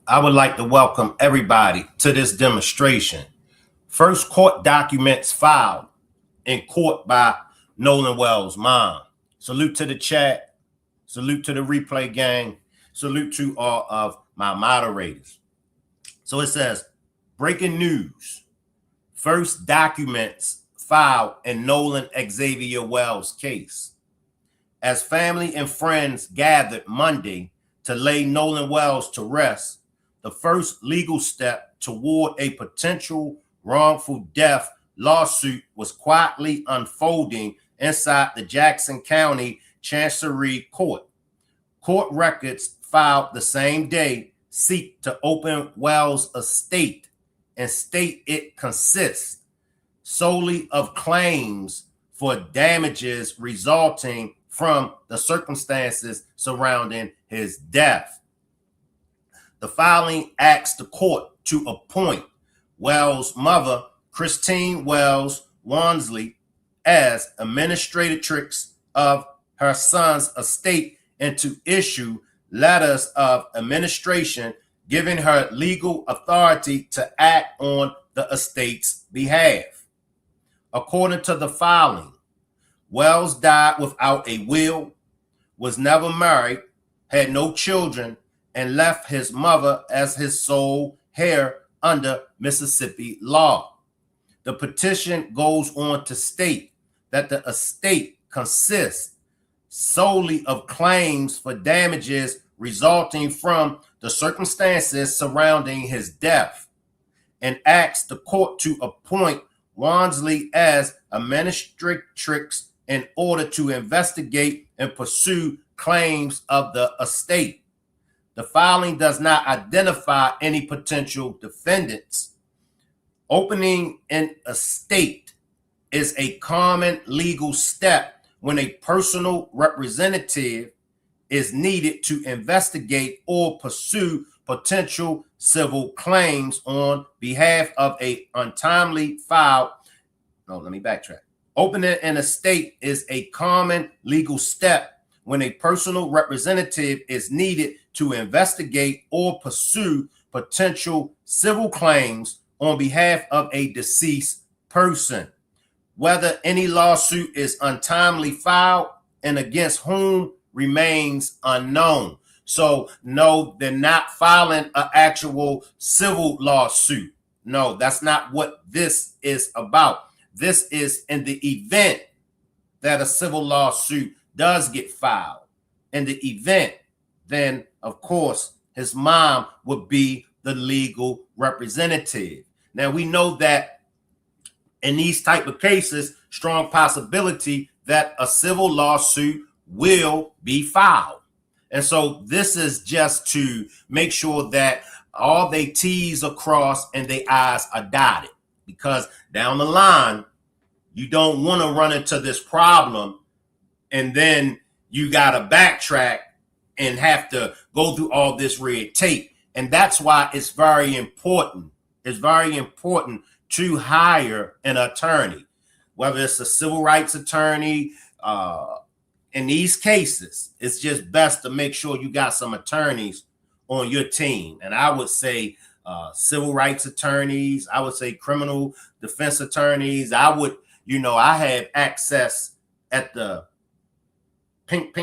I would like to welcome everybody to this demonstration. First court documents filed in court by Nolan Wells' mom. Salute to the chat. Salute to the replay gang. Salute to all of my moderators. So it says, breaking news. First documents filed in Nolan Xavier Wells case. As family and friends gathered Monday to lay Nolan Wells to rest, the first legal step toward a potential wrongful death lawsuit was quietly unfolding inside the Jackson County Chancery Court. Court records filed the same day seek to open Wells' estate and state it consists solely of claims for damages resulting from the circumstances surrounding his death. The filing asks the court to appoint Wells' mother, Christine Wells Wansley, as administratrix of her son's estate and to issue letters of administration giving her legal authority to act on the estate's behalf. According to the filing, Wells died without a will, was never married, had no children, and left his mother as his sole heir under Mississippi law. The petition goes on to state that the estate consists solely of claims for damages resulting from the circumstances surrounding his death and asks the court to appoint Wansley as administratrix in order to investigate and pursue claims of the estate. The filing does not identify any potential defendants. Opening an estate is a common legal step when a personal representative is needed to investigate or pursue potential civil claims on behalf of a untimely filed. No, let me backtrack. Opening an estate is a common legal step when a personal representative is needed to investigate or pursue potential civil claims on behalf of a deceased person. Whether any lawsuit is untimely filed and against whom remains unknown. So, no, they're not filing an actual civil lawsuit. No, that's not what this is about. This is in the event that a civil lawsuit does get filed. In the event, then, of course, his mom would be the legal representative. Now, we know that in these type of cases, strong possibility that a civil lawsuit will be filed. And so this is just to make sure that all they T's are crossed and they I's are dotted. Because down the line, you don't want to run into this problem and then you got to backtrack and have to go through all this red tape. And that's why it's very important. It's very important to hire an attorney, whether it's a civil rights attorney. In these cases, it's just best to make sure you got some attorneys on your team. And I would say civil rights attorneys, I would say criminal defense attorneys. I would, I have access at the pink,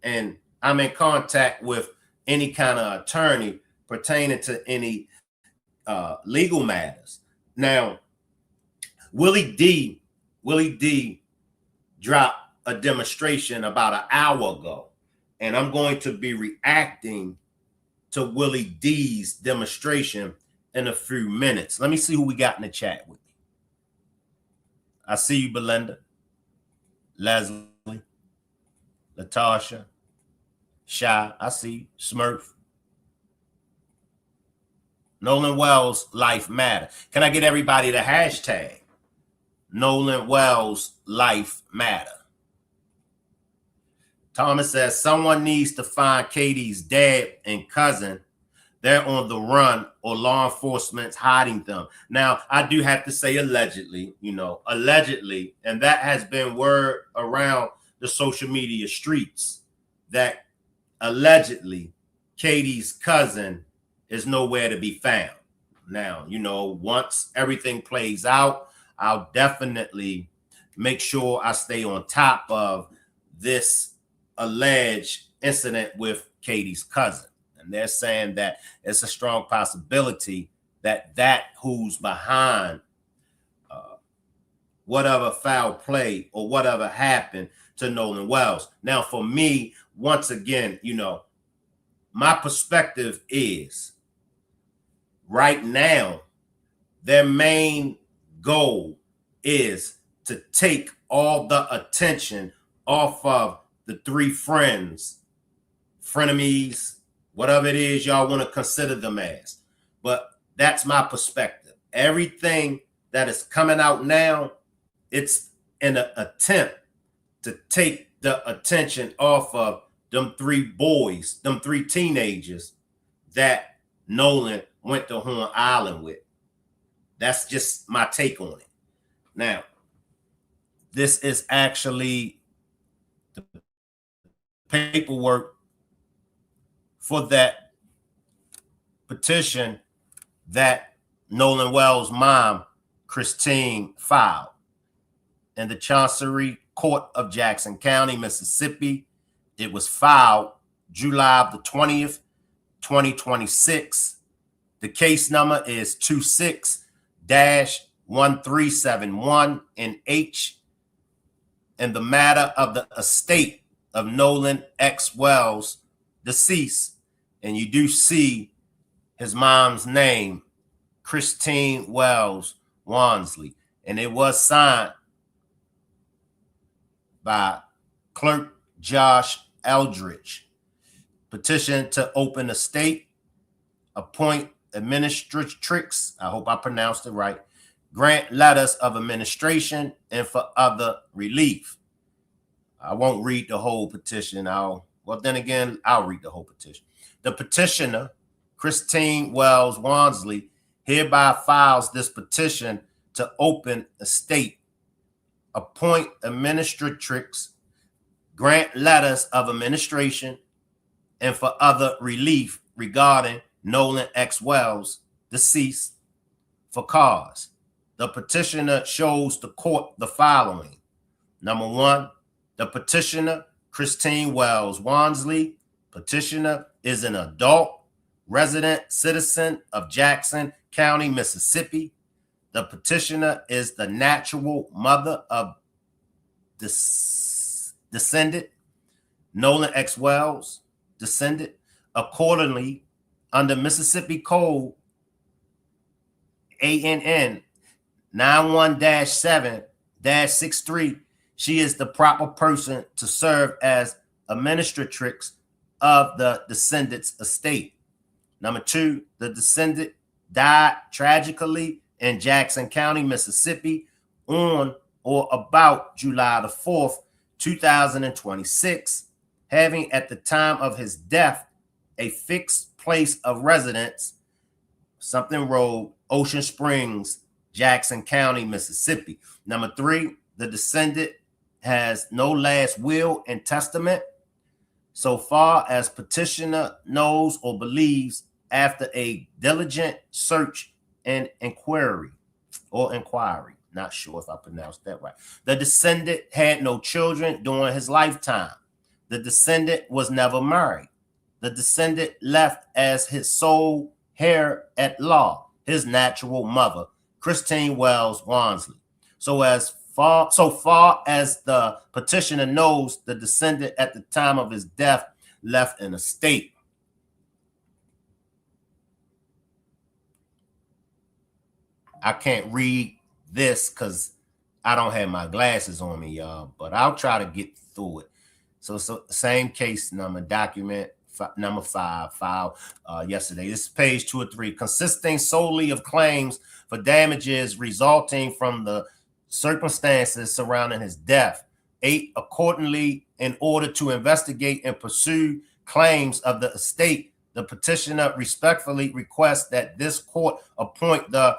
and I'm in contact with any kind of attorney pertaining to any legal matters. Now, Willie D dropped a demonstration about an hour ago, and I'm going to be reacting to Willie D's demonstration in a few minutes. Let me see who we got in the chat with me. I see you, Belinda, Leslie, Latasha, Shy. I see you, Smurf. Nolan Wells Life Matter. Can I get everybody to hashtag Nolan Wells Life Matter? Thomas says someone needs to find Katie's dad and cousin. They're on the run or law enforcement's hiding them. Now, I do have to say allegedly, allegedly, and that has been word around the social media streets that allegedly Katie's cousin is nowhere to be found. Now, once everything plays out, I'll definitely make sure I stay on top of this alleged incident with Katie's cousin. And they're saying that it's a strong possibility that who's behind whatever foul play or whatever happened to Nolan Wells. Now, for me, once again, my perspective is right now, their main goal is to take all the attention off of the three friends, frenemies, whatever it is y'all want to consider them as. But that's my perspective. Everything that is coming out now, it's an attempt to take the attention off of them three boys, them three teenagers that Nolan went to Horn Island with. That's just my take on it. Now, this is actually the paperwork for that petition that Nolan Wells' mom, Christine, filed in the Chancery Court of Jackson County, Mississippi. It was filed July the 20th, 2026. The case number is 26-1371 in H, in the matter of the estate of Nolan X. Wells, deceased. And you do see his mom's name, Christine Wells Wansley. And it was signed by Clerk Josh Eldridge. Petition to open estate, appoint administratrix, I hope I pronounced it right, grant letters of administration, and for other relief. I won't read the whole petition. I'll read the whole petition. The petitioner, Christine Wells Wansley, hereby files this petition to open estate, appoint administratrix, grant letters of administration, and for other relief regarding Nolan X. Wells, deceased, for cause. The petitioner shows the court the following. Number one, the petitioner, Christine Wells Wansley, petitioner is an adult resident citizen of Jackson County, Mississippi. The petitioner is the natural mother of descendant Nolan X. Wells, descendant. Accordingly, under Mississippi Code ANN 91-7-63, she is the proper person to serve as administratrix of the descendant's estate. Number two, the descendant died tragically in Jackson County, Mississippi on or about July the 4th, 2026, having at the time of his death a fixed place of residence, something road, Ocean Springs, Jackson County, Mississippi. Number three, the descendant has no last will and testament so far as petitioner knows or believes after a diligent search and inquiry. Not sure if I pronounced that right. The descendant had no children during his lifetime. The descendant was never married. The descendant left as his sole heir at law his natural mother, Christine Wells Wansley. So far as the petitioner knows, the descendant at the time of his death left an estate. I can't read this because I don't have my glasses on me, y'all, but I'll try to get through it. So same case number, document number 5, filed yesterday. This is page 2 or 3, consisting solely of claims for damages resulting from the circumstances surrounding his death. 8, accordingly, in order to investigate and pursue claims of the estate, the petitioner respectfully requests that this court appoint the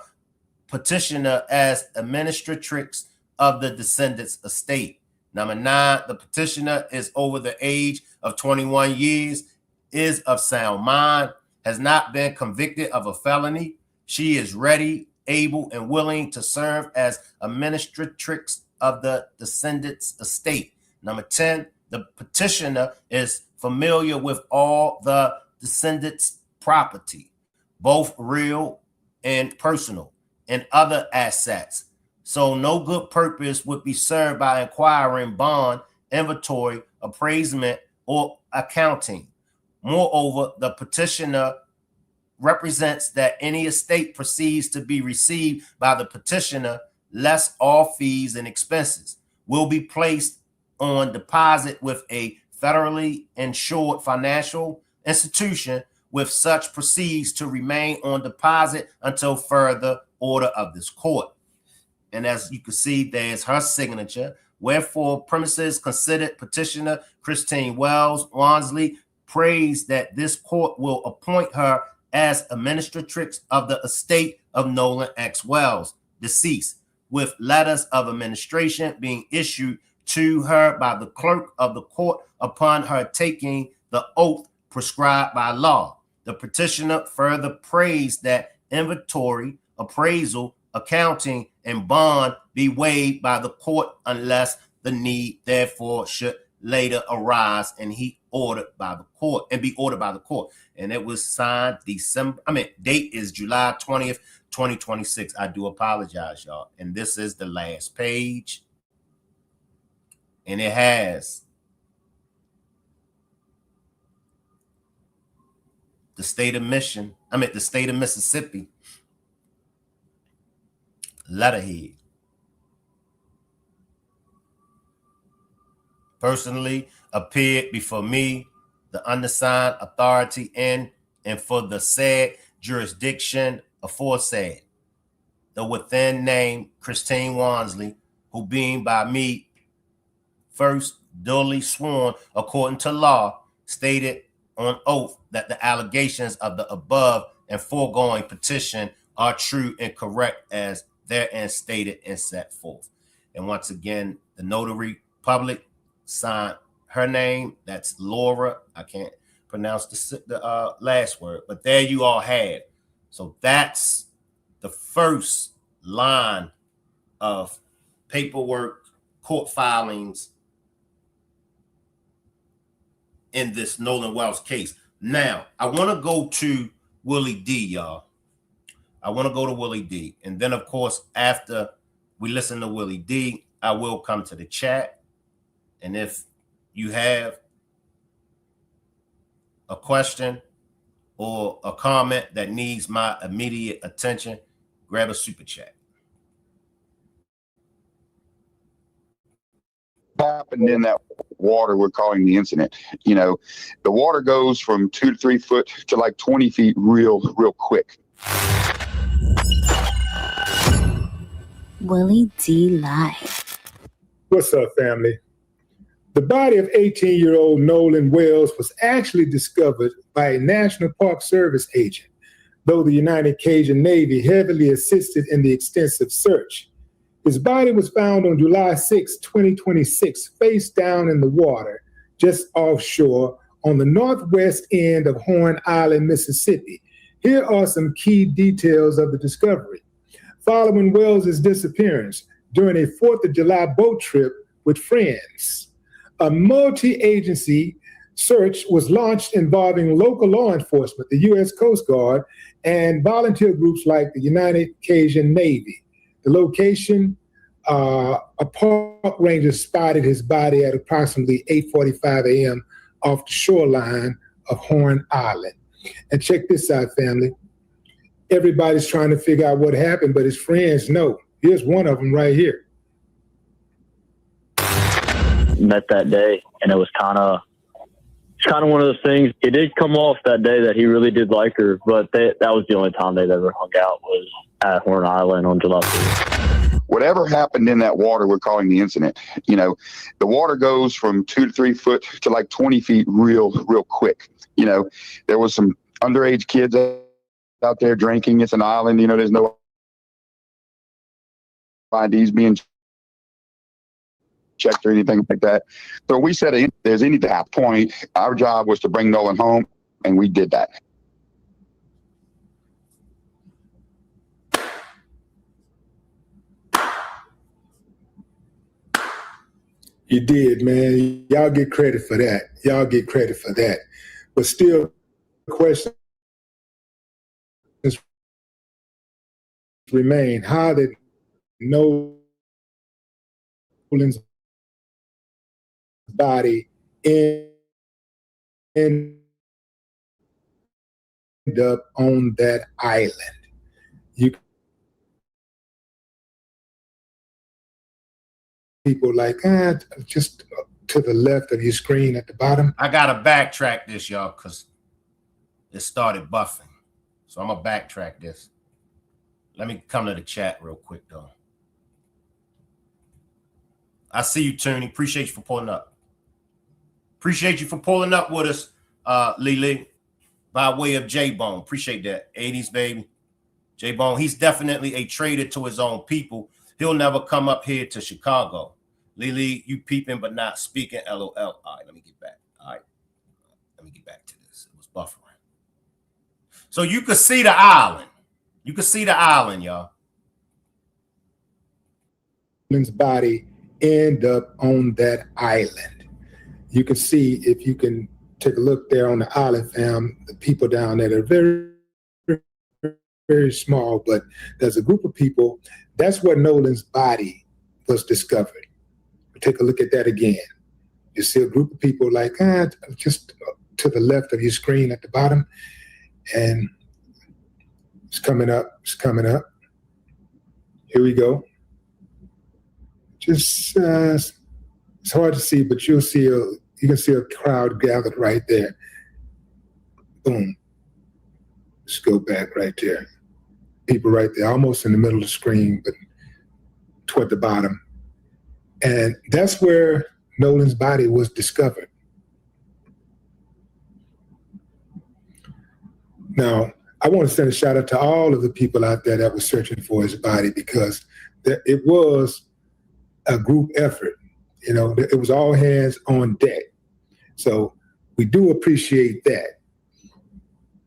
petitioner as administratrix of the descendant's estate. Number 9, the petitioner is over the age of 21 years is of sound mind, has not been convicted of a felony. She is ready, able, and willing to serve as administratrix of the descendant's estate. Number 10, the petitioner is familiar with all the descendant's property, both real and personal, and other assets. So no good purpose would be served by inquiring bond, inventory, appraisement, or accounting. Moreover, the petitioner represents that any estate proceeds to be received by the petitioner, less all fees and expenses, will be placed on deposit with a federally insured financial institution, with such proceeds to remain on deposit until further order of this court. And as you can see, there's her signature. Wherefore, premises considered petitioner Christine Wells Wansley prays that this court will appoint her as administratrix of the estate of Nolan X. Wells, deceased, with letters of administration being issued to her by the clerk of the court upon her taking the oath prescribed by law. The petitioner further prays that inventory, appraisal, accounting, and bond be waived by the court unless the need therefore should later arise and be ordered by the court. And it was signed date is July 20th, 2026. I do apologize, y'all. And this is the last page. And it has the state of Mississippi letterhead. Personally appeared before me, the undersigned authority in and for the said jurisdiction aforesaid, the within name Christine Wansley, who being by me first duly sworn according to law, stated on oath that the allegations of the above and foregoing petition are true and correct as therein stated and set forth. And once again, the notary public signed her name. That's Laura. I can't pronounce the last word, but there you all had. So that's the first line of paperwork, court filings in this Nolan Wells case. Now, I want to go to Willie D, y'all. I want to go to Willie D. And then, of course, after we listen to Willie D, I will come to the chat. And if you have a question or a comment that needs my immediate attention, grab a super chat. Happened in that water we're calling the incident. You know, the water goes from 2 to 3 foot to like 20 feet real quick. Willie D Live. What's up, family? The body of 18-year-old Nolan Wells was actually discovered by a National Park Service agent, though the United Cajun Navy heavily assisted in the extensive search. His body was found on July 6, 2026, face down in the water, just offshore on the northwest end of Horn Island, Mississippi. Here are some key details of the discovery. Following Wells' disappearance during a 4th of July boat trip with friends, a multi-agency search was launched involving local law enforcement, the U.S. Coast Guard, and volunteer groups like the United Cajun Navy. The location, a park ranger spotted his body at approximately 8:45 a.m. off the shoreline of Horn Island. And check this out, family. Everybody's trying to figure out what happened, but his friends know. Here's one of them right here. Met that day, and it was kind of one of those things. It did come off that day that he really did like her, but that was the only time they'd ever hung out was at Horn Island on July 4th. Whatever happened in that water we're calling the incident. You know, the water goes from 2 to 3 foot to like 20 feet real quick. You know, there was some underage kids out there drinking. It's an island, you know, there's no IDs being checked or anything like that. So we said if there's anything at that point, our job was to bring Nolan home. and we did that. You did, man. Y'all get credit for that. Y'all get credit for that. But still, questions remain. How did Nolan's body end up on that island? You people like, just to the left of your screen at the bottom. I gotta backtrack this, y'all, because it started buffing. So I'm gonna backtrack this. Let me come to the chat real quick though. I see you, Tony. Appreciate you for pulling up. Appreciate you for pulling up with us, Lily, by way of J-Bone. Appreciate that. 80s, baby. J-Bone, he's definitely a traitor to his own people. He'll never come up here to Chicago. Lily, you peeping but not speaking, LOL. All right, let me get back. All right, let me get back to this. It was buffering. So you could see the island. You could see the island, y'all. Nolan's body end up on that island. You can see, if you can take a look there on the island, fam, the people down there, they're very, very small, but there's a group of people. That's where Nolan's body was discovered. Take a look at that again. You see a group of people like, just to the left of your screen at the bottom, and it's coming up, it's coming up. Here we go. Just, it's hard to see, but you can see a crowd gathered right there. Boom. Let's go back right there. People right there, almost in the middle of the screen, but toward the bottom. And that's where Nolan's body was discovered. Now, I want to send a shout out to all of the people out there that were searching for his body, because it was a group effort. You know, it was all hands on deck. So we do appreciate that.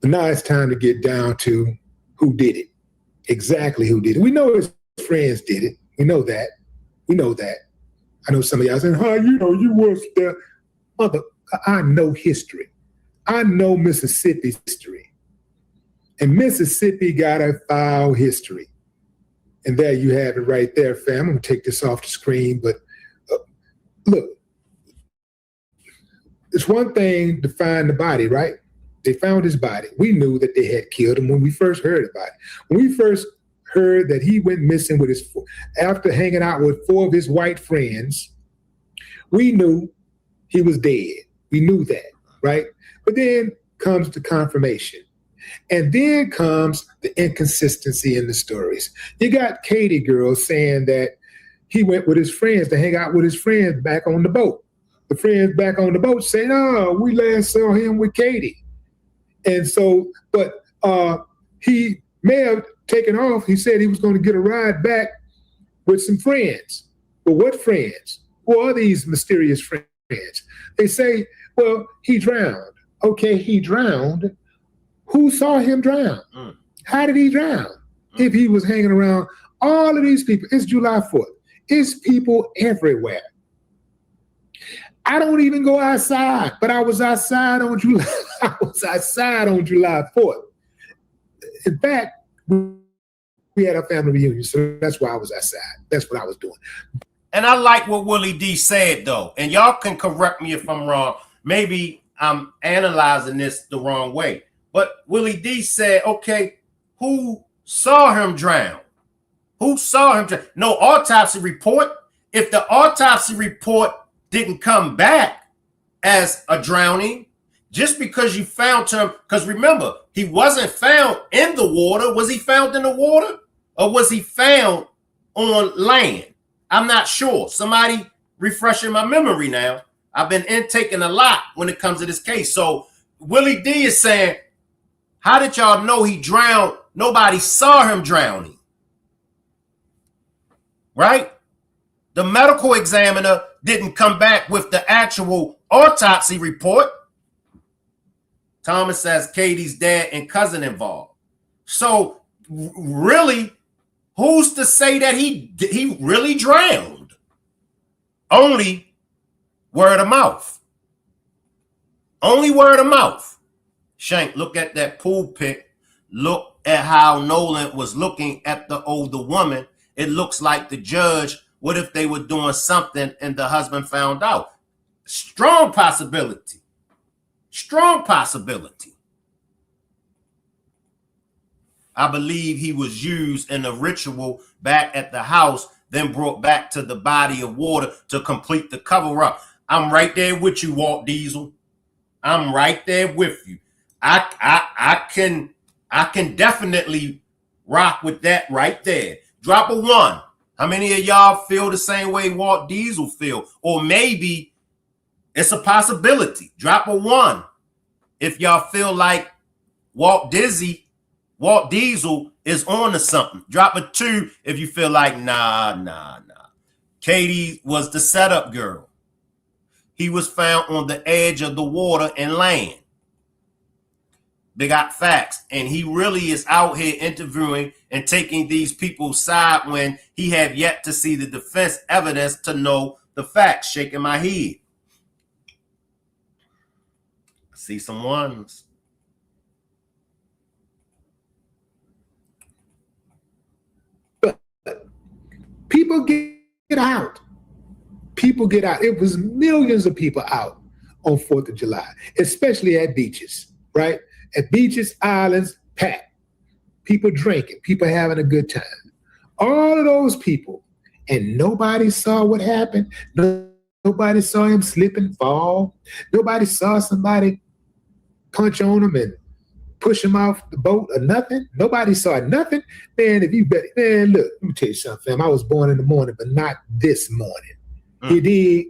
But now it's time to get down to who did it. Exactly who did it. We know his friends did it. We know that. We know that. I know some of y'all saying, you was there. Mother, I know history. I know Mississippi's history. And Mississippi got a foul history. And there you have it right there, fam. I'm going to take this off the screen, but look, it's one thing to find the body, right? They found his body. We knew that they had killed him when we first heard about it. When we first heard that he went missing after hanging out with 4 of his white friends, we knew he was dead. We knew that, right? But then comes the confirmation. And then comes the inconsistency in the stories. You got Katie girl saying that he went with his friends to hang out with his friends back on the boat. The friends back on the boat saying, we last saw him with Katie. And so, but he may have taken off. He said he was going to get a ride back with some friends. But what friends? Who are these mysterious friends? They say, well, he drowned. Okay, he drowned. Who saw him drown? How did he drown? If he was hanging around all of these people, it's July 4th. It's people everywhere. I don't even go outside, but I was outside on July. I was outside on July 4th. In fact, we had a family reunion, so that's why I was outside. That's what I was doing. And I like what Willie D said, though. And y'all can correct me if I'm wrong. Maybe I'm analyzing this the wrong way. But Willie D said, okay, who saw him drown? Who saw him drown? No autopsy report. If the autopsy report didn't come back as a drowning, just because you found him, because remember, he wasn't found in the water. Was he found in the water? Or was he found on land? I'm not sure. Somebody refreshing my memory now. I've been intaking a lot when it comes to this case. So Willie D is saying, how did y'all know he drowned? Nobody saw him drowning. Right? The medical examiner didn't come back with the actual autopsy report. Thomas says Katie's dad and cousin involved. So really, who's to say that he really drowned? Only word of mouth. Only word of mouth. Shank, look at that pool pic. Look at how Nolan was looking at the older woman. It looks like the judge, what if they were doing something and the husband found out? Strong possibility. Strong possibility. I believe he was used in a ritual back at the house, then brought back to the body of water to complete the cover up. I'm right there with you, Walt Diesel. I'm right there with you. I can definitely rock with that right there. Drop a 1. How many of y'all feel the same way Walt Diesel feel? Or maybe it's a possibility. Drop a 1 if y'all feel like Walt Diesel is on to something. Drop a 2 if you feel like nah. Katie was the setup girl. He was found on the edge of the water and land. They got facts, and he really is out here interviewing and taking these people's side when he have yet to see the defense evidence to know the facts. Shaking my head. I see some ones. People get out. People get out. It was millions of people out on 4th of July, especially at beaches, right? At beaches, islands, packed. People drinking, people having a good time. All of those people, and nobody saw what happened. Nobody saw him slip and fall. Nobody saw somebody punch on him and push him off the boat or nothing. Nobody saw nothing. Man, if you bet, man, look, let me tell you something, fam. I was born in the morning, but not this morning. He did.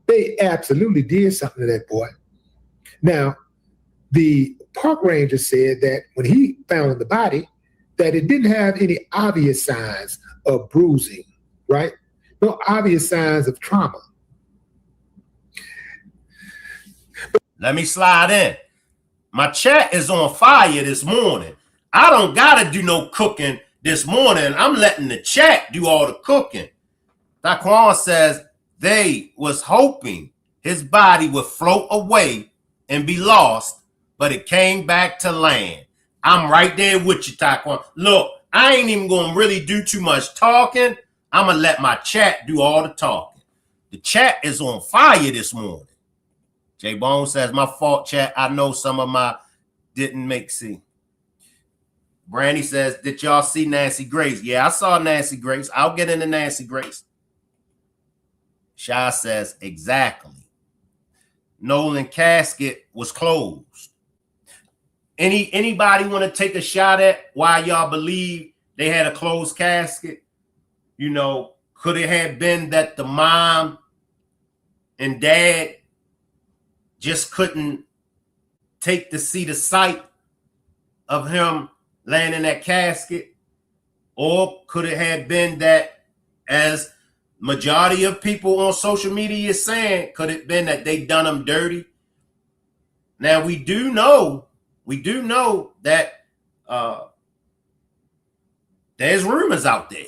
They absolutely did something to that boy. Now, the park ranger said that when he found the body, that it didn't have any obvious signs of bruising, right? No obvious signs of trauma. Let me slide in. My chat is on fire this morning. I don't got to do no cooking this morning. I'm letting the chat do all the cooking. Daquan says they was hoping his body would float away and be lost, but it came back to land. I'm right there with you, Taquan. Look, I ain't even going to really do too much talking. I'm going to let my chat do all the talking. The chat is on fire this morning. J Bone says, my fault, chat. I know some of my didn't make see. Brandy says, did y'all see Nancy Grace? Yeah, I saw Nancy Grace. I'll get into Nancy Grace. Shy says, exactly. Nolan casket was closed. Anybody want to take a shot at why y'all believe they had a closed casket? You know, could it have been that the mom and dad just couldn't take to see the sight of him laying in that casket? Or could it have been that, as majority of people on social media is saying, could it have been that they done him dirty? Now, we do know that there's rumors out there.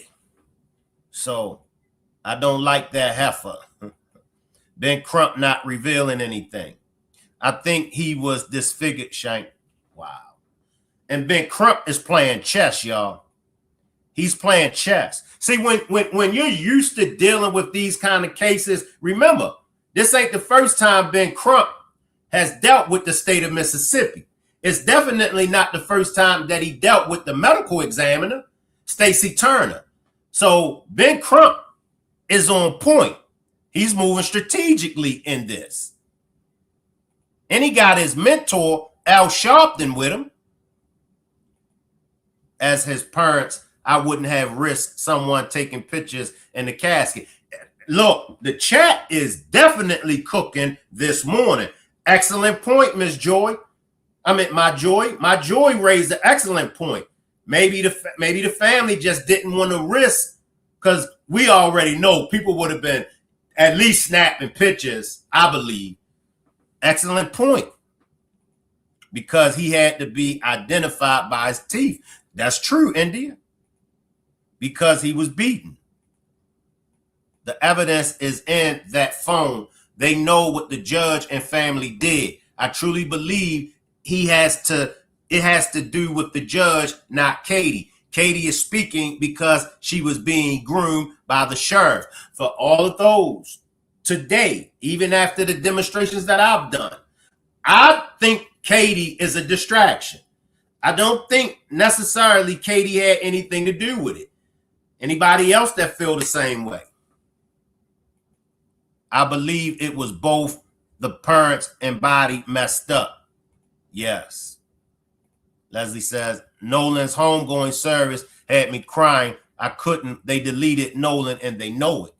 So I don't like that heifer. Ben Crump not revealing anything. I think he was disfigured, Shank. Wow. And Ben Crump is playing chess, y'all. He's playing chess. See, when you're used to dealing with these kind of cases, remember, this ain't the first time Ben Crump has dealt with the state of Mississippi. It's definitely not the first time that he dealt with the medical examiner, Stacey Turner. So Ben Crump is on point. He's moving strategically in this. And he got his mentor, Al Sharpton, with him. As his parents, I wouldn't have risked someone taking pictures in the casket. Look, the chat is definitely cooking this morning. Excellent point, Miss Joy. My Joy raised an excellent point. Maybe the family just didn't want to risk, because we already know people would have been at least snapping pictures, I believe. Excellent point. because he had to be identified by his teeth. That's true, India, because he was beaten. The evidence is in that phone. They know what the judge and family did. I truly believe it has to do with the judge, not Katie. Katie is speaking because she was being groomed by the sheriff. For all of those today, even after the demonstrations that I've done, I think Katie is a distraction. I don't think necessarily Katie had anything to do with it. Anybody else that feel the same way? I believe it was both the parents and body messed up. Yes. Leslie says, Nolan's homegoing service had me crying. I couldn't. They deleted Nolan and they know it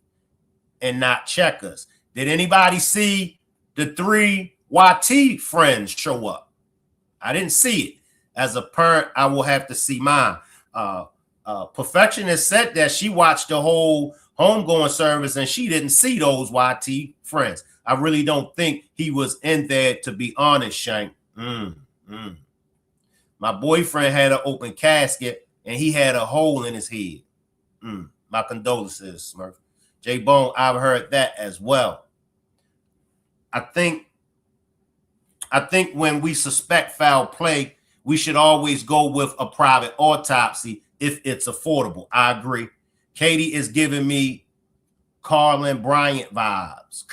and not check us. Did anybody see the 3 YT friends show up? I didn't see it. As a parent, I will have to see mine. Perfectionist said that she watched the whole homegoing service and she didn't see those YT friends. I really don't think he was in there, to be honest, Shank. My boyfriend had an open casket and he had a hole in his head. My condolences, Smurf. J Bone, I've heard that as well. I think when we suspect foul play, we should always go with a private autopsy if it's affordable. I agree. Katie is giving me Carlin Bryant vibes.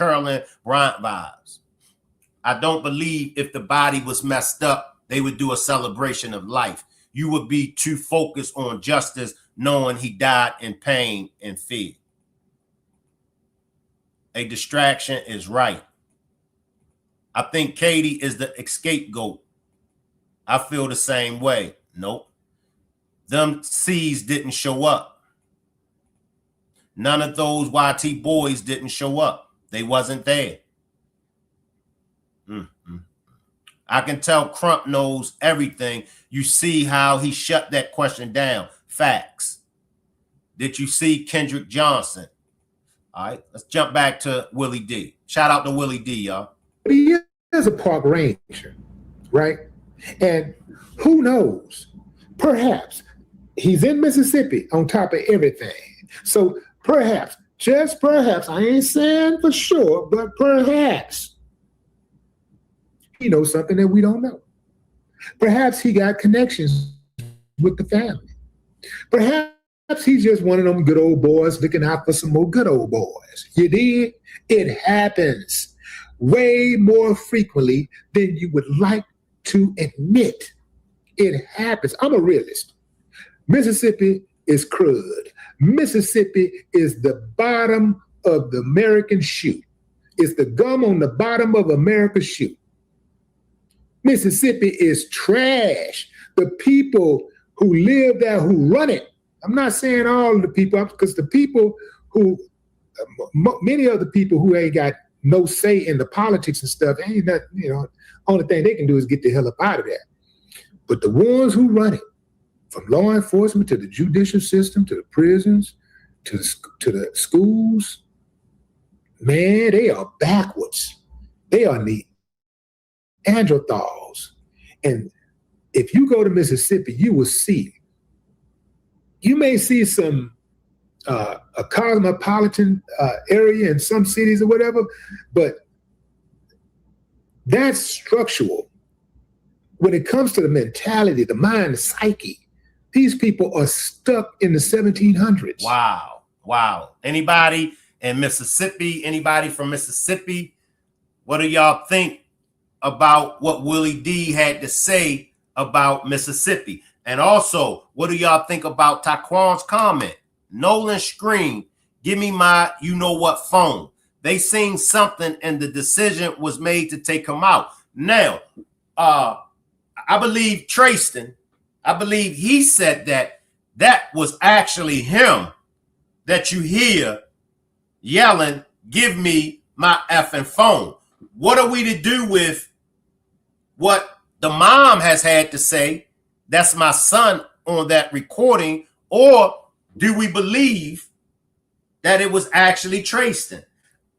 I don't believe if the body was messed up, they would do a celebration of life. You would be too focused on justice, knowing he died in pain and fear. A distraction is right. I think Katie is the scapegoat. I feel the same way. Nope. Them C's didn't show up. None of those YT boys didn't show up. They wasn't there. I can tell Crump knows everything. You see how he shut that question down. Facts. Did you see Kendrick Johnson? All right, let's jump back to Willie D. Shout out to Willie D, y'all. He is a park ranger, right? And who knows? Perhaps he's in Mississippi on top of everything. So perhaps, just perhaps, I ain't saying for sure, but perhaps he knows something that we don't know. Perhaps he got connections with the family. Perhaps he's just one of them good old boys looking out for some more good old boys. You did? It happens way more frequently than you would like to admit. It happens. I'm a realist. Mississippi is crud. Mississippi is the bottom of the American shoe. It's the gum on the bottom of America's shoe. Mississippi is trash. The people who live there, who run it, I'm not saying all of the people, because the people who, many of the people who ain't got no say in the politics and stuff, ain't that, only thing they can do is get the hell up out of there. But the ones who run it, from law enforcement to the judicial system, to the prisons, to the schools, man, they are backwards. They are Neanderthals. And if you go to Mississippi, you will see, you may see some a cosmopolitan area in some cities or whatever, but that's structural. When it comes to the mentality, the mind, the psyche, these people are stuck in the 1700s. Wow. Anybody in Mississippi, anybody from Mississippi, what do y'all think about what Willie D had to say about Mississippi? And also, what do y'all think about Taquan's comment? Nolan screamed, "Give me my you-know-what phone." They seen something and the decision was made to take him out. Now, I believe Trayston, I believe he said that was actually him that you hear yelling, "Give me my effing phone." What are we to do with what the mom has had to say? That's my son on that recording. Or do we believe that it was actually Trayston?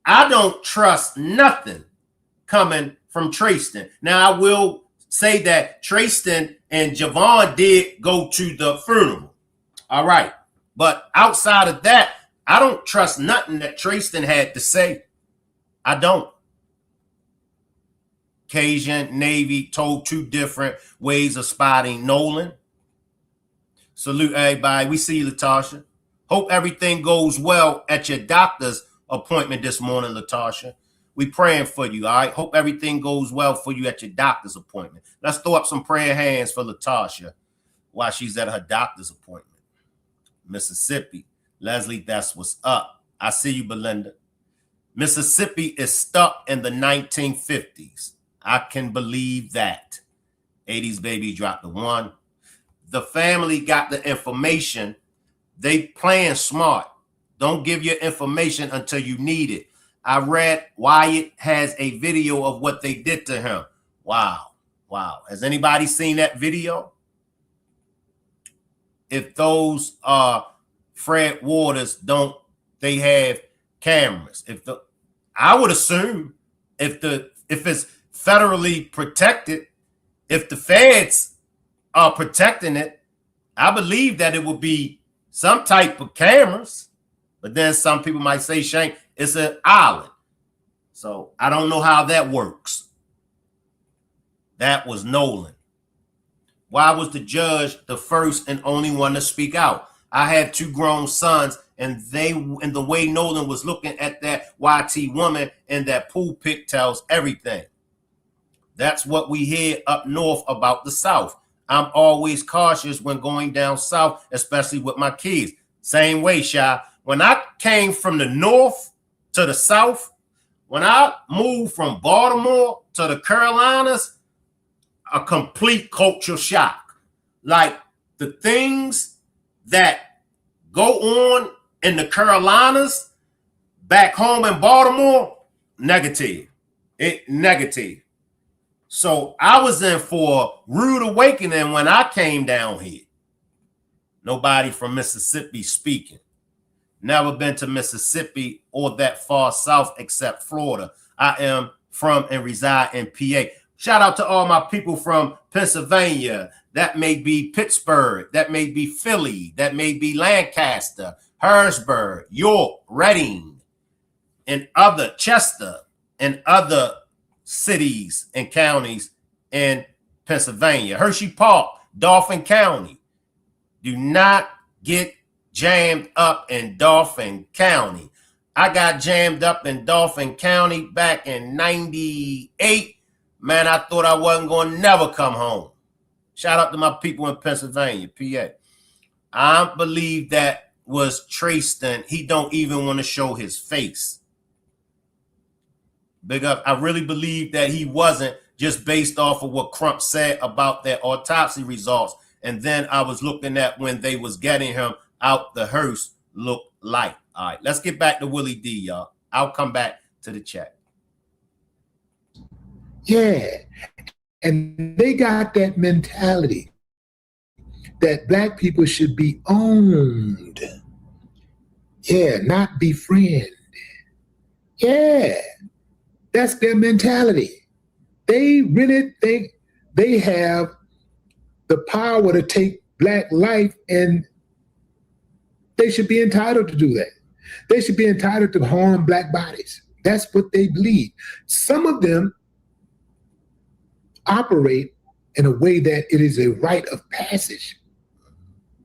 I don't trust nothing coming from Trayston. Now, I will say that Trayston and Javon did go to the funeral. All right. But outside of that, I don't trust nothing that Trayston had to say. I don't. Cajun, Navy told two different ways of spotting Nolan. Salute everybody. We see you, Latasha. Hope everything goes well at your doctor's appointment this morning, Latasha. We praying for you, all right? Hope everything goes well for you at your doctor's appointment. Let's throw up some prayer hands for Latasha while she's at her doctor's appointment. Mississippi. Leslie, that's what's up. I see you, Belinda. Mississippi is stuck in the 1950s. I can believe that. 80s baby dropped the one. The family got the information. They playing smart. Don't give your information until you need it. I read Wyatt has a video of what they did to him. Wow. Wow. Has anybody seen that video? If those Fred Waters don't, they have cameras. I would assume if it's federally protected, if the feds are protecting it, I believe that it would be some type of cameras. But then some people might say, Shane, it's an island. So I don't know how that works. That was Nolan. Why was the judge the first and only one to speak out? I had two grown sons, and the way Nolan was looking at that YT woman and that pool pic tells everything. That's what we hear up north about the South. I'm always cautious when going down south, especially with my kids. Same way, Shy. When I came from the north to the south, when I moved from Baltimore to the Carolinas, a complete culture shock. Like the things that go on in the Carolinas back home in Baltimore, negative. Negative. So I was in for a rude awakening when I came down here. Nobody from Mississippi speaking. Never been to Mississippi or that far south except Florida. I am from and reside in PA. Shout out to all my people from Pennsylvania. That may be Pittsburgh. That may be Philly. That may be Lancaster, Harrisburg, York, Reading, and other Chester and other cities and counties in Pennsylvania. Hershey Park, Dauphin County. Do not get jammed up in Dauphin County. I got jammed up in Dauphin County back in 98. Man, I thought I wasn't going to never come home. Shout out to my people in Pennsylvania, PA. I believe that was Trayston. He don't even want to show his face. Big up. I really believe that he wasn't, just based off of what Crump said about their autopsy results. And then I was looking at when they was getting him out the hearse look like. All right, let's get back to Willie D, y'all. I'll come back to the chat. Yeah. And they got that mentality that black people should be owned. Yeah, not befriended. Yeah. That's their mentality. They really think they have the power to take black life, and they should be entitled to do that. They should be entitled to harm black bodies. That's what they believe. Some of them operate in a way that it is a rite of passage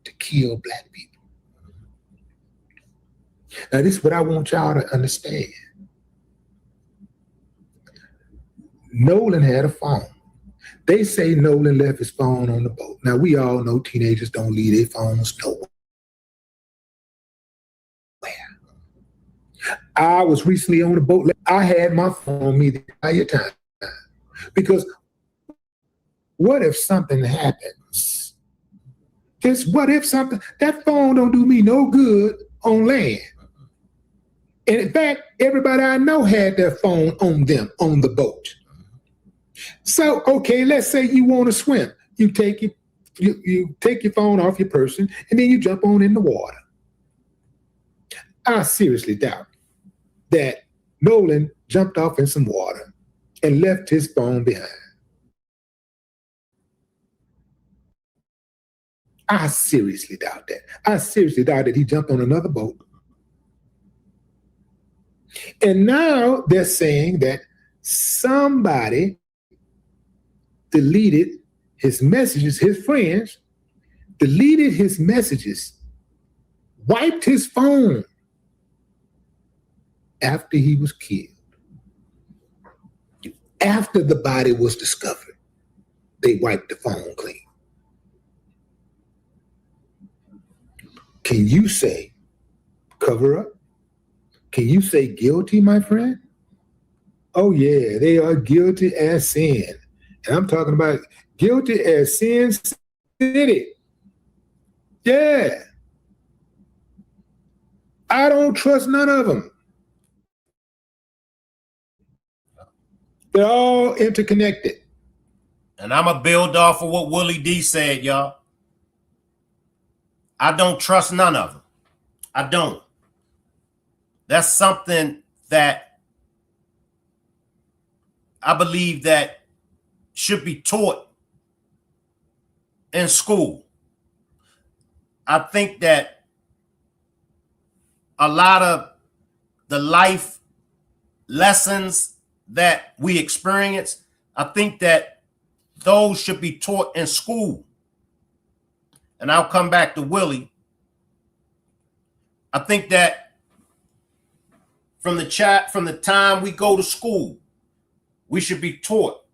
to kill black people. Now, this is what I want y'all to understand. Nolan had a phone. They say Nolan left his phone on the boat. Now, we all know teenagers don't leave their phones nowhere. I was recently on the boat. I had my phone on me the entire time. Because what if something happens? Just what if something, that phone don't do me no good on land. And in fact, everybody I know had their phone on them on the boat. So, okay, let's say you want to swim. You take your phone off your person, and then you jump on in the water. I seriously doubt that Nolan jumped off in some water and left his phone behind. I seriously doubt that. I seriously doubt that he jumped on another boat. And now they're saying that somebody deleted his messages, his friends deleted his messages, wiped his phone after he was killed. After the body was discovered, they wiped the phone clean. Can you say cover up? Can you say guilty, my friend? Oh yeah, they are guilty as sin. And I'm talking about guilty as Sin City. Yeah. I don't trust none of them. They're all interconnected. And I'm going to build off of what Willie D said, y'all. I don't trust none of them. I don't. That's something that I believe that should be taught in school. I think that a lot of the life lessons that we experience, I think that those should be taught in school. And I'll come back to Willie. I think that from the time we go to school, we should be taught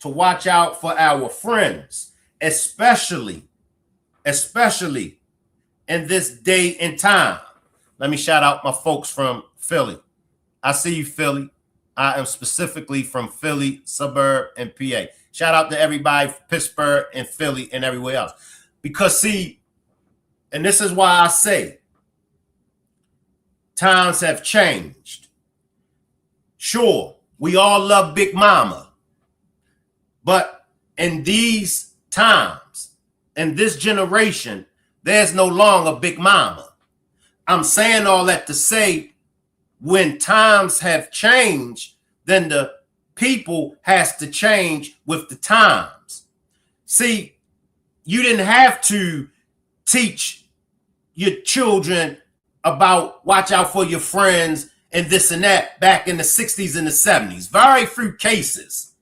to watch out for our friends, especially in this day and time. Let me shout out my folks from Philly. I see you, Philly. I am specifically from Philly, suburb, and PA. Shout out to everybody from Pittsburgh and Philly and everywhere else. Because see, and this is why I say times have changed. Sure, we all love Big Mama. But in these times, in this generation, there's no longer Big Mama. I'm saying all that to say when times have changed, then the people has to change with the times. See, you didn't have to teach your children about watch out for your friends and this and that back in the 60s and the 70s. Very few cases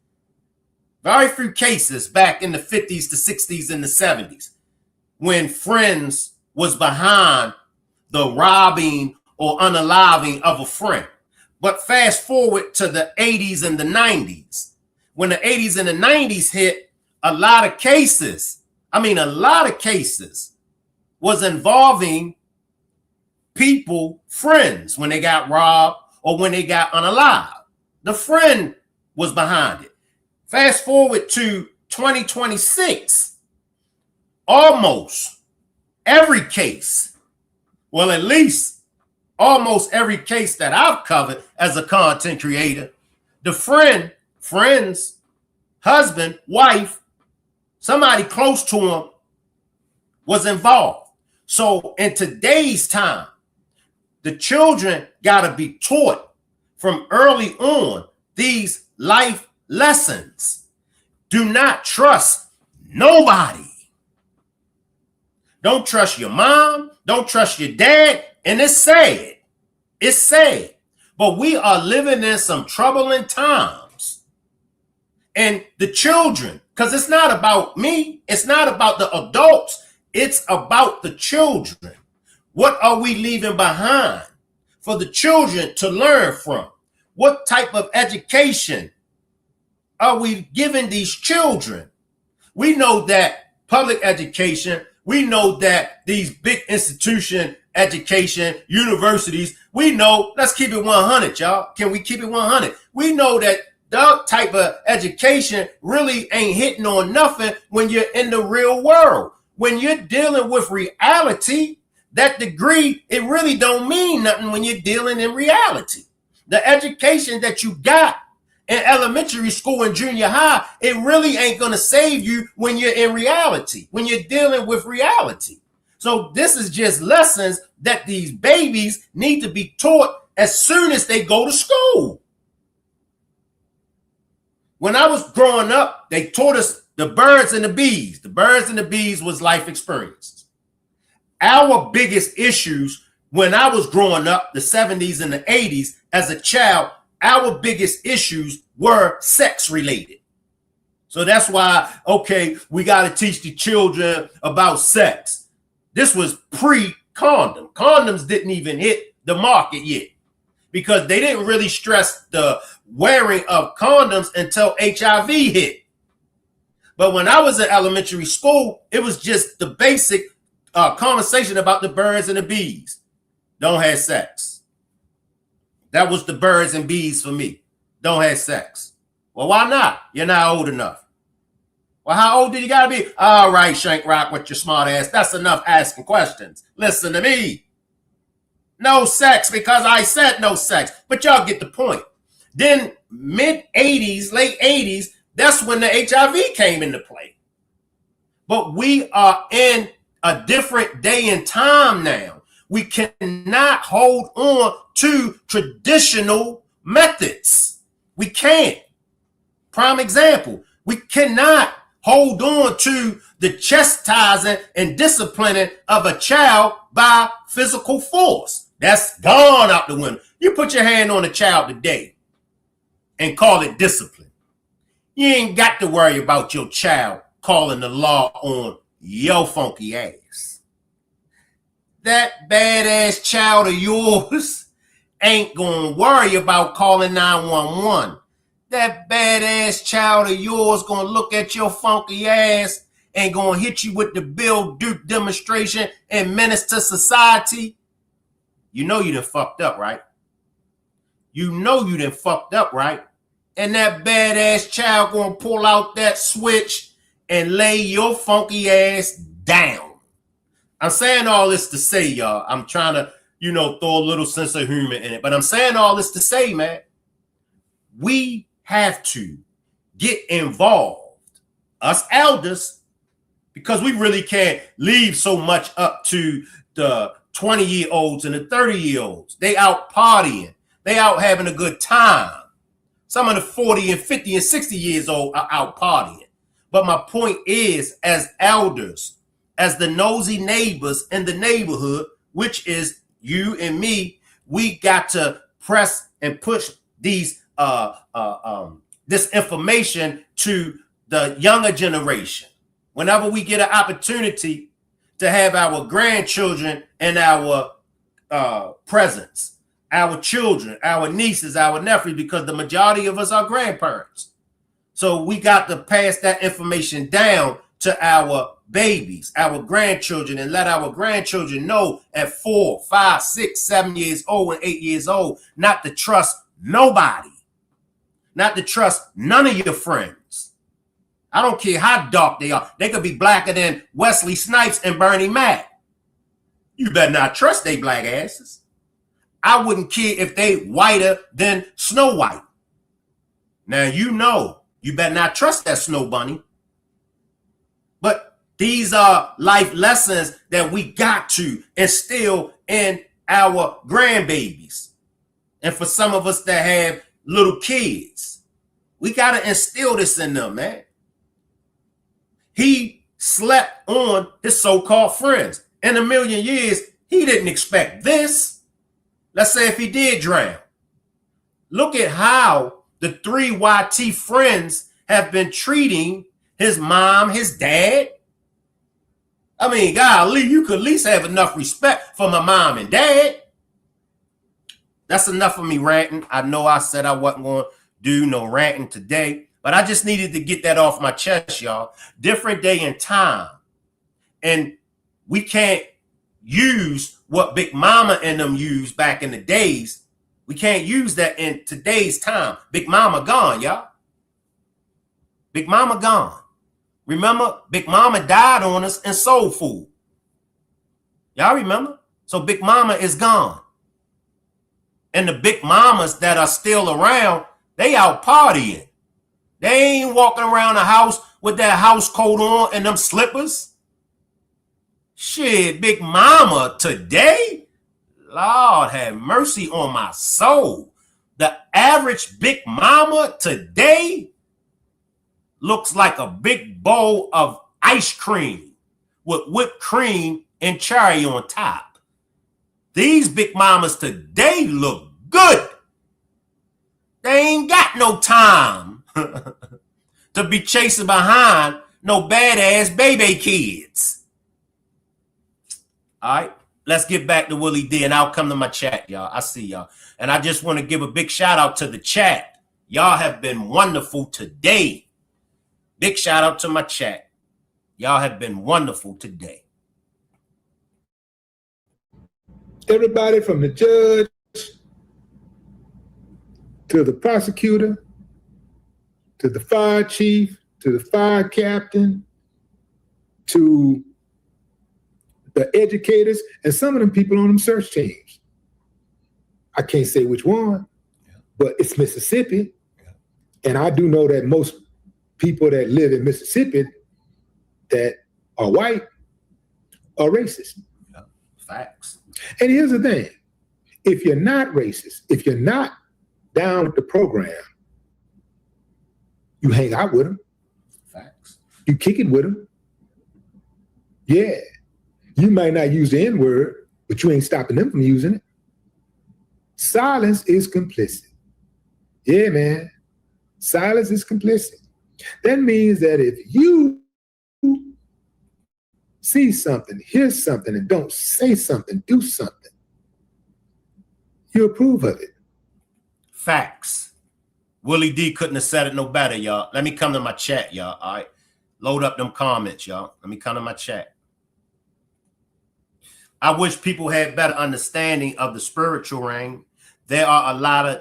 back in the 50s, the 60s, and the 70s when friends was behind the robbing or unaliving of a friend. But fast forward to the 80s and the 90s. When the 80s and the 90s hit, a lot of cases was involving people, friends, when they got robbed or when they got unalived. The friend was behind it. Fast forward to 2026, almost every case, well, at least almost every case that I've covered as a content creator, the friend's husband, wife, somebody close to him was involved. So in today's time, the children got to be taught from early on these life lessons. Do not trust nobody. Don't trust your mom. Don't trust your dad. And it's sad. It's sad. But we are living in some troubling times. And the children, because it's not about me. It's not about the adults. It's about the children. What are we leaving behind for the children to learn from? What type of education are we giving these children? We know that public education, we know that these big institution education, universities, we know, let's keep it 100, y'all. Can we keep it 100? We know that that type of education really ain't hitting on nothing when you're in the real world. When you're dealing with reality, that degree, it really don't mean nothing when you're dealing in reality. The education that you got in elementary school and junior high, it really ain't going to save you when you're in reality, when you're dealing with reality. So this is just lessons that these babies need to be taught as soon as they go to school. When I was growing up, they taught us The birds and the bees. The birds and the bees was life experiences. Our biggest issues when I was growing up, the 70s and the 80s, as a child, our biggest issues were sex related. So that's why, okay, we got to teach the children about sex. This was pre-condom. Condoms didn't even hit the market yet because they didn't really stress the wearing of condoms until HIV hit. But when I was in elementary school, it was just the basic conversation about the birds and the bees. Don't have sex. That was the birds and bees for me. Don't have sex. Well, why not? You're not old enough. Well, how old do you gotta be? All right, Shank Rock with your smart ass. That's enough asking questions. Listen to me. No sex because I said no sex. But y'all get the point. Then mid 80s, late 80s, that's when the HIV came into play. But we are in a different day and time now. We cannot hold on to traditional methods. We can't. Prime example, we cannot hold on to the chastising and disciplining of a child by physical force. That's gone out the window. You put your hand on a child today and call it discipline. You ain't got to worry about your child calling the law on your funky ass. That badass child of yours ain't gonna worry about calling 911. That badass child of yours gonna look at your funky ass and gonna hit you with the Bill Duke demonstration and menace to society. You know you done fucked up, right? You know you done fucked up, right? And that badass child gonna pull out that switch and lay your funky ass down. I'm saying all this to say, y'all, I'm trying to, throw a little sense of humor in it, but I'm saying all this to say, man, we have to get involved, us elders, because we really can't leave so much up to the 20-year-olds and the 30-year-olds. They out partying. They out having a good time. Some of the 40 and 50 and 60 years old are out partying. But my point is, as elders, as the nosy neighbors in the neighborhood, which is you and me, we got to press and push these this information to the younger generation. Whenever we get an opportunity to have our grandchildren in our presence, our children, our nieces, our nephews, because the majority of us are grandparents. So we got to pass that information down to our babies, our grandchildren, and let our grandchildren know at 4, 5, 6, 7 years old and 8 years old, not to trust nobody, not to trust none of your friends. I don't care how dark they are. They could be blacker than Wesley Snipes and Bernie Mac. You better not trust they black asses. I wouldn't care if they whiter than Snow White. Now, you better not trust that Snow Bunny. But these are life lessons that we got to instill in our grandbabies. And for some of us that have little kids, we got to instill this in them, man. He slept on his so-called friends. In a million years, he didn't expect this. Let's say if he did drown. Look at how the 3 YT friends have been treating his mom, his dad. I mean, golly, you could at least have enough respect for my mom and dad. That's enough of me ranting. I know I said I wasn't going to do no ranting today, but I just needed to get that off my chest, y'all. Different day and time. And we can't use what Big Mama and them used back in the days. We can't use that in today's time. Big Mama gone, y'all. Big Mama gone. Remember, Big Mama died on us in Soul Food. Y'all remember? So Big Mama is gone. And the Big Mamas that are still around, they out partying. They ain't walking around the house with that house coat on and them slippers. Shit, Big Mama today? Lord have mercy on my soul. The average Big Mama today? looks like a big bowl of ice cream with whipped cream and cherry on top. These big mamas today look good. They ain't got no time to be chasing behind no badass baby kids. All right, let's get back to Willie D, and I'll come to my chat, y'all. I see y'all. And I just want to give a big shout out to the chat. Y'all have been wonderful today. Big shout out to my chat. Y'all have been wonderful today. Everybody from the judge to the prosecutor, to the fire chief, to the fire captain, to the educators, and some of them people on them search teams. I can't say which one, but it's Mississippi. And I do know that most people that live in Mississippi that are white are racist. Facts. And here's the thing. If you're not racist, if you're not down with the program, you hang out with them. Facts. You kick it with them. Yeah. You might not use the N-word, but you ain't stopping them from using it. Silence is complicit. Yeah, man. Silence is complicit. That means that if you see something, hear something, and don't say something, do something, you approve of it. Facts. Willie D couldn't have said it no better, y'all. Let me come to my chat, y'all. All right. Load up them comments, y'all. Let me come to my chat. I wish people had better understanding of the spiritual realm. There are a lot of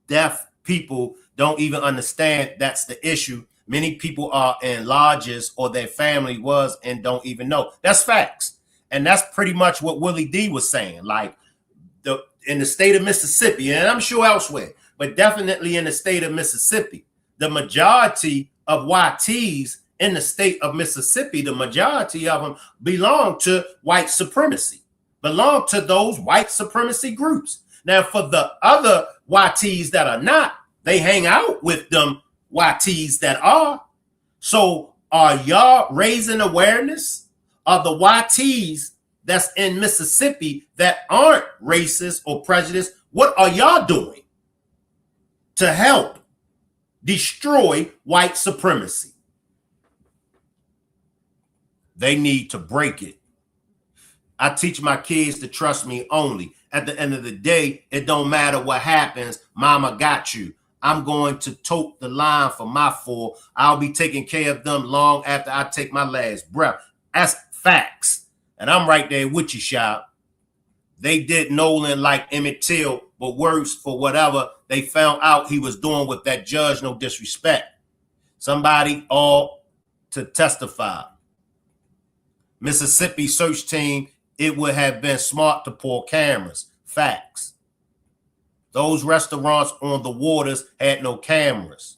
deaf people don't even understand that's the issue. Many people are in lodges or their family was and don't even know. That's facts. And that's pretty much what Willie D was saying. Like in the state of Mississippi, and I'm sure elsewhere, but definitely in the state of Mississippi, the majority of YTs in the state of Mississippi, the majority of them belong to white supremacy, belong to those white supremacy groups. Now, for the other YTs that are not, they hang out with them YTs that are. So are y'all raising awareness of the YTs that's in Mississippi that aren't racist or prejudiced? What are y'all doing to help destroy white supremacy? They need to break it. I teach my kids to trust me only. At the end of the day, it don't matter what happens. Mama got you. I'm going to tote the line for my four. I'll be taking care of them long after I take my last breath. That's facts. And I'm right there with you, Shop. They did Nolan like Emmett Till, but worse for whatever they found out he was doing with that judge, no disrespect. Somebody ought to testify. Mississippi search team, it would have been smart to pull cameras. Facts. Those restaurants on the waters had no cameras.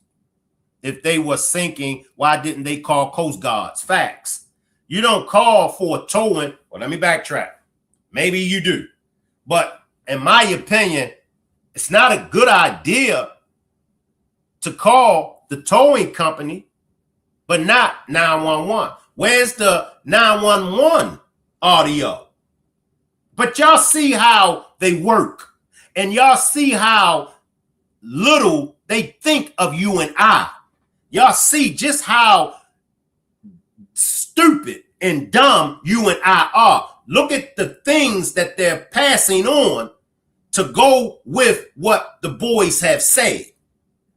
If they were sinking, why didn't they call Coast Guards? Facts. You don't call for a towing. Well, let me backtrack. Maybe you do. But in my opinion, it's not a good idea to call the towing company, but not 911. Where's the 911 audio? But y'all see how they work. And y'all see how little they think of you and I. Y'all see just how stupid and dumb you and I are. Look at the things that they're passing on to go with what the boys have said.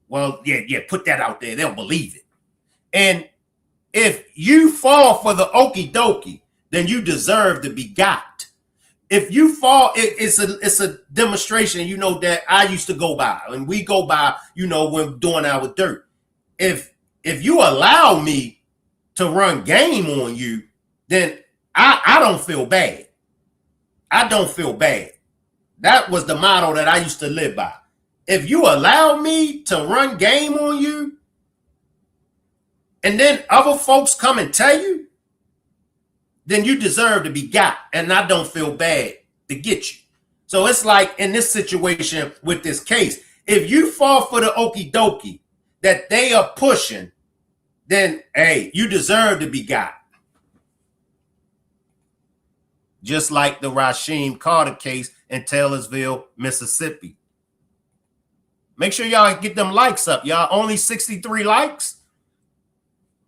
Well, yeah, put that out there. They'll believe it. And if you fall for the okie dokie, then you deserve to be got. If you fall, it's a demonstration, you know, that I used to go by, and we go by, you know, when doing our dirt. If you allow me to run game on you, then I don't feel bad. I don't feel bad. That was the motto that I used to live by. If you allow me to run game on you, and then other folks come and tell you, then you deserve to be got, and I don't feel bad to get you. So it's like in this situation with this case, if you fall for the okie dokie that they are pushing then hey, you deserve to be got. Just like the Rasheem Carter case in Taylorsville, Mississippi. Make sure y'all get them likes up, y'all. Only 63 likes.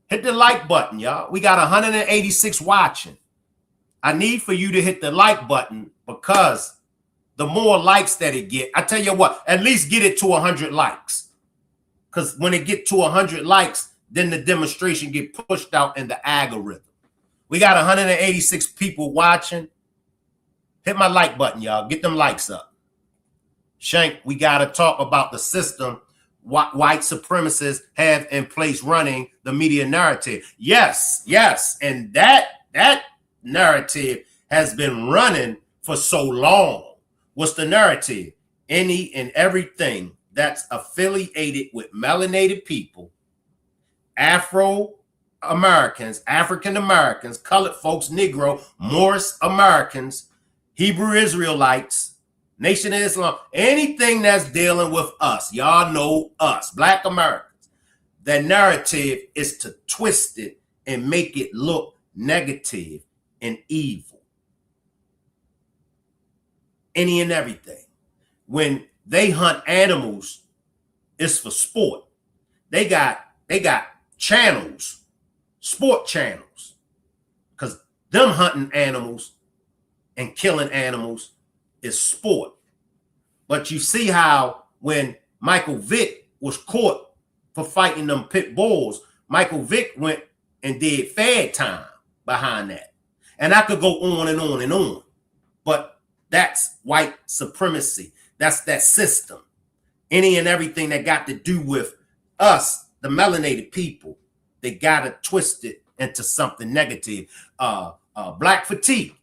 Hit the like button, y'all. We got 186 watching. I need for you to hit the like button because the more likes that it get, I tell you what, at least get it to 100 likes. Because when it get to 100 likes, then the demonstration get pushed out in the algorithm. We got 186 people watching. Hit my like button, y'all. Get them likes up. Shank, we got to talk about the system white supremacists have in place running the media narrative. Yes, yes. And that narrative has been running for so long. What's the narrative? Any and everything that's affiliated with melanated people, Afro-Americans, African-Americans, colored folks, Negro, Moorish Americans, Hebrew Israelites, Nation of Islam, anything that's dealing with us, y'all know us, Black Americans. The narrative is to twist it and make it look negative and evil. Any and everything. When they hunt animals, it's for sport. They got channels, sport channels, because them hunting animals and killing animals is sport. But you see how when Michael Vick was caught for fighting them pit bulls, Michael Vick went and did fed time behind that. And I could go on and on and on. But that's white supremacy. That's that system. Any and everything that got to do with us, the melanated people, they got to twist it into something negative. Black fatigue.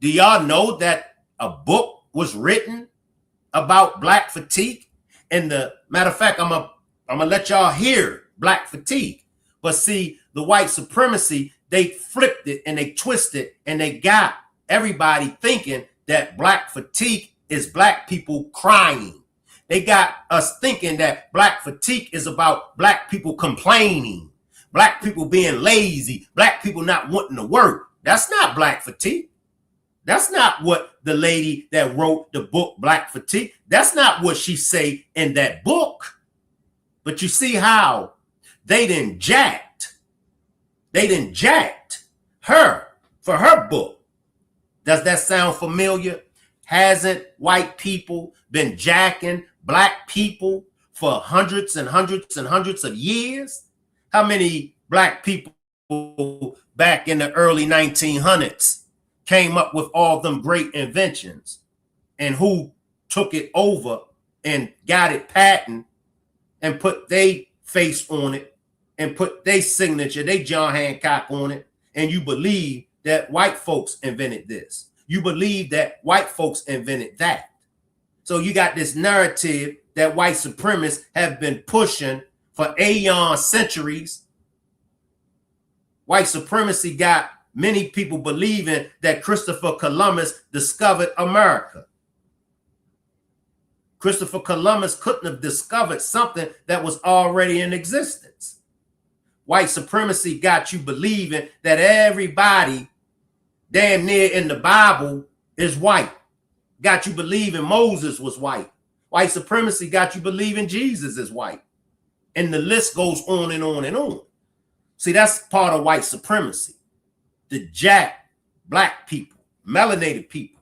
Do y'all know that a book was written about black fatigue? And the matter of fact, I'm gonna let y'all hear black fatigue. But see, the white supremacy, they flipped it and they twisted it and they got everybody thinking that black fatigue is black people crying. They got us thinking that black fatigue is about black people complaining, black people being lazy, black people not wanting to work. That's not black fatigue. That's not what the lady that wrote the book Black Fatigue, that's not what she say in that book. But you see how they done jacked her for her book. Does that sound familiar? Hasn't white people been jacking black people for hundreds and hundreds and hundreds of years? How many black people back in the early 1900s came up with all them great inventions, and who took it over and got it patent and put their face on it and put their signature, they John Hancock on it, and you believe that white folks invented this. You believe that white folks invented that. So you got this narrative that white supremacists have been pushing for aeon centuries. White supremacy got many people believing that Christopher Columbus discovered America. Christopher Columbus couldn't have discovered something that was already in existence. White supremacy got you believing that everybody damn near in the Bible is white. Got you believing Moses was white. White supremacy got you believing Jesus is white. And the list goes on and on and on. See, that's part of white supremacy. To jack black people, melanated people,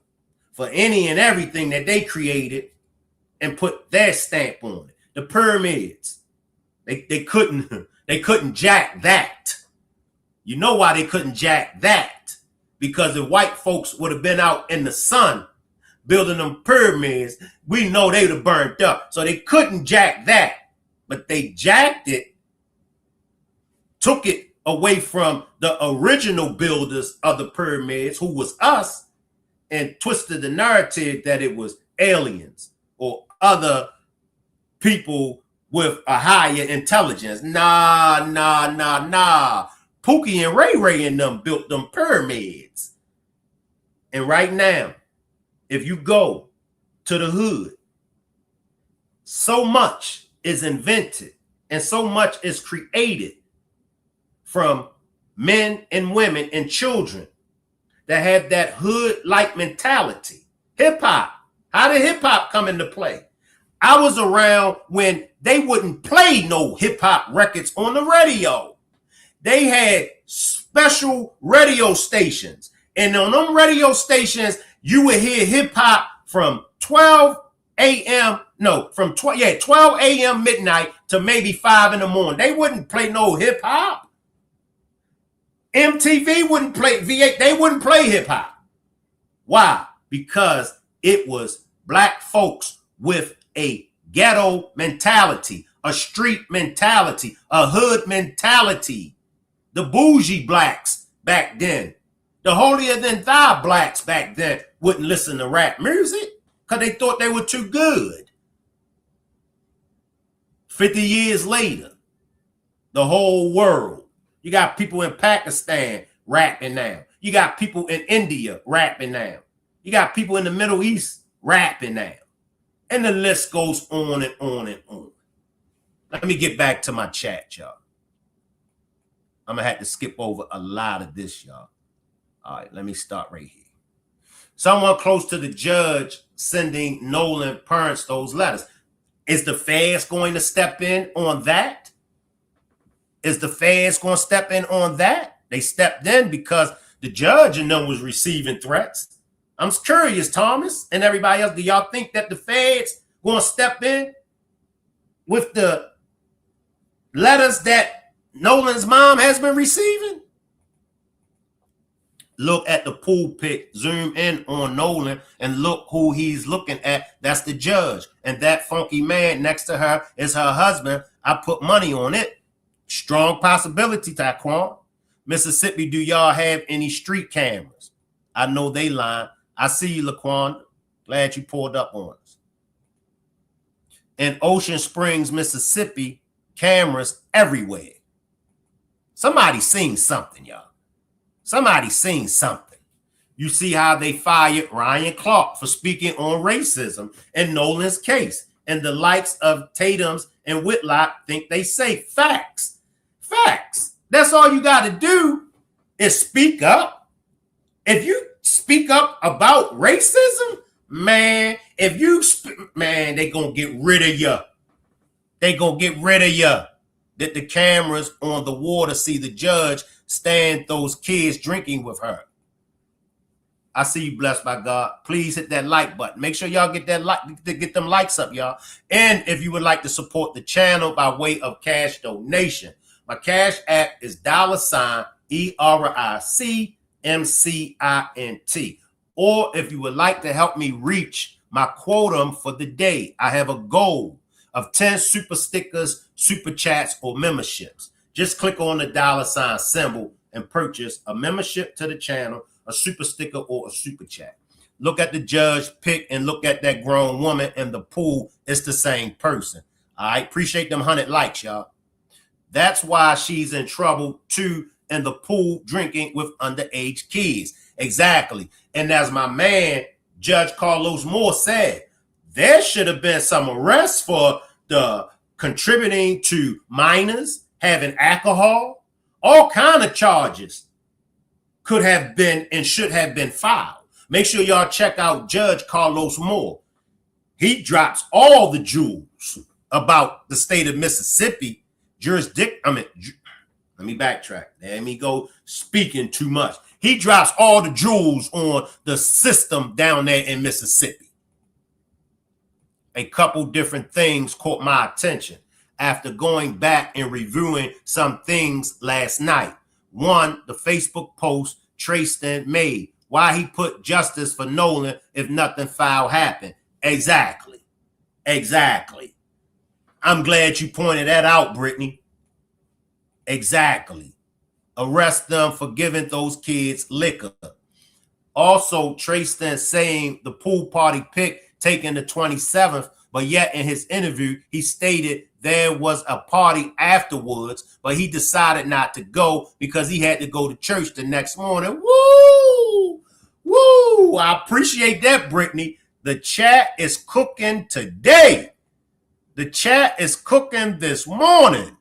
for any and everything that they created and put their stamp on it. The pyramids, they couldn't jack that. You know why they couldn't jack that? Because if white folks would have been out in the sun building them pyramids, we know they would have burned up. So they couldn't jack that, but they jacked it, took it away from the original builders of the pyramids, who was us, and twisted the narrative that it was aliens or other people with a higher intelligence. Nah. Pookie and Ray Ray and them built them pyramids. And right now, if you go to the hood, so much is invented and so much is created from men and women and children that have that hood-like mentality. Hip-hop. How did hip-hop come into play? I was around when they wouldn't play no hip-hop records on the radio. They had special radio stations. And on them radio stations, you would hear hip-hop from 12 a.m. No, from 12 a.m. midnight to maybe 5 in the morning. They wouldn't play no hip-hop. MTV wouldn't play, V8, they wouldn't play hip-hop. Why? Because it was black folks with a ghetto mentality, a street mentality, a hood mentality. The bougie blacks back then, the holier-than-thou blacks back then wouldn't listen to rap music because they thought they were too good. 50 years later, the whole world. You got people in Pakistan rapping now. You got people in India rapping now. You got people in the Middle East rapping now. And the list goes on and on and on. Let me get back to my chat, y'all. I'm going to have to skip over a lot of this, y'all. All right, let me start right here. Someone close to the judge sending Nolan parents those letters. Is the feds going to step in on that? Is the feds going to step in on that? They stepped in because the judge and them was receiving threats. I'm curious, Thomas and everybody else, do y'all think that the feds going to step in with the letters that Nolan's mom has been receiving? Look at the pulpit, zoom in on Nolan, and look who he's looking at. That's the judge. And that funky man next to her is her husband. I put money on it. Strong possibility, Taquan. Mississippi, do y'all have any street cameras? I know they lying. I see you, Laquan. Glad you pulled up on us. In Ocean Springs, Mississippi, cameras everywhere. Somebody seen something, y'all. Somebody seen something. You see how they fired Ryan Clark for speaking on racism in Nolan's case. And the likes of Tatum's and Whitlock think they say facts. Facts. That's all you got to do is speak up. If you speak up about racism, man, they going to get rid of you. They going to get rid of you. That the cameras on the water see the judge stand those kids drinking with her. I see you, blessed by God. Please hit that like button. Make sure y'all get that like, get them likes up, y'all. And if you would like to support the channel by way of cash donation, my cash app is $ERICMCINT. Or if you would like to help me reach my quotum for the day, I have a goal of 10 super stickers, super chats, or memberships. Just click on the $ symbol and purchase a membership to the channel, a super sticker, or a super chat. Look at the judge pick and look at that grown woman in the pool. It's the same person. All right, appreciate them 100 likes, y'all. That's why she's in trouble too in the pool drinking with underage kids. Exactly. And as my man, Judge Carlos Moore said, there should have been some arrests for the contributing to minors, having alcohol, all kind of charges could have been and should have been filed. Make sure y'all check out Judge Carlos Moore. He drops all the jewels about the state of Mississippi jurisdiction. Let me backtrack. Let me go speaking too much. He drops all the jewels on the system down there in Mississippi. A couple different things caught my attention after going back and reviewing some things last night. One, the Facebook post Tristan made. Why he put justice for Nolan if nothing foul happened. Exactly. I'm glad you pointed that out, Brittany. Exactly. Arrest them for giving those kids liquor. Also, Tristan saying the pool party pick taken the 27th, but yet in his interview, he stated there was a party afterwards, but he decided not to go because he had to go to church the next morning. Woo! Woo! I appreciate that, Brittany. The chat is cooking today. The chat is cooking this morning.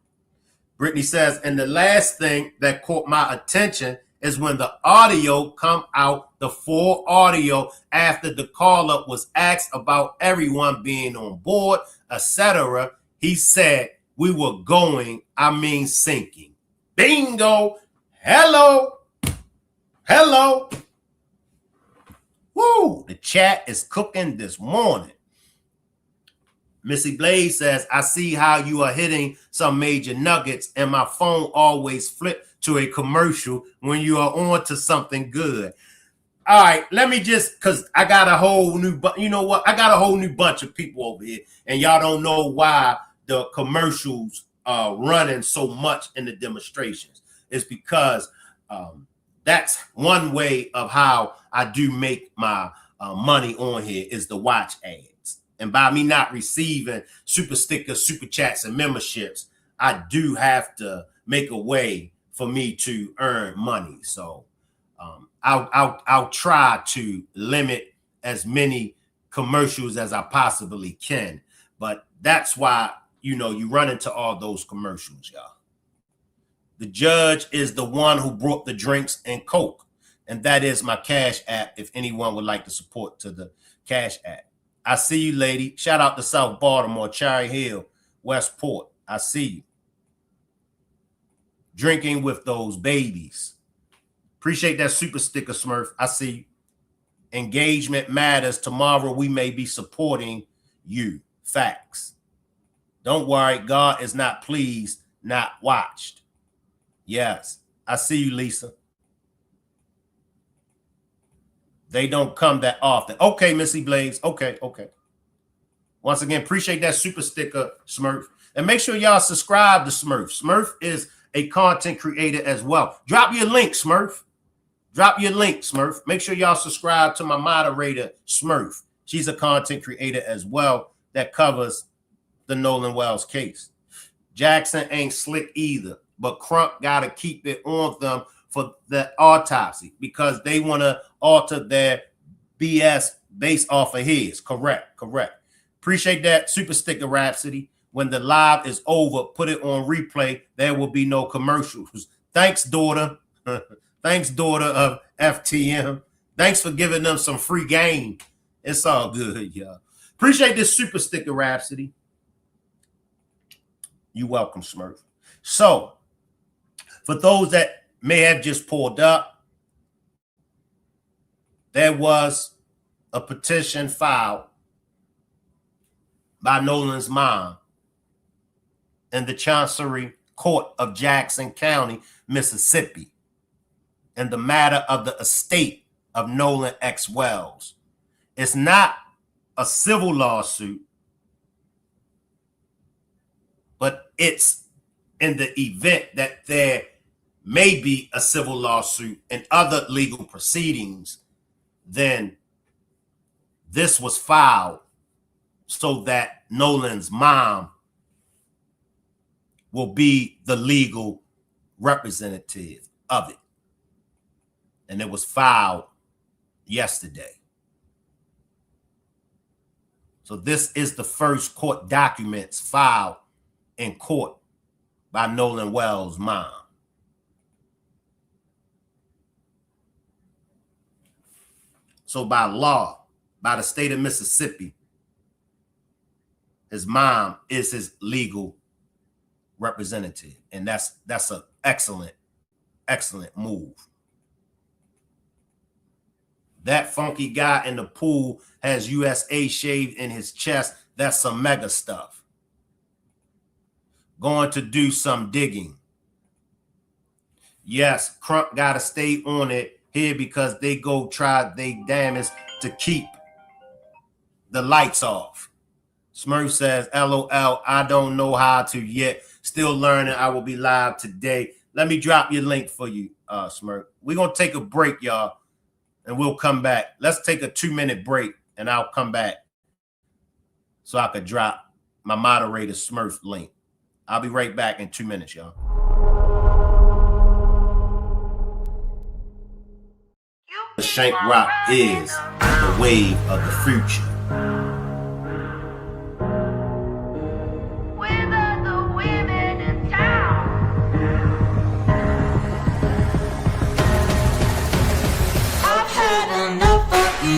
Brittany says, and the last thing that caught my attention is when the audio come out, the full audio after the caller was asked about everyone being on board, etc. He said, we were going, sinking. Bingo. Hello. Hello. Woo. The chat is cooking this morning. Missy Blaze says, I see how you are hitting some major nuggets and my phone always flip to a commercial when you are on to something good. All right, let me just, because I got a whole new, you know what? I got a whole new bunch of people over here and y'all don't know why the commercials are running so much in the demonstrations. It's because that's one way of how I do make my money on here is the watch ads. And by me not receiving super stickers, super chats, and memberships, I do have to make a way for me to earn money. So I'll try to limit as many commercials as I possibly can. But that's why, you run into all those commercials, y'all. The judge is the one who brought the drinks and Coke. And that is my Cash App if anyone would like to support to the Cash App. I see you, lady. Shout out to South Baltimore, Cherry Hill, Westport. I see you. Drinking with those babies. Appreciate that super sticker, Smurf. I see you. Engagement matters. Tomorrow we may be supporting you. Facts. Don't worry. God is not pleased, not watched. Yes. I see you, Lisa. They don't come that often. Okay, Missy Blaze. Okay. Once again, appreciate that super sticker, Smurf. And make sure y'all subscribe to Smurf. Smurf is a content creator as well. Drop your link, Smurf. Drop your link, Smurf. Make sure y'all subscribe to my moderator, Smurf. She's a content creator as well that covers the Nolan Wells case. Jackson ain't slick either, but Crump got to keep it on them for the autopsy because they want to alter their BS based off of his. Correct. Appreciate that super sticker, Rhapsody. When the live is over, put it on replay. There will be no commercials. Thanks, daughter. Thanks, daughter of FTM. Thanks for giving them some free game. It's all good, y'all. Appreciate this super sticker, Rhapsody. You welcome, Smurf. So, for those that may have just pulled up, there was a petition filed by Nolan's mom in the Chancery Court of Jackson County, Mississippi, in the matter of the estate of Nolan X. Wells. It's not a civil lawsuit, but it's in the event that there may be a civil lawsuit and other legal proceedings, then this was filed so that Nolan's mom will be the legal representative of it. And it was filed yesterday. So this is the first court documents filed in court by Nolan Wells' mom. So by law, by the state of Mississippi, his mom is his legal representative. And that's an excellent move. That funky guy in the pool has USA shaved in his chest. That's some mega stuff. Going to do some digging. Yes, Crump got to stay on it here because they go try they damnedest to keep the lights off. Smurf says, LOL, I don't know how to yet. Still learning. I will be live today. Let me drop your link for you, Smurf. We're going to take a break, y'all, and we'll come back. Let's take a 2-minute break, and I'll come back so I could drop my moderator Smurf link. I'll be right back in 2 minutes, y'all. The Shank Rock is the wave of the future. With other women in town. The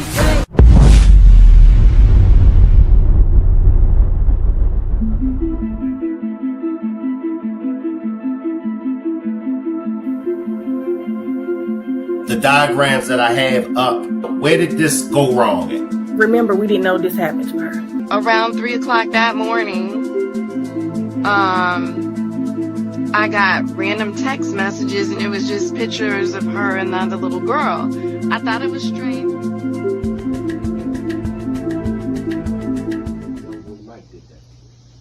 diagrams that I have up, where did this go wrong at? Remember, we didn't know this happened to her. Around 3 o'clock that morning, I got random text messages and it was just pictures of her and the other little girl. I thought it was strange.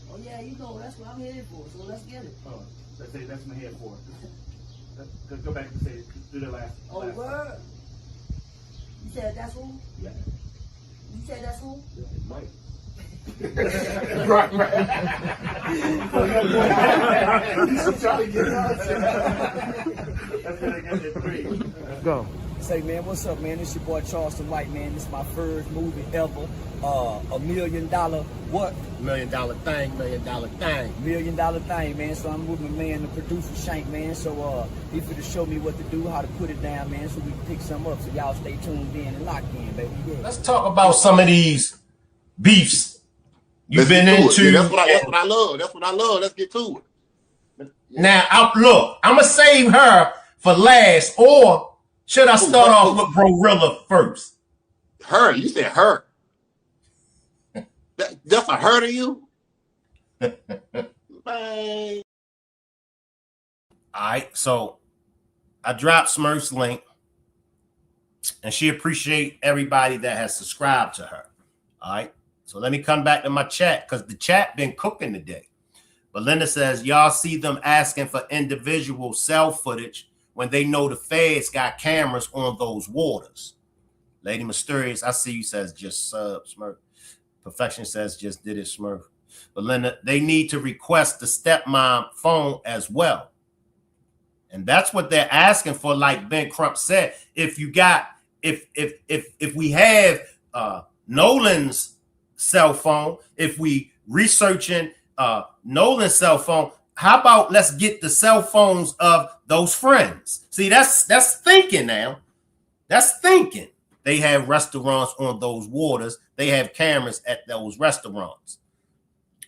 Oh yeah, you know, that's what I'm headed for, so let's get it. Oh, let's say that's my head for it. Let's go back and say, do the last. Oh, word? You said that's who? Yeah. You said that's who? Mike. Right. He's trying to get us. Let's get it 3. Let's go. Say, man, what's up, man? It's your boy Charleston White, man. This is my first movie ever. $1 million what? $1 million thing, $1 million thing. $1 million thing, man. So I'm with my man, the producer Shank, man. So he finna show me what to do, how to put it down, man, so we can pick some up. So y'all stay tuned in and locked in, baby. Yeah. Let's talk about some of these beefs you've been into. Yeah, that's what I love. That's what I love. Let's get to it. Now, look, I'm going to save her for last, or should I start off with Gorilla first? Her, you said her. That's a her to you? Bye. All right, so I dropped Smurf's link, and she appreciate everybody that has subscribed to her. All right, so let me come back to my chat because the chat been cooking today. But Linda says, y'all see them asking for individual cell footage when they know the feds got cameras on those waters. Lady Mysterious, I see you, says just sub, Smurf. Perfection says just did it, Smurf. But Linda, they need to request the stepmom phone as well. And that's what they're asking for, like Ben Crump said. If you got, if we have Nolan's cell phone, if we researching Nolan's cell phone, how about let's get the cell phones of those friends? See, that's thinking now. That's thinking. They have restaurants on those waters. They have cameras at those restaurants.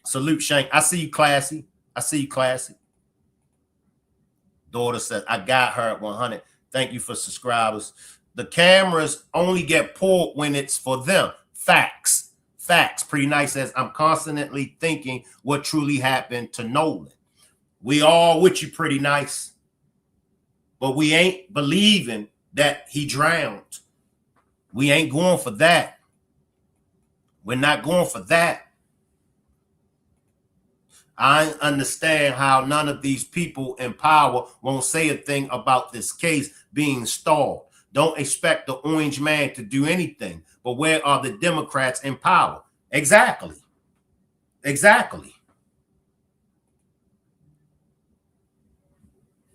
Salute, Shank. I see you, classy. I see you, classy. Daughter says, I got her at 100. Thank you for subscribers. The cameras only get pulled when it's for them. Facts. Facts. Pretty Nice says, I'm constantly thinking what truly happened to Nolan. We all with you, Pretty Nice. But we ain't believing that he drowned. We ain't going for that. We're not going for that. I understand how none of these people in power won't say a thing about this case being stalled. Don't expect the orange man to do anything. But where are the Democrats in power? Exactly. Exactly.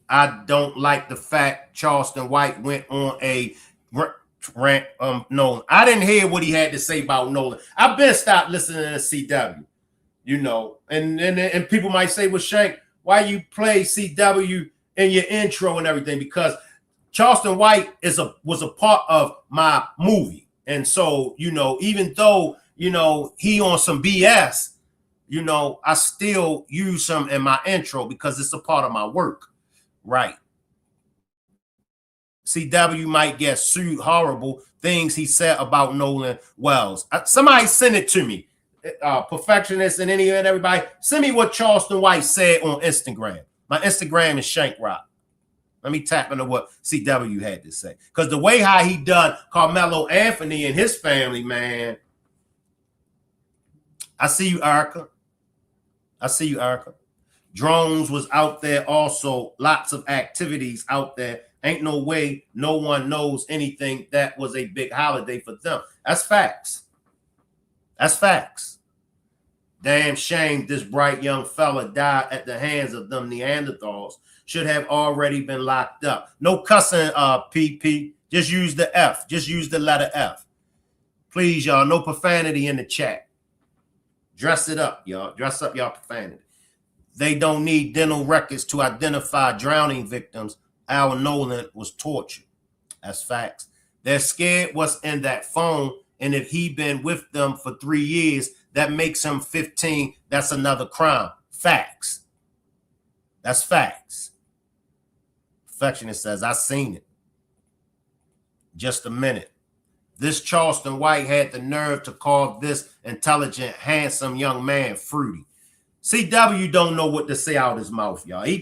I don't like the fact Charleston White went on a rant. Nolan. I didn't hear what he had to say about Nolan. I've been stopped listening to CW, you know, and people might say, well, Shank, why you play CW in your intro and everything? Because Charleston White was a part of my movie. And so, you know, even though, you know, he on some BS, you know, I still use him in my intro because it's a part of my work. Right. CW might get sued. Horrible things he said about Nolan Wells. Somebody send it to me. Perfectionist and everybody, send me what Charleston White said on Instagram. My Instagram is Shank Rock. Let me tap into what CW had to say. Because the way how he done Carmelo Anthony and his family, man. I see you, Erica. I see you, Erica. Drones was out there also. Lots of activities out there. Ain't no way no one knows anything. That was a big holiday for them. That's facts. That's facts. Damn shame this bright young fella died at the hands of them Neanderthals. Should have already been locked up. No cussing, PP. Just use the F. Just use the letter F. Please, y'all. No profanity in the chat. Dress it up, y'all. Dress up y'all profanity. They don't need dental records to identify drowning victims. Al Nolan was tortured. That's facts. They're scared what's in that phone. And if he been with them for 3 years, that makes him 15. That's another crime. Facts. That's facts. Perfectionist says, I seen it. Just a minute. This Charleston White had the nerve to call this intelligent, handsome young man fruity. CW don't know what to say out his mouth, y'all. He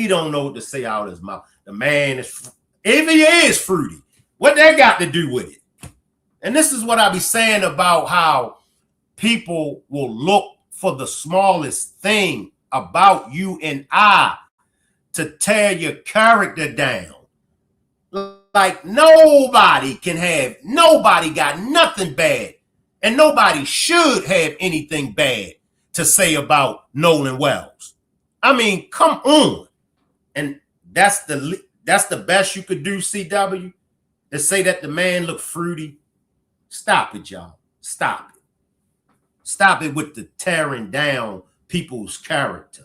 don't know what to say out his mouth. The man is, if he is fruity, what that got to do with it? And this is what I be saying about how people will look for the smallest thing about you and I to tear your character down. Like nobody got nothing bad, and nobody should have anything bad to say about Nolan Wells. I mean, come on. And that's the best you could do, CW, to say that the man looked fruity. Stop it, y'all. Stop it. Stop it with the tearing down people's character,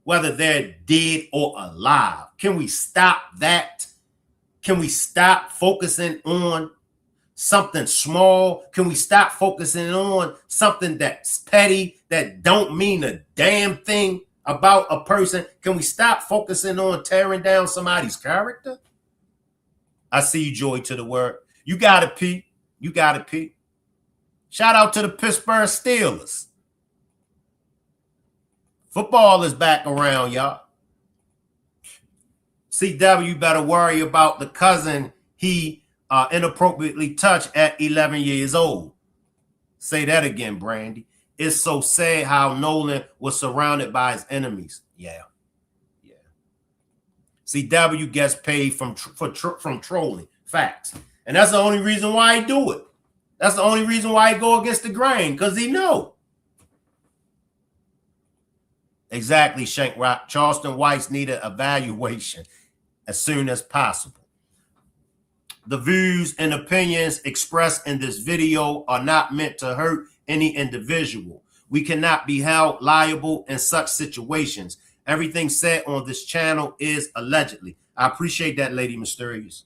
whether they're dead or alive. Can we stop that? Can we stop focusing on something small? Can we stop focusing on something that's petty, that don't mean a damn thing about a person? Can we stop focusing on tearing down somebody's character? I see you, Joy to the word. You got it, Pete. You got it, Pete. Shout out to the Pittsburgh Steelers. Football is back around, y'all. CW better worry about the cousin he inappropriately touched at 11 years old. Say that again, Brandy. It's so sad how Nolan was surrounded by his enemies. Yeah. CW gets paid from trolling. Facts. And that's the only reason why he do it. That's the only reason why he go against the grain, because he know. Exactly, Shank Rock. Charleston Whites need an evaluation as soon as possible. The views and opinions expressed in this video are not meant to hurt any individual. We cannot be held liable in such situations. Everything said on this channel is allegedly. I appreciate that, Lady Mysterious.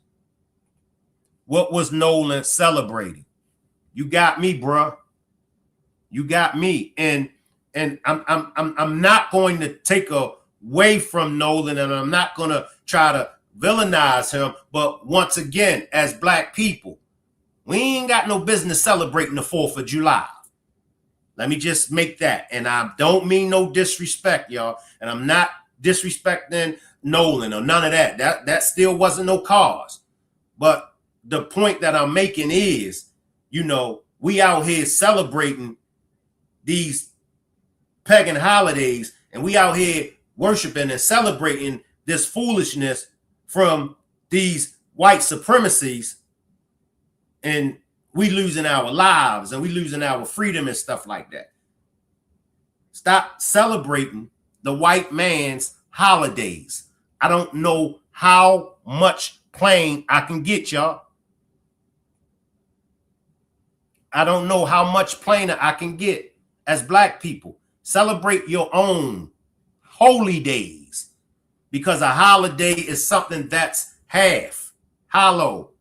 What was Nolan celebrating? You got me, bruh. You got me. And I'm not going to take away from Nolan, and I'm not going to try to villainize him. But once again, as Black people, we ain't got no business celebrating the 4th of July. Let me just make that. And I don't mean no disrespect, y'all. And I'm not disrespecting Nolan or none of that. That still wasn't no cause. But the point that I'm making is, you know, we out here celebrating these pagan holidays, and we out here worshiping and celebrating this foolishness from these white supremacies, and we losing our lives and we losing our freedom and stuff like that. Stop celebrating the white man's holidays. I don't know how much plain I can get, y'all. I don't know how much plainer I can get. As Black people, celebrate your own holy days, because a holiday is something that's half. Holidays,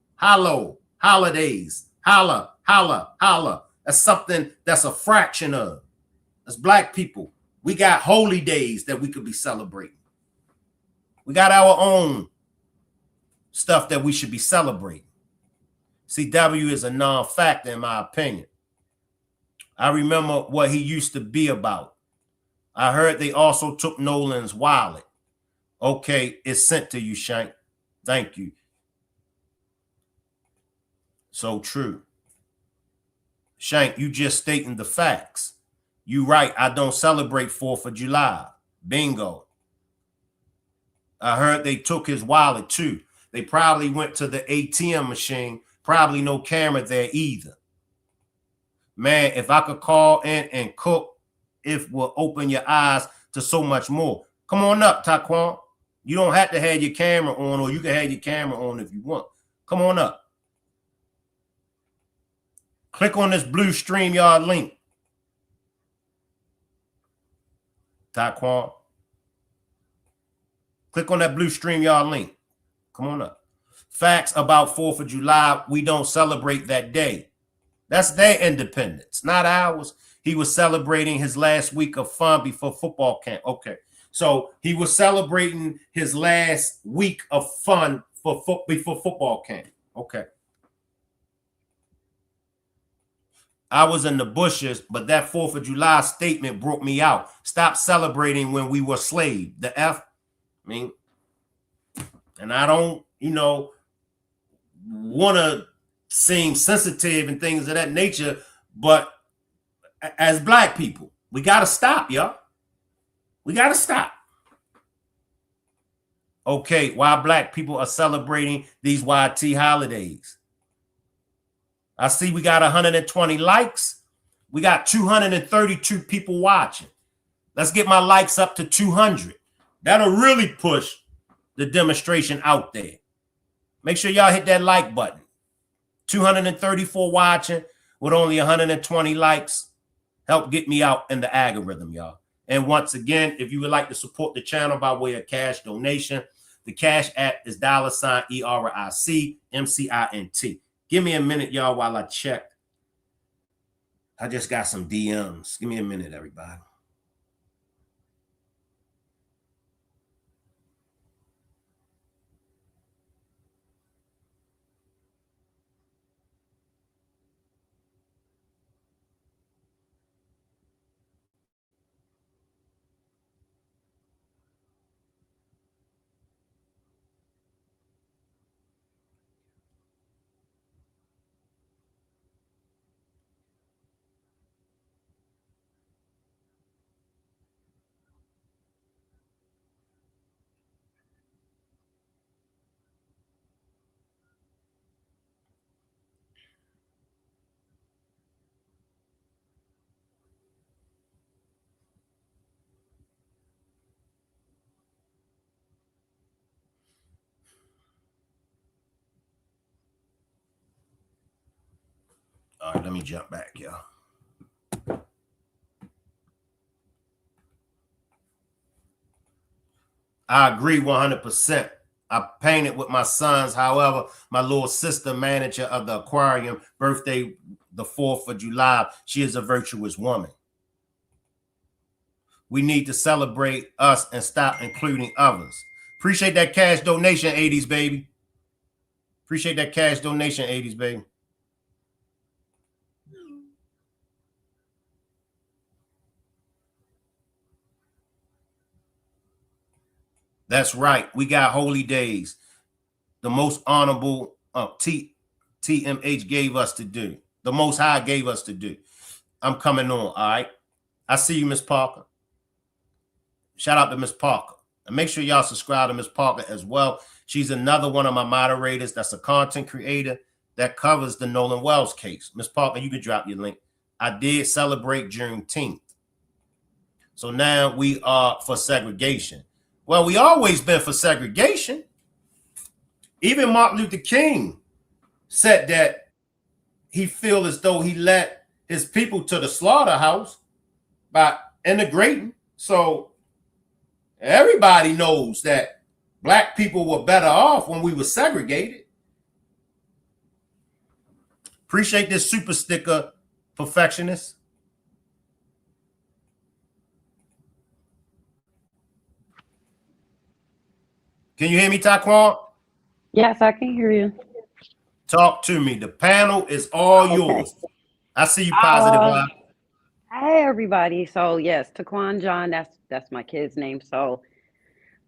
holla. That's something that's a fraction of. As Black people, we got holy days that we could be celebrating. We got our own stuff that we should be celebrating. CW is a non-factor in my opinion. I remember what he used to be about. I heard they also took Nolan's wallet. Okay, it's sent to you, Shank. Thank you. So true. Shank, you just stating the facts. You right, I don't celebrate 4th of July. Bingo. I heard they took his wallet too. They probably went to the ATM machine. Probably no camera there either. Man, if I could call in and cook, it will open your eyes to so much more. Come on up, Taquan. You don't have to have your camera on, or you can have your camera on if you want. Come on up. Click on this blue StreamYard link. Taquan. Click on that blue StreamYard link. Come on up. facts about 4th of July. We don't celebrate that day. That's their independence, not ours. He was celebrating his last week of fun before football camp. Okay. So he was celebrating his last week of fun before football camp. Okay. I was in the bushes, but that 4th of July statement broke me out. Stop celebrating when we were slaves. The F, I mean, and I don't, want to seem sensitive and things of that nature, but as Black people, we got to stop, y'all. We got to stop. Okay, why Black people are celebrating these YT holidays? I see we got 120 likes. We got 232 people watching. Let's get my likes up to 200. That'll really push the demonstration out there. Make sure y'all hit that like button. 234 watching with only 120 likes. Help get me out in the algorithm, y'all. And once again, if you would like to support the channel by way of cash donation, the Cash App is $ERICMCINT. Give me a minute, y'all, while I check. I just got some DMs. Give me a minute, everybody. All right, let me jump back, y'all. I agree 100%. I painted with my sons. However, my little sister, manager of the aquarium, birthday the 4th of July, she is a virtuous woman. We need to celebrate us and stop including others. Appreciate that cash donation, 80s, baby. Appreciate that cash donation, 80s, baby. That's right. We got holy days. The most honorable TMH gave us to do. The Most High gave us to do. I'm coming on, all right? I see you, Miss Parker. Shout out to Miss Parker. And make sure y'all subscribe to Miss Parker as well. She's another one of my moderators that's a content creator that covers the Nolan Wells case. Miss Parker, you can drop your link. I did celebrate Juneteenth. So now we are for segregation. Well, we always been for segregation. Even Martin Luther King said that he feel as though he led his people to the slaughterhouse by integrating. So everybody knows that Black people were better off when we were segregated. Appreciate this super sticker, perfectionist. Can you hear me, Taquan? Yes, I can hear you. Talk to me. The panel is all yours. I see you positive. Hey, everybody. So yes, Taquan John, that's my kid's name. So,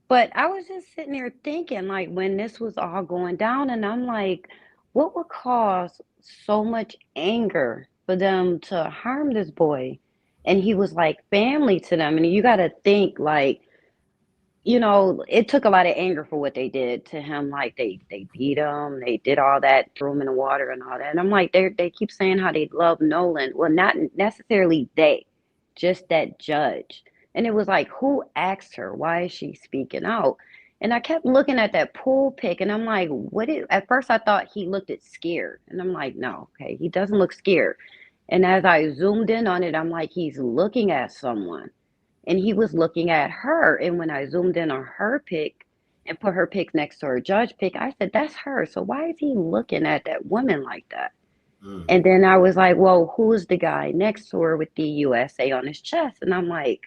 but I was just sitting there thinking, like, when this was all going down, and I'm like, what would cause so much anger for them to harm this boy? And he was like family to them. And you got to think, like, it took a lot of anger for what they did to him. Like they beat him, they did all that, threw him in the water and all that. And I'm like, they keep saying how they love Nolan. Well, not necessarily they, just that judge. And it was like, who asked her? Why is she speaking out? And I kept looking at that pool pic, and I'm like, at first I thought he looked scared. And I'm like, no, okay, he doesn't look scared. And as I zoomed in on it, I'm like, he's looking at someone. And he was looking at her. And when I zoomed in on her pic, and put her pic next to her judge pic. I said, that's her. So why is he looking at that woman like that? Mm. And then I was like, well, who's the guy next to her with the USA on his chest? And I'm like,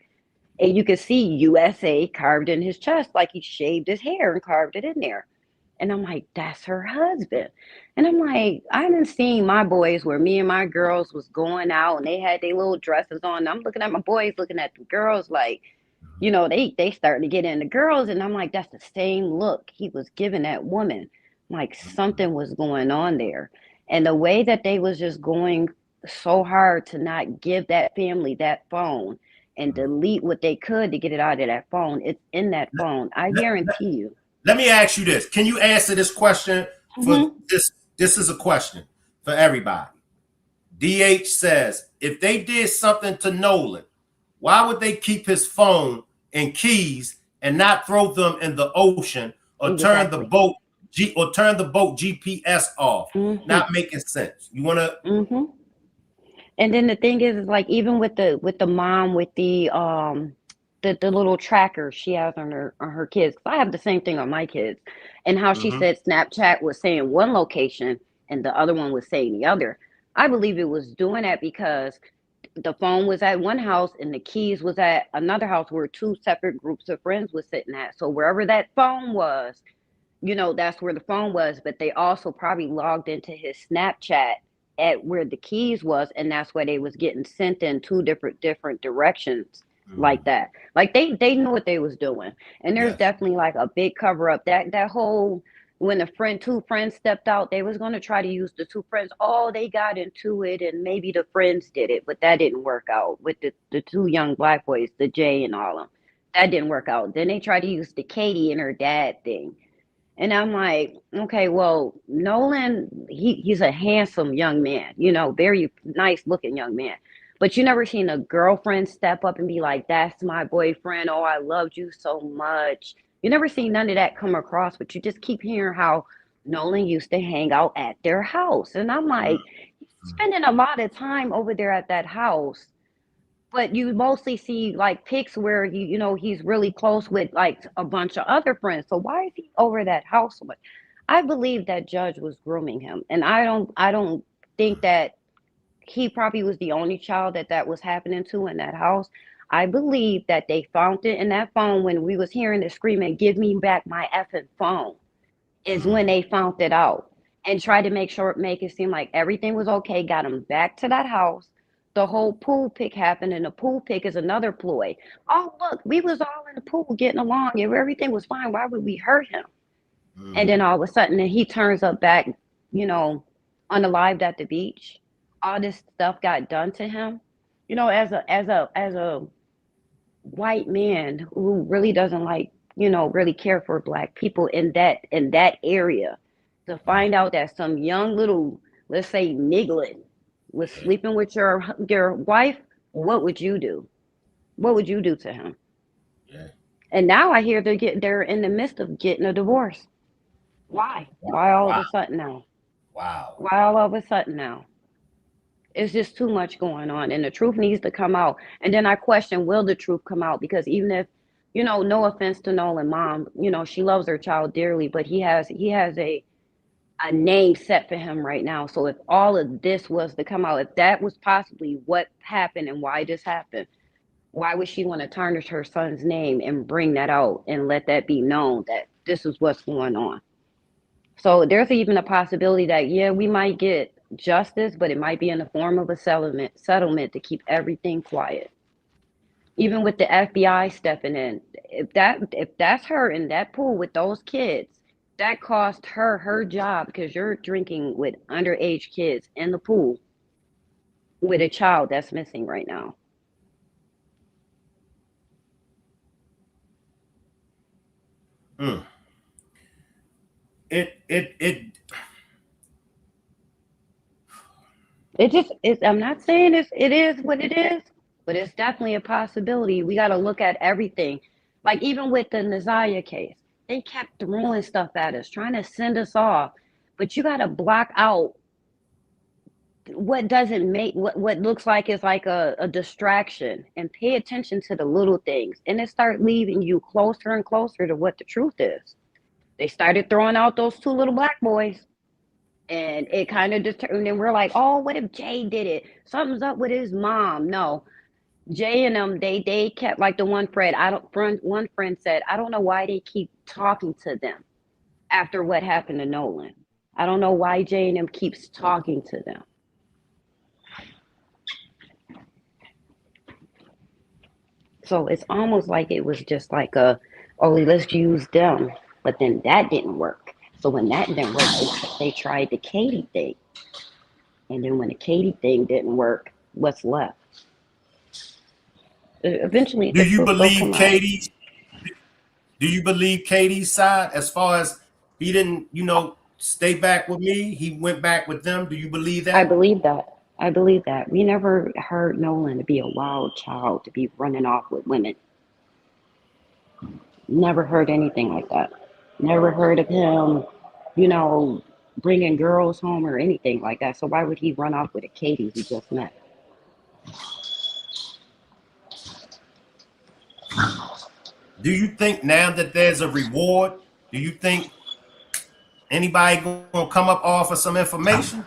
and you could see USA carved in his chest, like he shaved his hair and carved it in there. And I'm like, that's her husband. And I'm like, I done seen my boys where me and my girls was going out and they had their little dresses on. I'm looking at my boys, looking at the girls like, they starting to get into girls. And I'm like, that's the same look he was giving that woman. Like something was going on there. And the way that they was just going so hard to not give that family that phone and delete what they could to get it out of that phone, it's in that phone. I guarantee you. Let me ask you this. Can you answer this question for this? This is a question for everybody. DH says, if they did something to Nolan, why would they keep his phone and keys and not throw them in the ocean or turn the boat GPS off? Not making sense. You want to? And then the thing is like even with the mom with the little tracker she has on her kids. 'Cause I have the same thing on my kids, and how she said Snapchat was saying one location and the other one was saying the other. I believe it was doing that because the phone was at one house and the keys was at another house where two separate groups of friends was sitting at. So wherever that phone was, that's where the phone was. But they also probably logged into his Snapchat at where the keys was, and that's why they was getting sent in two different directions like that. Like they knew what they was doing. And there's definitely like a big cover up. That whole when two friends stepped out, they was gonna try to use the two friends. Oh, they got into it and maybe the friends did it, but that didn't work out with the two young black boys, the Jay and all of them. That didn't work out. Then they tried to use the Katie and her dad thing. And I'm like, okay, well, Nolan, he's a handsome young man, very nice looking young man. But you never seen a girlfriend step up and be like, that's my boyfriend. Oh, I loved you so much. You never seen none of that come across, but you just keep hearing how Nolan used to hang out at their house. And I'm like, he's spending a lot of time over there at that house. But you mostly see like pics where he's really close with like a bunch of other friends. So why is he over that house so much? I believe that judge was grooming him, and I don't think that he probably was the only child that was happening to in that house. I believe that they found it in that phone when we was hearing the screaming, "Give me back my effing phone," is when they found it out and tried to make it seem like everything was okay. Got him back to that house. The whole pool pick happened, and the pool pick is another ploy. Oh, look, we was all in the pool getting along. If everything was fine, why would we hurt him? And then all of a sudden, he turns up back, unalived at the beach. All this stuff got done to him. As a white man who really doesn't like, really care for black people in that area, to find out that some young little, let's say, niglet was sleeping with your wife, what would you do? What would you do to him? Yeah. And now I hear they're in the midst of getting a divorce. Why? Why all of a sudden now? Wow. Why all of a sudden now? It's just too much going on, and the truth needs to come out. And then I question, will the truth come out? Because even if, no offense to Nolan mom, she loves her child dearly, but he has a name set for him right now. So if all of this was to come out, if that was possibly what happened and why this happened, why would she want to tarnish her son's name and bring that out and let that be known that this is what's going on? So there's even a possibility that, yeah, we might get justice, but it might be in the form of a settlement to keep everything quiet. Even with the FBI stepping in, if that's her in that pool with those kids, that cost her job, because you're drinking with underage kids in the pool with a child that's missing right now. I'm not saying it is what it is, but it's definitely a possibility. We got to look at everything. Like even with the Naziah case, they kept throwing stuff at us, trying to send us off. But you got to block out what doesn't make what looks like is like a distraction, and pay attention to the little things, and it start leaving you closer and closer to what the truth is. They started throwing out those two little black boys. And it kind of determined, and we're like, oh, what if Jay did it? Something's up with his mom. No, Jay and them, they kept like the one friend said, I don't know why they keep talking to them after what happened to Nolan. I don't know why Jay and them keeps talking to them. So it's almost like it was just like oh, let's use them. But then that didn't work. So when that didn't work, they tried the Katie thing. And then when the Katie thing didn't work, what's left? Eventually, Do the you truth will believe come out. Katie's? Do you believe Katie's side as far as he didn't, stay back with me? He went back with them. Do you believe that? I believe that. I believe that. We never heard Nolan to be a wild child, to be running off with women. Never heard anything like that. Never heard of him, bringing girls home or anything like that. So why would he run off with a Katie he just met? Do you think now that there's a reward, do you think anybody gonna come up offer some information?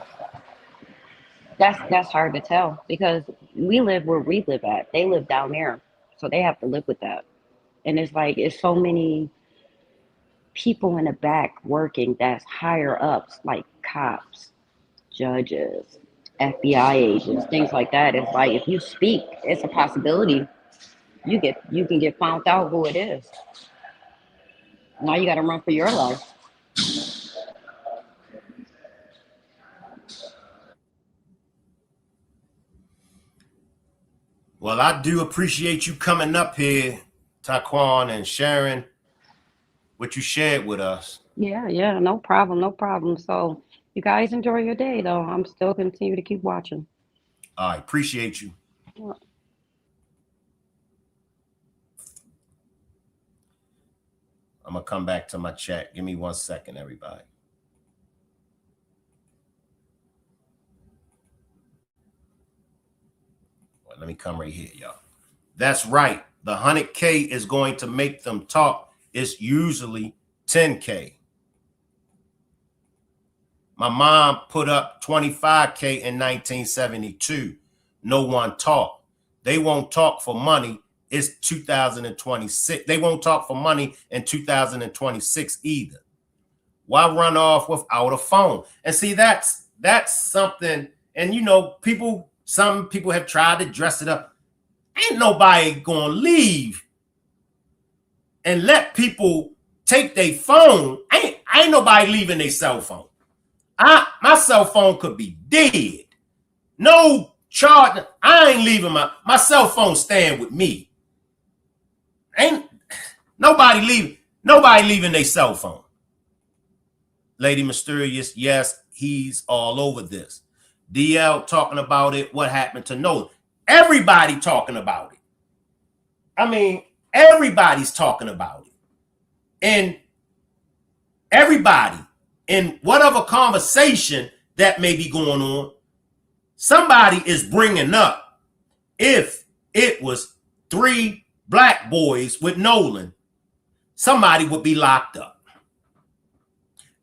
That's hard to tell because we live where we live at. They live down there, so they have to live with that. And it's so many people in the back working that's higher ups, like cops, judges, FBI agents, things like that. It's like if you speak, it's a possibility you can get found out who it is. Now you got to run for your life. Well, I do appreciate you coming up here, Taquan, and sharing what you shared with us. Yeah, no problem, no problem. So you guys enjoy your day, though. I'm still continue to keep watching. I appreciate you. Yeah. I'm gonna come back to my chat. Give me 1 second, everybody. Well, let me come right here, y'all. That's right. The 100K is going to make them talk. It's usually 10K. My mom put up 25K in 1972. No one talked. They won't talk for money. It's 2026. They won't talk for money in 2026 either. Why run off without a phone? And see, that's something. And some people have tried to dress it up. Ain't nobody gonna leave and let people take their phone. Ain't nobody leaving their cell phone. My cell phone could be dead. No charge. I ain't leaving my cell phone staying with me. Ain't nobody leaving their cell phone. Lady Mysterious, yes, he's all over this. DL talking about it. What happened to Nolan? Everybody talking about it. I mean, everybody's talking about it. And everybody, in whatever conversation that may be going on, somebody is bringing up if it was 3 black boys with Nolan, somebody would be locked up.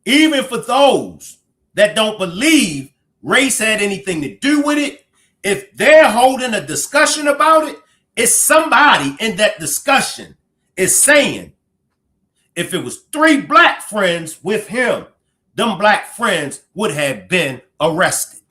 Even for those that don't believe race had anything to do with it, if they're holding a discussion about it, it's somebody in that discussion is saying, if it was 3 black friends with him, them black friends would have been arrested.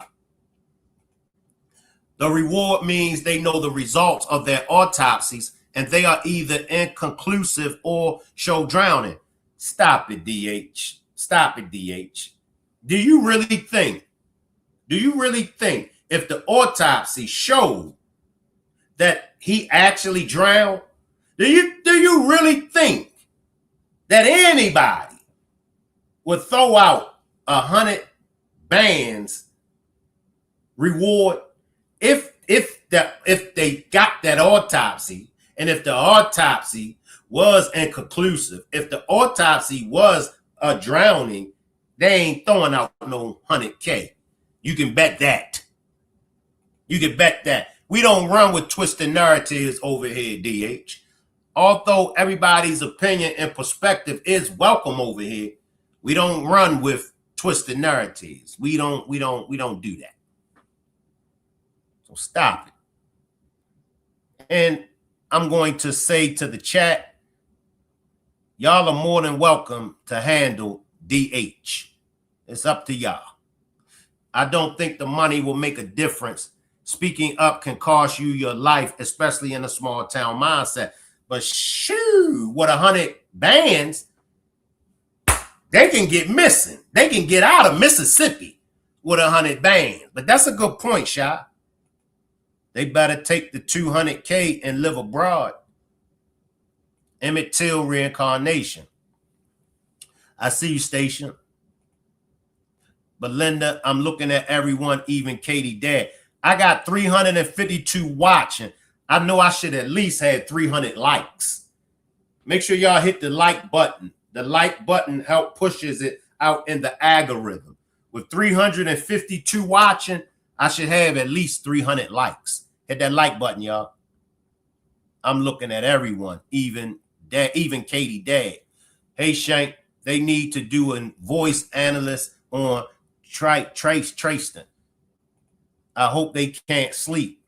The reward means they know the results of their autopsies and they are either inconclusive or show drowning. Stop it, DH. Stop it, DH. Do you really think if the autopsy showed that he actually drowned, do you really think that anybody would throw out 100 bands reward if they got that autopsy, and if the autopsy was inconclusive, if the autopsy was a drowning, they ain't throwing out no 100K. You can bet that. You can bet that. We don't run with twisted narratives over here, DH. although everybody's opinion and perspective is welcome over here, we don't run with twisted narratives. We don't do that. So stop it. And I'm going to say to the chat, y'all are more than welcome to handle DH. It's up to y'all. I don't think the money will make a difference. Speaking up can cost you your life, especially in a small town mindset. But shoo, with 100 bands, they can get missing. They can get out of Mississippi with 100 bands. But that's a good point, Shy. They better take the 200K and live abroad. Emmett Till reincarnation. I see you, Station. But Linda, I'm looking at everyone, even Katie Dad. I got 352 watching. I know I should at least have 300 likes. Make sure y'all hit the like button. The like button help pushes it out in the algorithm. With 352 watching, I should have at least 300 likes. Hit that like button, y'all. I'm looking at everyone, even Katie Dad. Hey, Shank, they need to do a voice analyst on Trayston. I hope they can't sleep.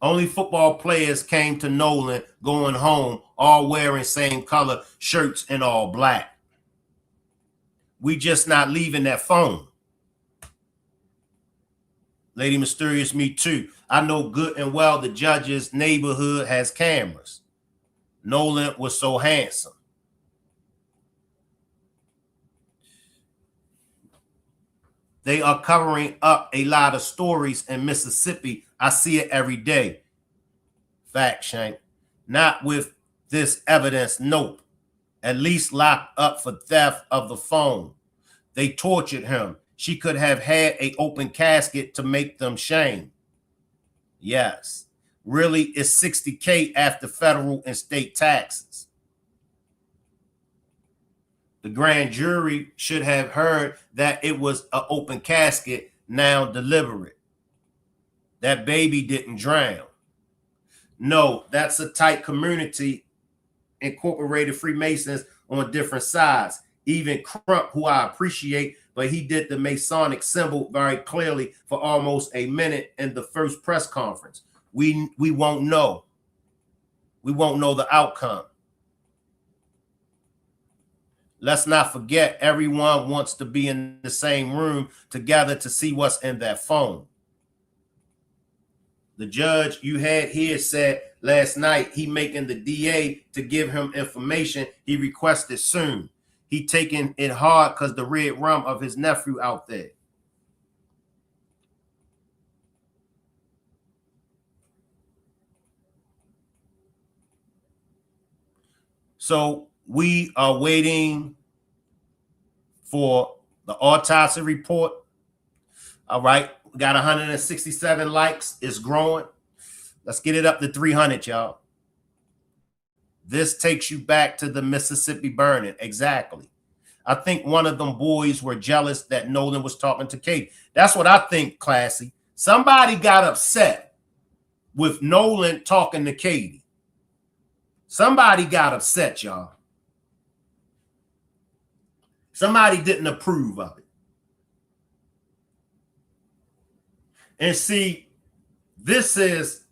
Only football players came to Nolan going home, all wearing same color shirts and all black. We just not leaving that phone. Lady Mysterious, me too. I know good and well the judge's neighborhood has cameras. Nolan was so handsome. They are covering up a lot of stories in Mississippi. I see it every day. Fact, Shank. Not with this evidence, nope. At least locked up for theft of the phone. They tortured him. She could have had an open casket to make them shame. Yes. Really, it's $60K after federal and state taxes. The grand jury should have heard that it was an open casket, now deliberate. That baby didn't drown. No, that's a tight community, incorporated Freemasons on different sides. Even Crump, who I appreciate, but he did the Masonic symbol very clearly for almost a minute in the first press conference. We won't know. We won't know the outcome. Let's not forget, everyone wants to be in the same room together to see what's in that phone. The judge you had here said last night he making the DA to give him information he requested soon. He taking it hard because the red rum of his nephew out there. So we are waiting for the autopsy report. All right. We got 167 likes. It's growing. Let's get it up to 300, y'all. This takes you back to the Mississippi burning. Exactly. I think one of them boys were jealous that Nolan was talking to Kate. That's what I think, Classy. Somebody got upset with Nolan talking to Katie. Somebody got upset, y'all. Somebody didn't approve of it. And see, this is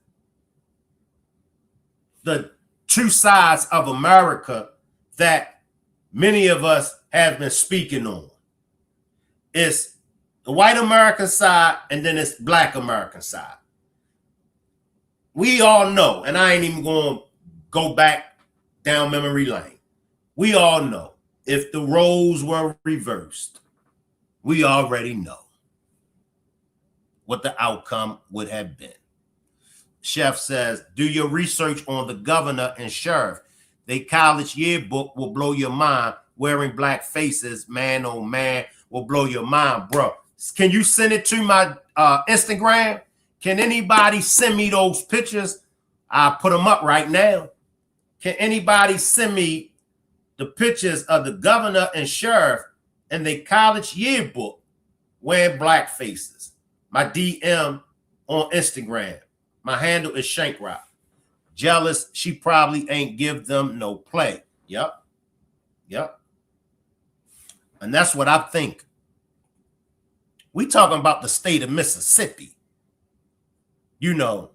the two sides of America that many of us have been speaking on. It's the white American side, and then it's black American side. We all know, and I ain't even going to go back down memory lane. We all know if the roles were reversed, we already know what the outcome would have been. Chef says, do your research on the governor and sheriff. They college yearbook will blow your mind. Wearing black faces, man, oh man, will blow your mind, bro. Can you send it to my Instagram? Can anybody send me those pictures? I'll put them up right now. Can anybody send me the pictures of the governor and sheriff in the college yearbook wearing black faces? My DM on Instagram. My handle is Shankrock. Jealous, she probably ain't give them no play. Yep. And that's what I think. We talking about the state of Mississippi. You know,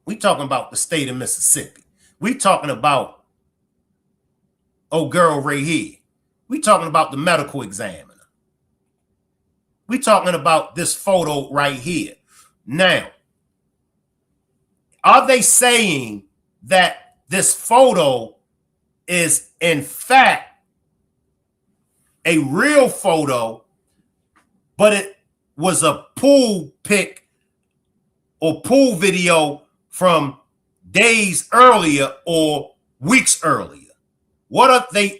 we talking about the state of Mississippi. We talking about old girl right here. We talking about the medical examiner. We talking about this photo right here. Now, are they saying that this photo is in fact a real photo, but it was a pool pic or pool video from days earlier or weeks earlier? What are they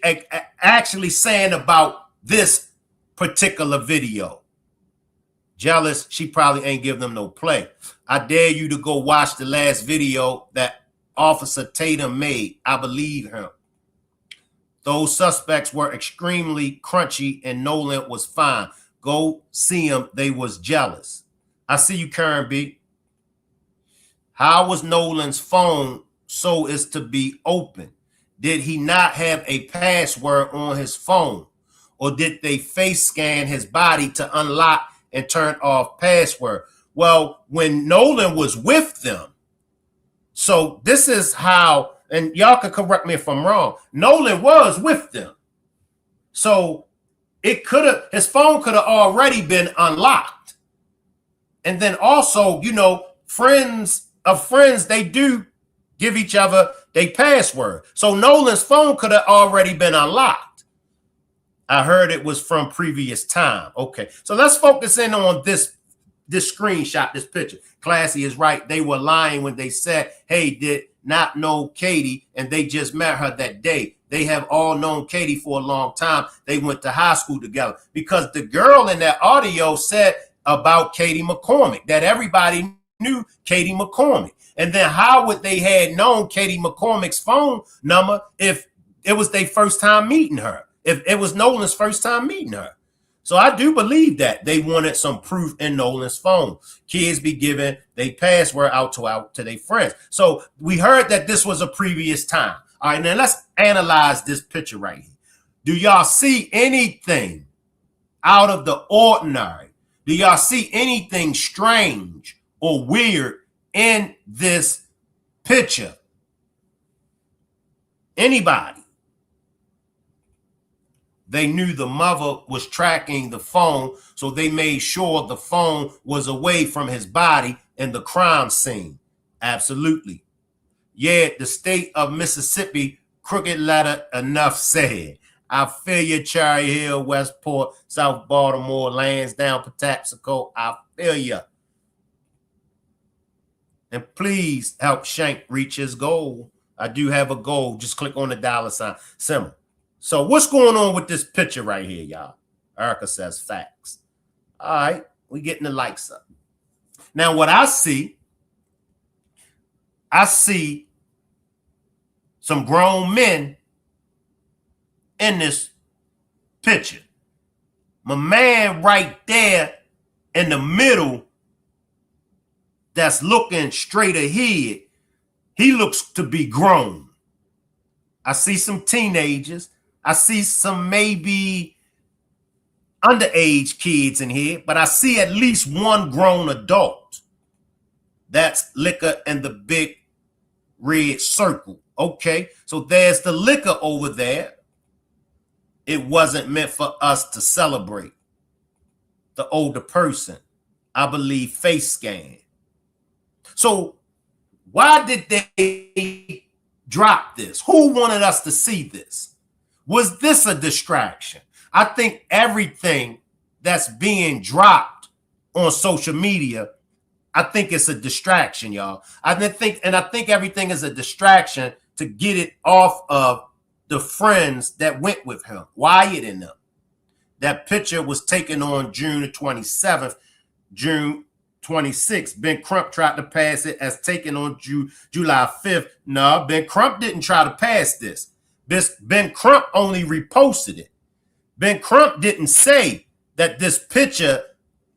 actually saying about this particular video? Jealous, she probably ain't give them no play. I dare you to go watch the last video that Officer Tatum made. I believe him. Those suspects were extremely crunchy and Nolan was fine. Go see them. They was jealous. I see you, Karen B. How was Nolan's phone so as to be open? Did he not have a password on his phone? Or did they face scan his body to unlock and turn off password? Well, when Nolan was with them, so this is how, and y'all can correct me if I'm wrong, Nolan was with them. So it could have, his phone could have already been unlocked. And then also, you know, friends of friends, they do give each other their password. So Nolan's phone could have already been unlocked. I heard it was from previous time. Okay, so let's focus in on this screenshot, this picture. Classy is right. They were lying when they said, hey, did not know Katie, and they just met her that day. They have all known Katie for a long time. They went to high school together, because the girl in that audio said about Katie McCormick, that everybody knew Katie McCormick. And then how would they had known Katie McCormick's phone number if it was their first time meeting her? If it was Nolan's first time meeting her? So I do believe that they wanted some proof in Nolan's phone. Kids be giving their password out to their friends. So we heard that this was a previous time. All right, now let's analyze this picture right here. Do y'all see anything out of the ordinary? Do y'all see anything strange or weird in this picture? Anybody? They knew the mother was tracking the phone, so they made sure the phone was away from his body in the crime scene. Absolutely. Yeah, the state of Mississippi, crooked letter, enough said. I feel you, Cherry Hill, Westport, South Baltimore, Lansdowne, Patapsco. I feel you. And please help Shank reach his goal. I do have a goal. Just click on the $ symbol. So what's going on with this picture right here, y'all? Erica says facts. All right, we getting the likes up. Now, what I see some grown men in this picture. My man right there in the middle that's looking straight ahead, he looks to be grown. I see some teenagers. I see some maybe underage kids in here, but I see at least one grown adult. That's liquor in the big red circle. Okay, so there's the liquor over there. It wasn't meant for us to celebrate. The older person, I believe, face scan. So why did they drop this? Who wanted us to see this? Was this a distraction? I think everything that's being dropped on social media, I think it's a distraction, y'all. I think everything is a distraction to get it off of the friends that went with him, Wyatt and them. That picture was taken on June the 27th, June 26th. Ben Crump tried to pass it as taken on July 5th. No, Ben Crump didn't try to pass this. Ben Crump only reposted it. Ben Crump didn't say that this picture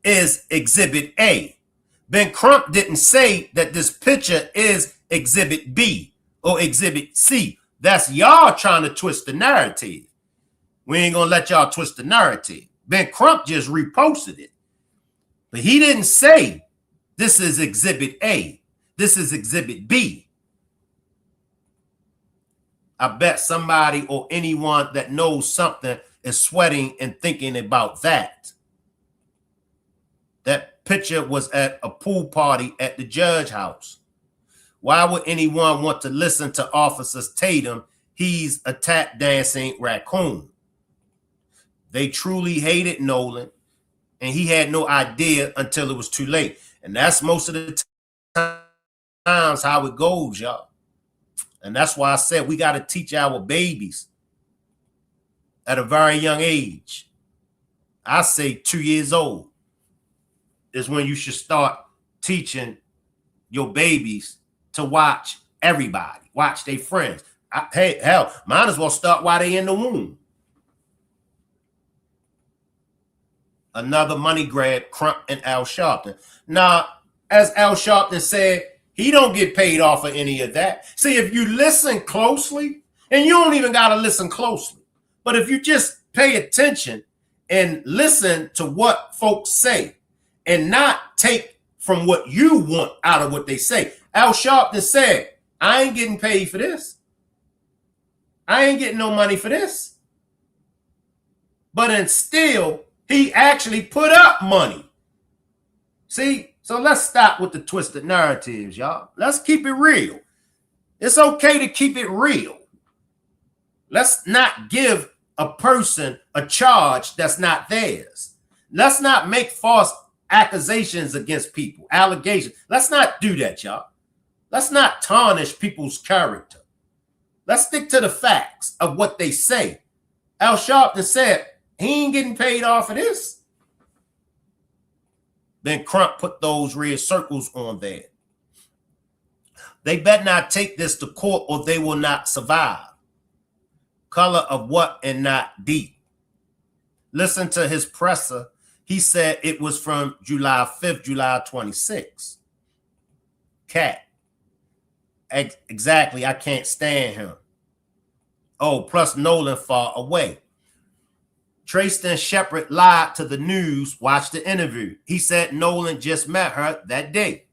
is Exhibit A. Ben Crump didn't say that this picture is Exhibit B or Exhibit C. That's y'all trying to twist the narrative. We ain't gonna let y'all twist the narrative. Ben Crump just reposted it. But he didn't say this is Exhibit A. This is Exhibit B. I bet somebody or anyone that knows something is sweating and thinking about that. That picture was at a pool party at the Judge House. Why would anyone want to listen to Officer Tatum? He's a tap dancing raccoon. They truly hated Nolan, and he had no idea until it was too late. And that's most of the times how it goes, y'all. And that's why I said we got to teach our babies at a very young age. I say 2 years old is when you should start teaching your babies to watch everybody, watch their friends. Hey, hell, might as well start while they in the womb. Another money grab, Crump and Al Sharpton. Now, as Al Sharpton said, he don't get paid off of any of that. See, if you listen closely, and you don't even got to listen closely, but if you just pay attention and listen to what folks say and not take from what you want out of what they say. Al Sharpton said, I ain't getting paid for this. I ain't getting no money for this. But then still, he actually put up money. See, so let's stop with the twisted narratives, y'all. Let's keep it real. It's okay to keep it real. Let's not give a person a charge that's not theirs. Let's not make false accusations against people, allegations. Let's not do that, y'all. Let's not tarnish people's character. Let's stick to the facts of what they say. Al Sharpton said, he ain't getting paid off of this. Then Crump put those red circles on there. They better not take this to court or they will not survive. Color of what and not deep. Listen to his presser. He said it was from July 5th, July 26th. Cat. Exactly, I can't stand him. Oh, plus Nolan far away. Trayston Shepard lied to the news. Watch the interview. He said Nolan just met her that day.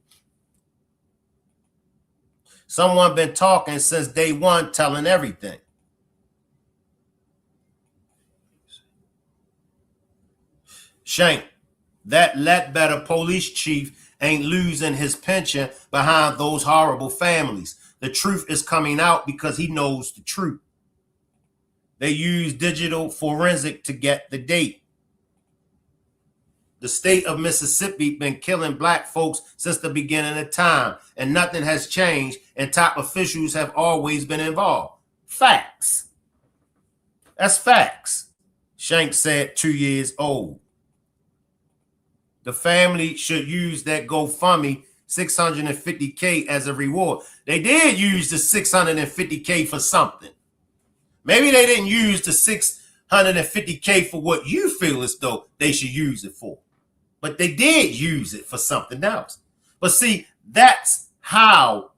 Someone been talking since day one, telling everything. Shank, that Ledbetter police chief ain't losing his pension behind those horrible families. The truth is coming out because he knows the truth. They use digital forensic to get the date. The state of Mississippi been killing black folks since the beginning of time, and nothing has changed, and top officials have always been involved. Facts. That's facts. Shank said 2 years old. The family should use that GoFundMe $650K as a reward. They did use the $650K for something. Maybe they didn't use the $650K for what you feel as though they should use it for. But they did use it for something else. But see, that's how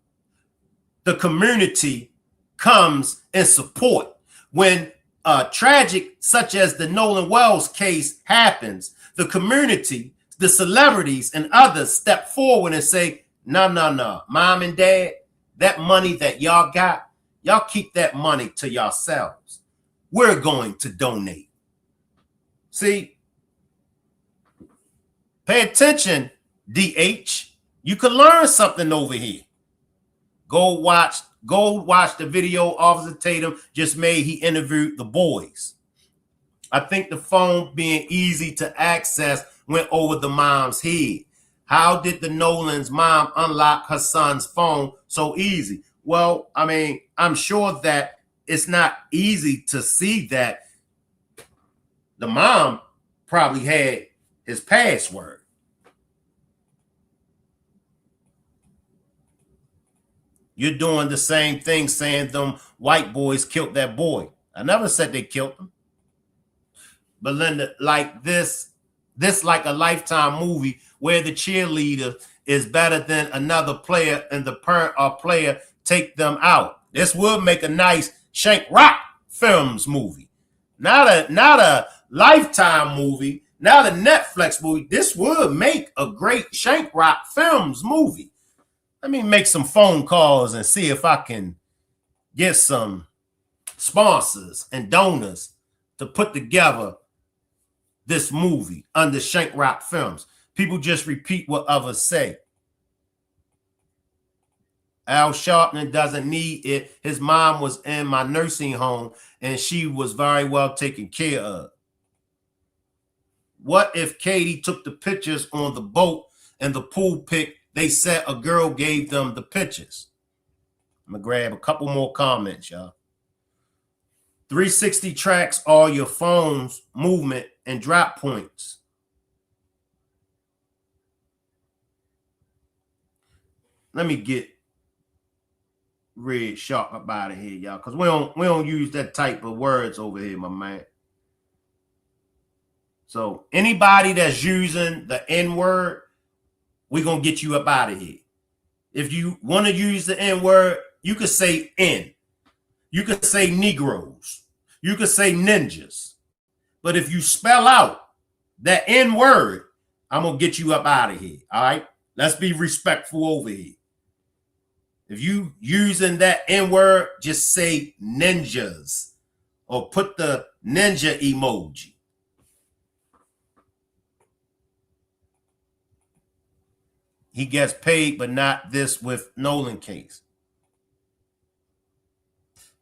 the community comes in support. When a tragic such as the Nolan Wells case happens, the community, the celebrities and others step forward and say, no, mom and dad, that money that y'all got, y'all keep that money to yourselves. We're going to donate. See, pay attention, DH. You can learn something over here. Go watch the video Officer Tatum just made. He interviewed the boys. I think the phone being easy to access went over the mom's head. How did the Nolan's mom unlock her son's phone so easy? Well, I mean, I'm sure that it's not easy to see that the mom probably had his password. You're doing the same thing saying them white boys killed that boy. I never said they killed him. Belinda, like this like a Lifetime movie where the cheerleader is better than another player and the parent or player take them out. This would make a nice Shank Rock Films movie. Not a Lifetime movie, not a Netflix movie. This would make a great Shank Rock Films movie. Let me make some phone calls and see if I can get some sponsors and donors to put together this movie under Shank Rock Films. People just repeat what others say. Al Sharpton doesn't need it. His mom was in my nursing home and she was very well taken care of. What if Katie took the pictures on the boat and the pool pic? They said a girl gave them the pictures. I'm going to grab a couple more comments, y'all. 360 tracks all your phone's movement and drop points. Let me get Red Shark up out of here, y'all, because we don't use that type of words over here, my man. So anybody that's using the N-word, we're going to get you up out of here. If you want to use the N-word, you could say N. You could say Negroes. You could say ninjas. But if you spell out that N-word, I'm going to get you up out of here, all right? Let's be respectful over here. If you using that N-word, just say ninjas or put the ninja emoji. He gets paid, but not this with Nolan case.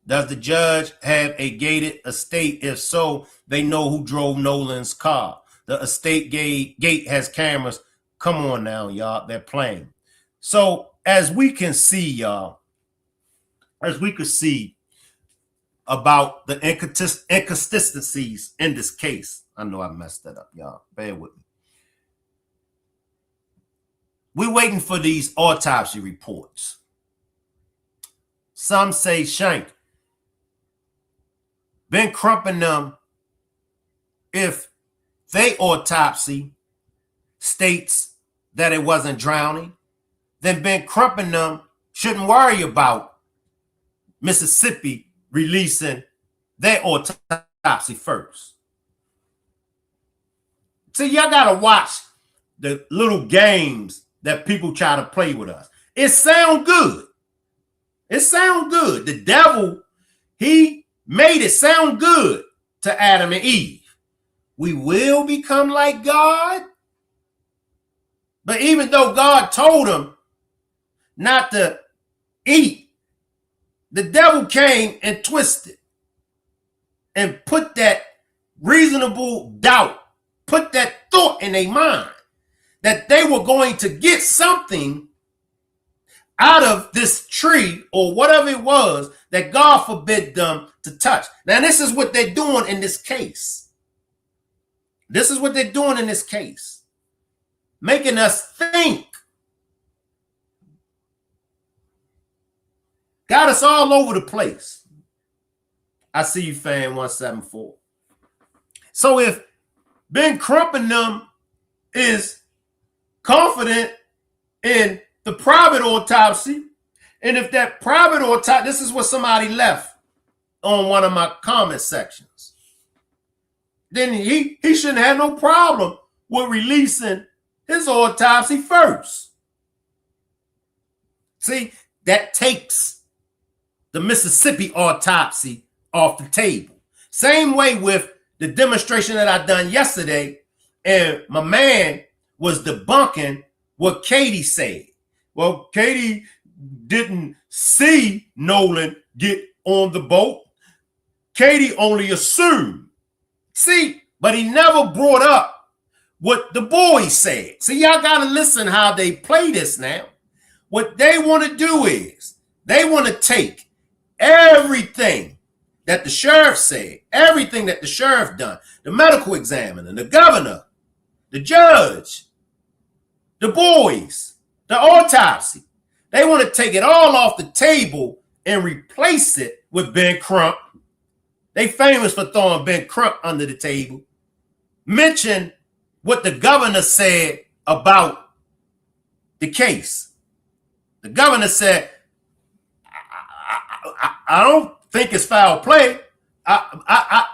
Does the judge have a gated estate? If so, they know who drove Nolan's car. The estate gate has cameras. Come on now, y'all. They're playing. So as we can see, y'all, as we could see about the inconsistencies in this case. I know I messed that up, y'all. Bear with me. We're waiting for these autopsy reports. Some say Shank been crumping them. If they autopsy states that it wasn't drowning, then Ben Crumpingham shouldn't worry about Mississippi releasing their autopsy first. See, y'all gotta watch the little games that people try to play with us. It sound good. It sound good. The devil, he made it sound good to Adam and Eve. We will become like God. But even though God told them not to eat, the devil came and twisted and put that reasonable doubt, put that thought in their mind that they were going to get something out of this tree or whatever it was that God forbid them to touch. Now, this is what they're doing in this case. This is what they're doing in this case. Making us think. Got us all over the place. I see you, fan 174. So if Ben Crumpingham is confident in the private autopsy, and if that private autopsy, this is what somebody left on one of my comment sections, then he shouldn't have no problem with releasing his autopsy first. See, that takes the Mississippi autopsy off the table. Same way with the demonstration that I done yesterday, and my man was debunking what Katie said. Well, Katie didn't see Nolan get on the boat. Katie only assumed. See, but he never brought up what the boys said. See, y'all got to listen how they play this now. What they want to do is they want to take everything that the sheriff said, everything that the sheriff done, the medical examiner, the governor, the judge, the boys, the autopsy. They want to take it all off the table and replace it with Ben Crump. They famous for throwing Ben Crump under the table. Mention what the governor said about the case. The governor said, I don't think it's foul play. I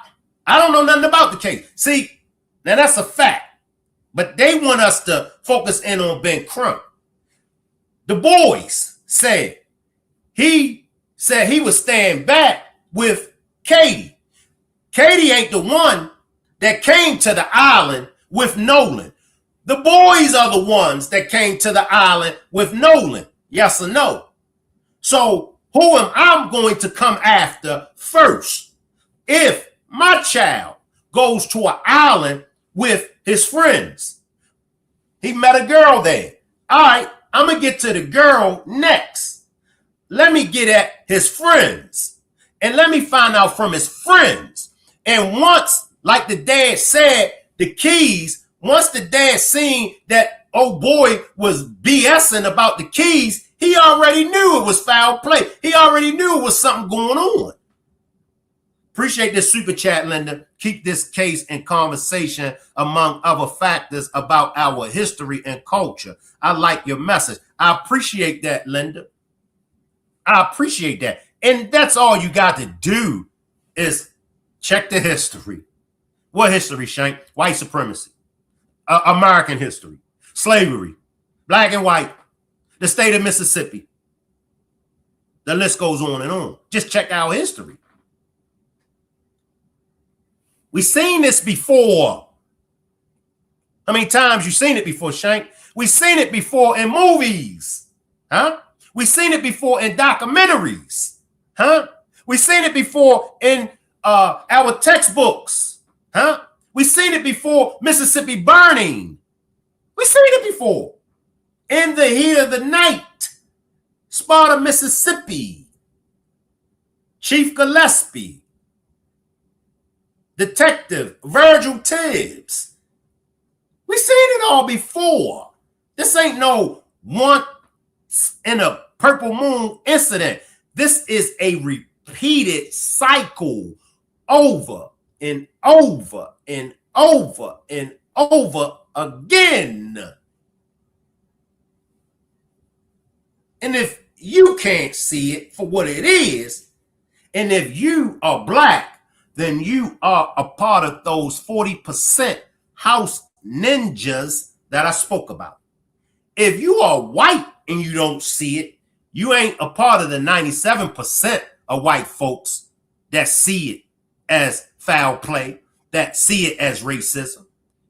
don't know nothing about the case. See, now that's a fact. But they want us to focus in on Ben Crump. The boys said he would stand back with Katie. Katie ain't the one that came to the island with Nolan. The boys are the ones that came to the island with Nolan. Yes or no? So who am I going to come after first? If my child goes to an island with his friends, he met a girl there. All right, I'm going to get to the girl next. Let me get at his friends and let me find out from his friends. And once, like the dad said, the keys, once the dad seen that old boy was BSing about the keys, he already knew it was foul play. He already knew it was something going on. Appreciate this super chat, Linda. Keep this case in conversation among other factors about our history and culture. I like your message. I appreciate that, Linda. I appreciate that. And that's all you got to do is check the history. What history, Shank? White supremacy, American history, slavery, black and white, the state of Mississippi. The list goes on and on. Just check our history. We've seen this before. How many times you seen it before, Shank? We've seen it before in movies. Huh? We've seen it before in documentaries. Huh? We've seen it before in our textbooks. Huh? We've seen it before Mississippi burning. We've seen it before. In the heat of the night. Sparta, Mississippi. Chief Gillespie. Detective Virgil Tibbs. We've seen it all before. This ain't no once in a purple moon incident. This is a repeated cycle over and over and over and over again. And if you can't see it for what it is, and if you are black, then you are a part of those 40% house ninjas that I spoke about. If you are white and you don't see it, you ain't a part of the 97% of white folks that see it as foul play, that see it as racism.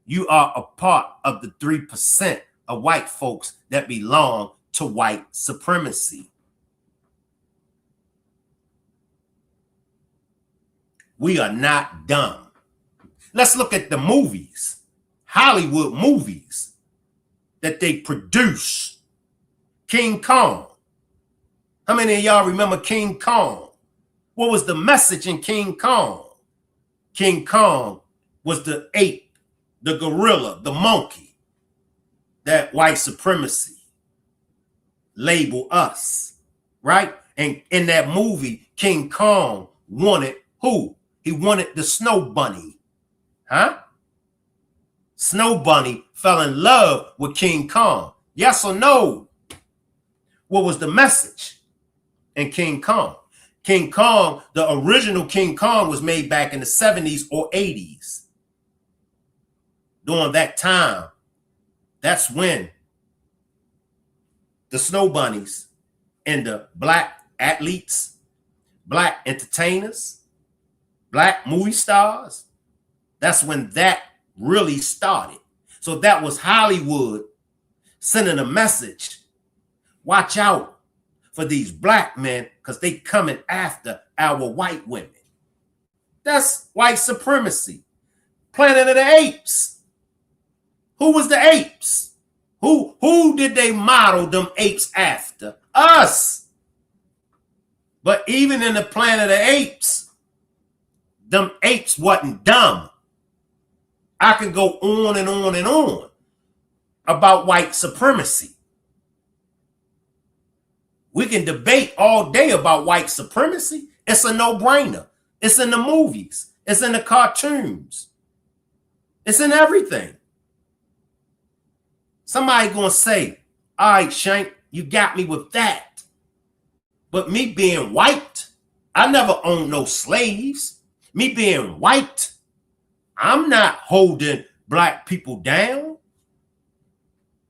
You are a part of the 3% of white folks that belong to white supremacy. We are not dumb. Let's look at the movies, Hollywood movies that they produce. King Kong. How many of y'all remember King Kong? What was the message in King Kong? King Kong was the ape, the gorilla, the monkey, that white supremacy label us, right? And in that movie, King Kong wanted who? He wanted the Snow Bunny. Huh? Snow Bunny fell in love with King Kong. Yes or no? What was the message in King Kong? King Kong, the original King Kong was made back in the 70s or 80s. During that time, that's when the Snow Bunnies and the black athletes, black entertainers, black movie stars, that's when that really started. So that was Hollywood sending a message. Watch out for these black men because they coming after our white women. That's white supremacy. Planet of the Apes. Who was the apes? Who did they model them apes after? Us. But even in the Planet of the Apes, them apes wasn't dumb. I can go on and on and on about white supremacy. We can debate all day about white supremacy. It's a no-brainer. It's in the movies. It's in the cartoons. It's in everything. Somebody gonna say, All right, Shank, you got me with that. But me being white, I never owned no slaves. Me being white, I'm not holding black people down.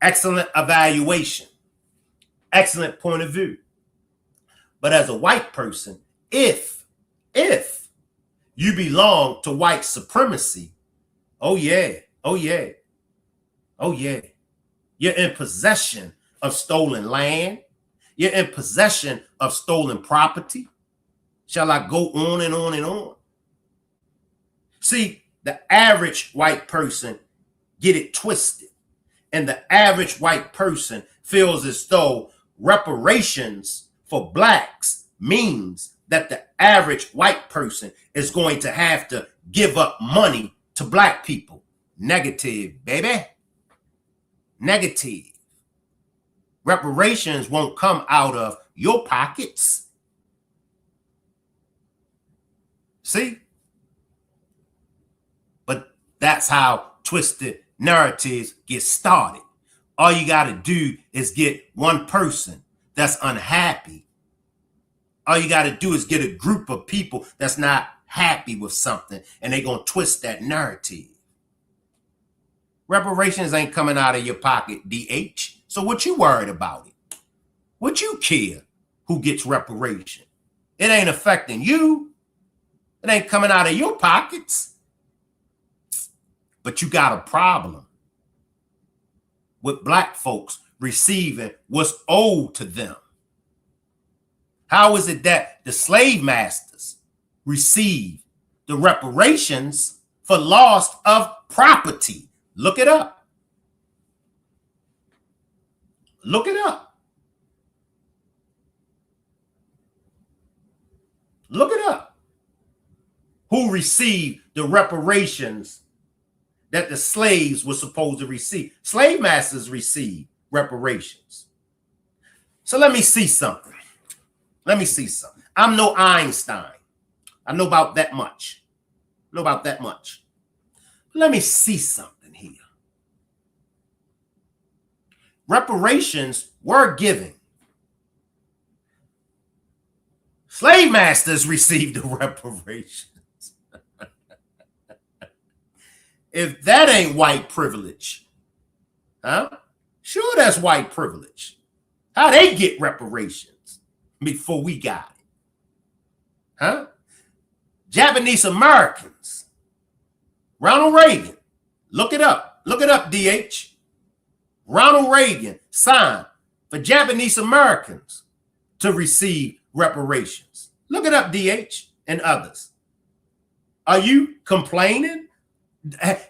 Excellent evaluation. Excellent point of view. But as a white person, if you belong to white supremacy, oh yeah, oh yeah, oh yeah. You're in possession of stolen land. You're in possession of stolen property. Shall I go on and on and on? See, the average white person get it twisted. And the average white person feels as though reparations for blacks means that the average white person is going to have to give up money to black people. Negative, baby. Negative. Reparations won't come out of your pockets. See? But that's how twisted narratives get started. All you got to do is get one person that's unhappy. All you got to do is get a group of people that's not happy with something, and they're going to twist that narrative. Reparations ain't coming out of your pocket, DH. So what you worried about it? What you care who gets reparation? It ain't affecting you. It ain't coming out of your pockets. But you got a problem with black folks receiving what's owed to them. How is it that the slave masters receive the reparations for loss of property? Look it up. Look it up. Look it up. Who received the reparations that the slaves were supposed to receive? Slave masters received reparations. So let me see something. Let me see something. I'm no Einstein. I know about that much. Let me see something here. Reparations were given. Slave masters received the reparations. If that ain't white privilege, huh? Sure, that's white privilege. How they get reparations before we got it, huh? Japanese Americans, Ronald Reagan, look it up, DH. Ronald Reagan signed for Japanese Americans to receive reparations. Look it up, DH and others. Are you complaining?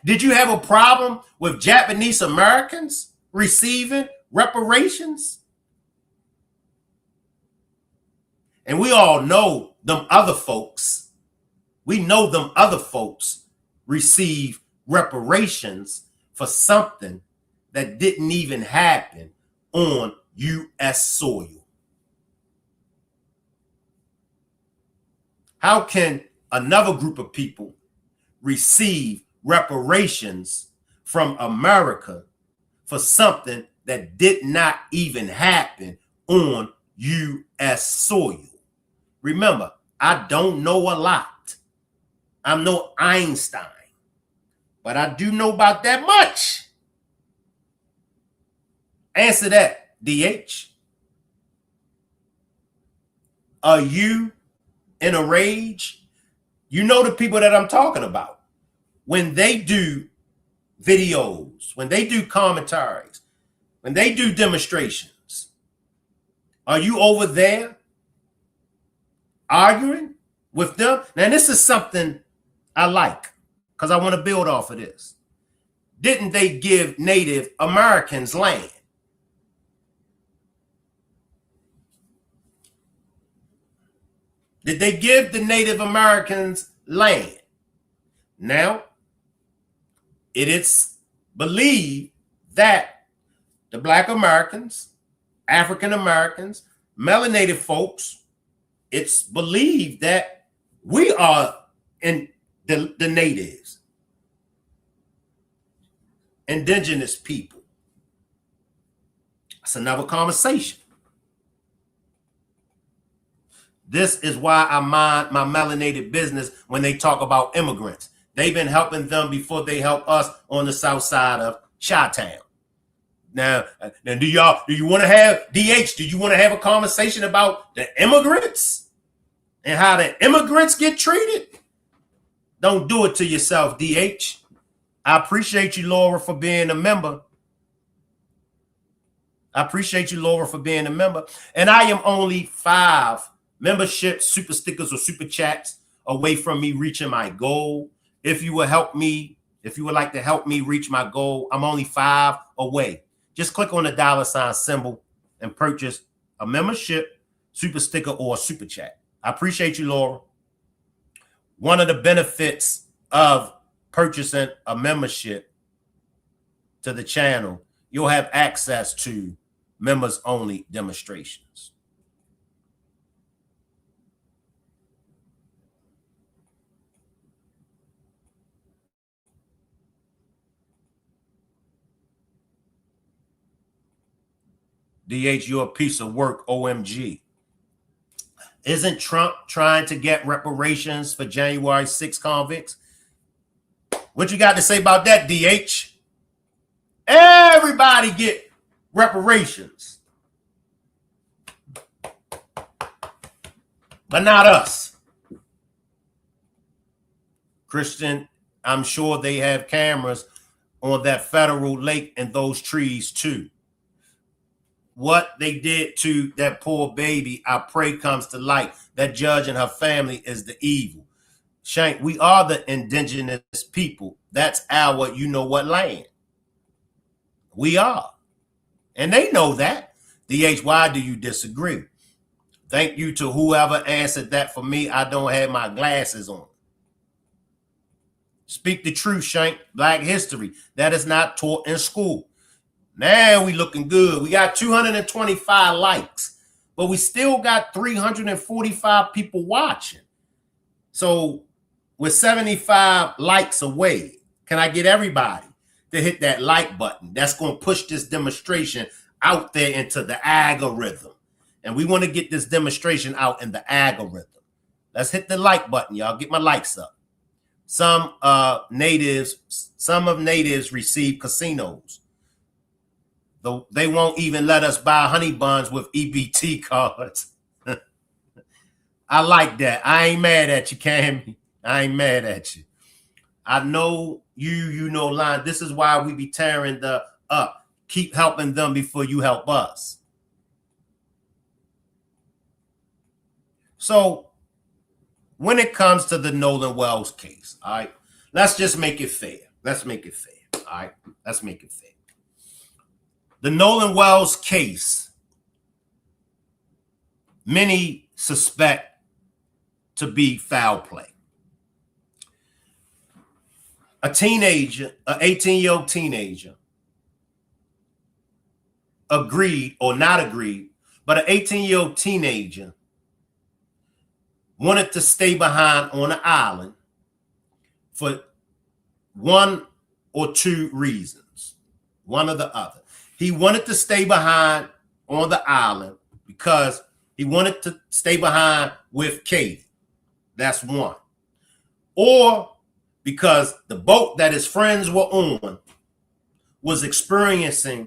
Did you have a problem with Japanese Americans receiving reparations? And we all know them other folks. We know them other folks receive reparations for something that didn't even happen on U.S. soil. How can another group of people receive reparations from America for something that did not even happen on U.S. soil? Remember, I don't know a lot. I'm no Einstein, but I do know about that much. Answer that, DH. Are you in a rage? You know the people that I'm talking about. When they do videos, when they do commentaries, when they do demonstrations, are you over there arguing with them? Now, this is something I like because I want to build off of this. Didn't they give Native Americans land? Did they give the Native Americans land? Now, it is believed that the Black Americans, African Americans, melanated folks, it's believed that we are in the natives, indigenous people. That's another conversation. This is why I mind my melanated business when they talk about immigrants. They've been helping them before they help us on the south side of Chi-Town. Now do you want to have, DH, do you want to have a conversation about the immigrants and how the immigrants get treated? Don't do it to yourself, DH. I appreciate you, Laura, for being a member. I appreciate you, Laura, for being a member. And I am only 5 membership super stickers or super chats away from me reaching my goal. If you would help me, if you would like to help me reach my goal, I'm only 5 away. Just click on the $ symbol and purchase a membership, super sticker, or a super chat. I appreciate you, Laura. One of the benefits of purchasing a membership to the channel, you'll have access to members only demonstrations. DH, you're a piece of work, OMG. Isn't Trump trying to get reparations for January 6 convicts? What you got to say about that, DH? Everybody get reparations, but not us. Christian, I'm sure they have cameras on that federal lake and those trees too. What they did to that poor baby, I pray comes to light. That judge and her family is the evil. Shank, we are the indigenous people. That's our you know what land. We are. And they know that. DH, why do you disagree? Thank you to whoever answered that for me. I don't have my glasses on. Speak the truth, Shank. Black history. That is not taught in school. Now we looking good. We got 225 likes, but we still got 345 people watching. So we're 75 likes away. Can I get everybody to hit that like button? That's going to push this demonstration out there into the algorithm. And we want to get this demonstration out in the algorithm. Let's hit the like button, y'all. Get my likes up. Some of natives receive casinos. Though they won't even let us buy honey buns with EBT cards. I like that. I ain't mad at you, Cammy. I ain't mad at you. I know you know, Line. This is why we be tearing the up. Keep helping them before you help us. So when it comes to the Nolan Wells case, all right, let's just make it fair. Let's make it fair. All right, let's make it fair. The Nolan Wells case, many suspect to be foul play. A teenager, an 18-year-old teenager, agreed or not agreed, but an 18-year-old teenager wanted to stay behind on an island for one or two reasons, one or the other. He wanted to stay behind on the island because he wanted to stay behind with Katie. That's one. Or because the boat that his friends were on was experiencing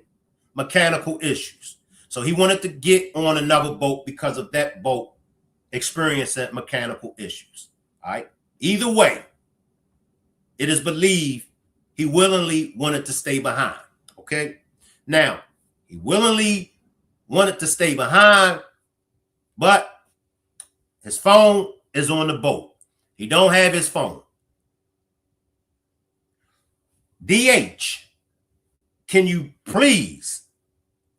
mechanical issues. So he wanted to get on another boat because of that boat experiencing mechanical issues. All right. Either way, it is believed he willingly wanted to stay behind. Okay. Now, he willingly wanted to stay behind, but his phone is on the boat. He don't have his phone. DH, can you please,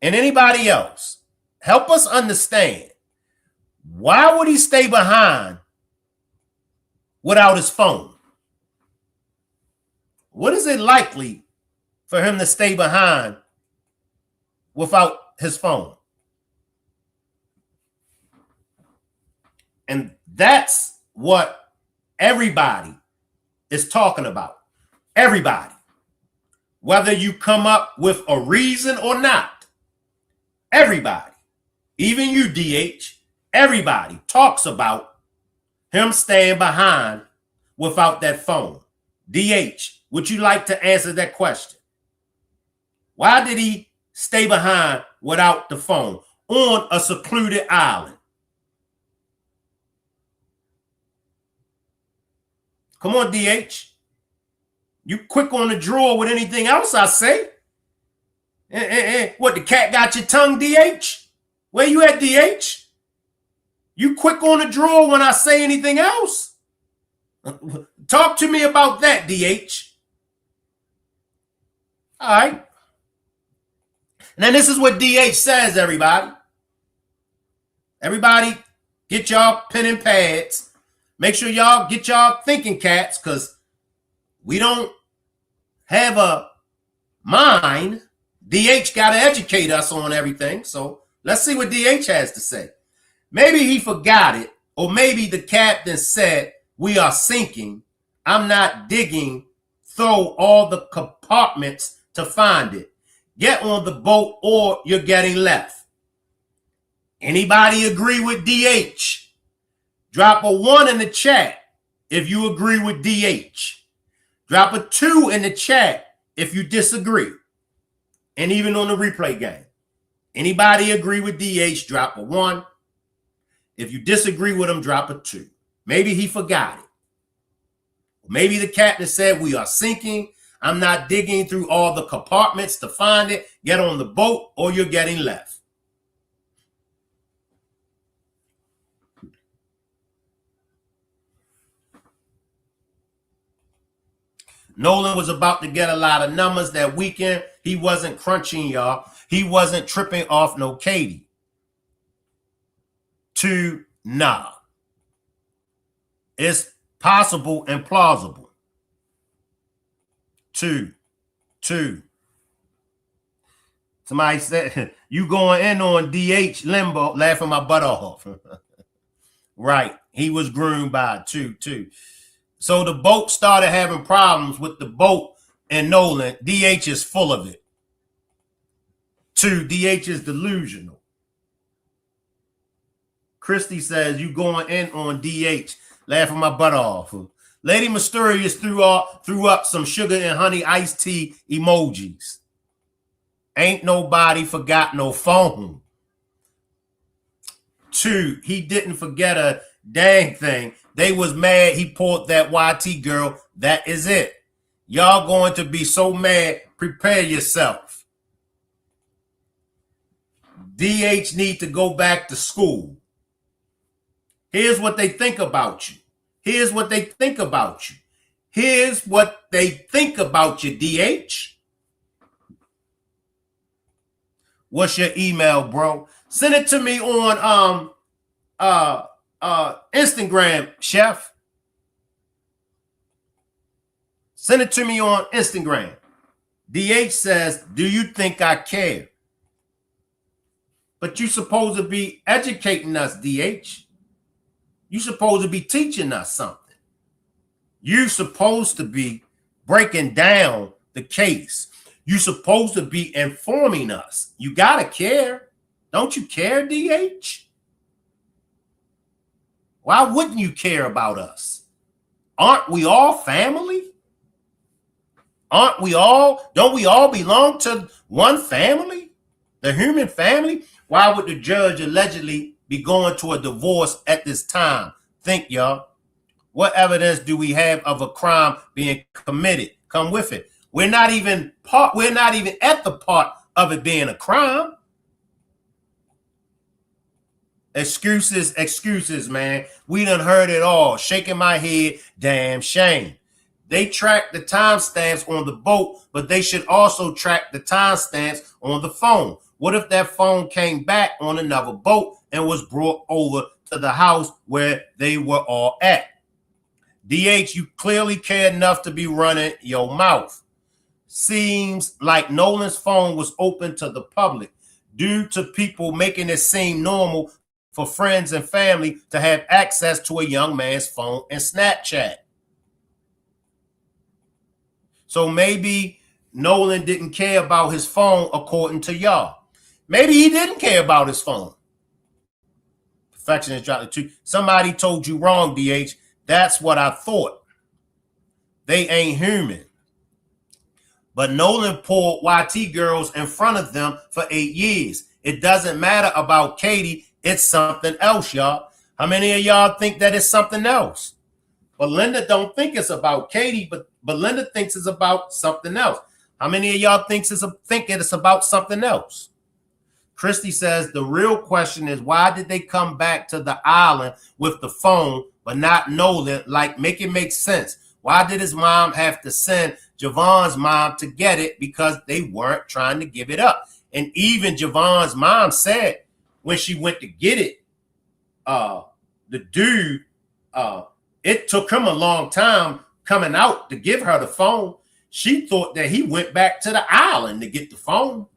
and anybody else, help us understand, why would he stay behind without his phone? What is it likely for him to stay behind without his phone? And that's what everybody is talking about. Everybody. Whether you come up with a reason or not, everybody, even you, DH, everybody talks about him staying behind without that phone. DH, would you like to answer that question? Why did he stay behind without the phone on a secluded island? Come on, DH. You quick on the draw with anything else I say. What, the cat got your tongue, DH? Where you at, DH? You quick on the draw when I say anything else? Talk to me about that, DH. All right. Now, this is what DH says, everybody. Everybody, get y'all pen and pads. Make sure y'all get y'all thinking caps, because we don't have a mind. DH got to educate us on everything. So let's see what DH has to say. Maybe he forgot it, or maybe the captain said, we are sinking. I'm not digging. Throw all the compartments to find it. Get on the boat or you're getting left. Anybody agree with DH? Drop a 1 in the chat if you agree with DH. Drop a 2 in the chat if you disagree. And even on the replay game. Anybody agree with DH, drop a 1. If you disagree with him, drop a 2. Maybe he forgot it. Maybe the captain said, we are sinking. I'm not digging through all the compartments to find it. Get on the boat or you're getting left. Nolan was about to get a lot of numbers that weekend. He wasn't crunching, y'all. He wasn't tripping off no Katie. 2, nah. It's possible and plausible. 2. Somebody said, you going in on DH Limbo, laughing my butt off. Right. He was groomed by 2. So the boat started having problems with the boat and Nolan. DH is full of it. 2, DH is delusional. Christy says, you going in on DH, laughing my butt off. Lady Mysterious threw up some sugar and honey iced tea emojis. Ain't nobody forgot no phone. 2, he didn't forget a dang thing. They was mad he pulled that YT girl. That is it. Y'all going to be so mad. Prepare yourself. DH need to go back to school. Here's what they think about you. Here's what they think about you. Here's what they think about you, DH. What's your email, bro? Send it to me on Instagram, chef. Send it to me on Instagram. DH says, do you think I care? But you're supposed to be educating us, DH. You're supposed to be teaching us something. You're supposed to be breaking down the case. You're supposed to be informing us. You got to care. Don't you care, DH? Why wouldn't you care about us? Aren't we all family? Aren't we all? Don't we all belong to one family? The human family? Why would the judge allegedly be going to a divorce at this time? Think, y'all. What evidence do we have of a crime being committed? Come with it. We're not even at the part of it being a crime. Excuses, man. We done heard it all. Shaking my head, damn shame. They track the timestamps on the boat, but they should also track the timestamps on the phone. What if that phone came back on another boat and was brought over to the house where they were all at? DH, you clearly care enough to be running your mouth. Seems like Nolan's phone was open to the public due to people making it seem normal for friends and family to have access to a young man's phone and Snapchat. So maybe Nolan didn't care about his phone according to y'all. Maybe he didn't care about his phone. Perfectionist dropped the two. Somebody told you wrong, DH. That's what I thought. They ain't human. But Nolan pulled YT girls in front of them for 8 years. It doesn't matter about Katie. It's something else, y'all. How many of y'all think that it's something else? But Linda don't think it's about Katie, but Linda thinks it's about something else. How many of y'all think it's about something else? Christy says the real question is, why did they come back to the island with the phone but not Nolan? Like, make it make sense. Why did his mom have to send Javon's mom to get it? Because they weren't trying to give it up. And even Javon's mom said when she went to get it, the dude, it took him a long time coming out to give her the phone. She thought that he went back to the island to get the phone.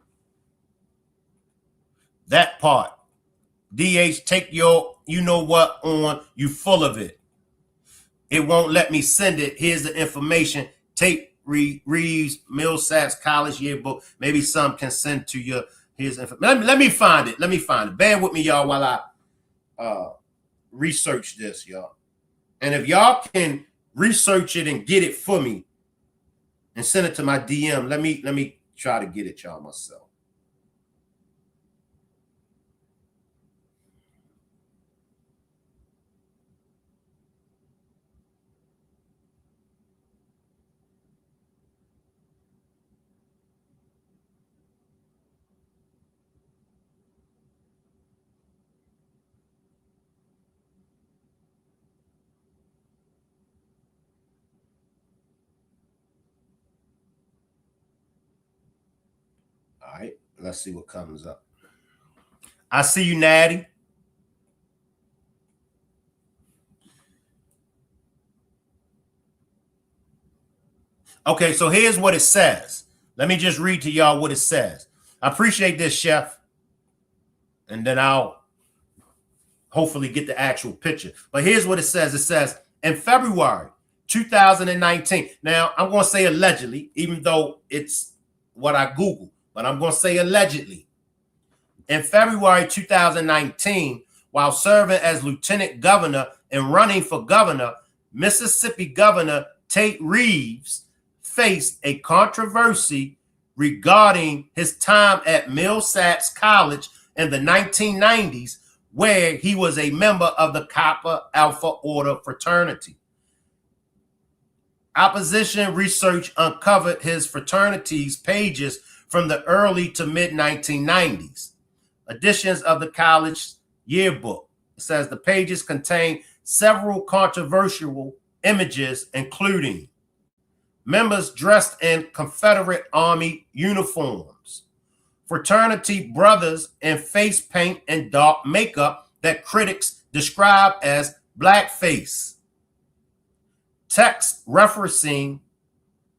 That part. DH, take your you know what on. You full of it. It won't let me send it. Here's the information. Take Reeves, Millsaps College yearbook. Maybe some can send to you. Here's information. Let me find it. Let me find it. Bear with me, y'all, while I research this, y'all. And if y'all can research it and get it for me and send it to my DM, let me try to get it, y'all, myself. All right, let's see what comes up. I see you, Natty. Okay, so here's what it says. Let me just read to y'all what it says. I appreciate this, Chef. And then I'll hopefully get the actual picture. But here's what it says. It says, in February 2019. Now, I'm going to say allegedly, even though it's what I Googled, but I'm going to say allegedly. In February 2019, while serving as lieutenant governor and running for governor, Mississippi Governor Tate Reeves faced a controversy regarding his time at Millsaps College in the 1990s, where he was a member of the Kappa Alpha Order fraternity. Opposition research uncovered his fraternity's pages from the early to mid-1990s. Editions of the college yearbook. It says the pages contain several controversial images, including members dressed in Confederate Army uniforms, fraternity brothers in face paint and dark makeup that critics describe as blackface, text referencing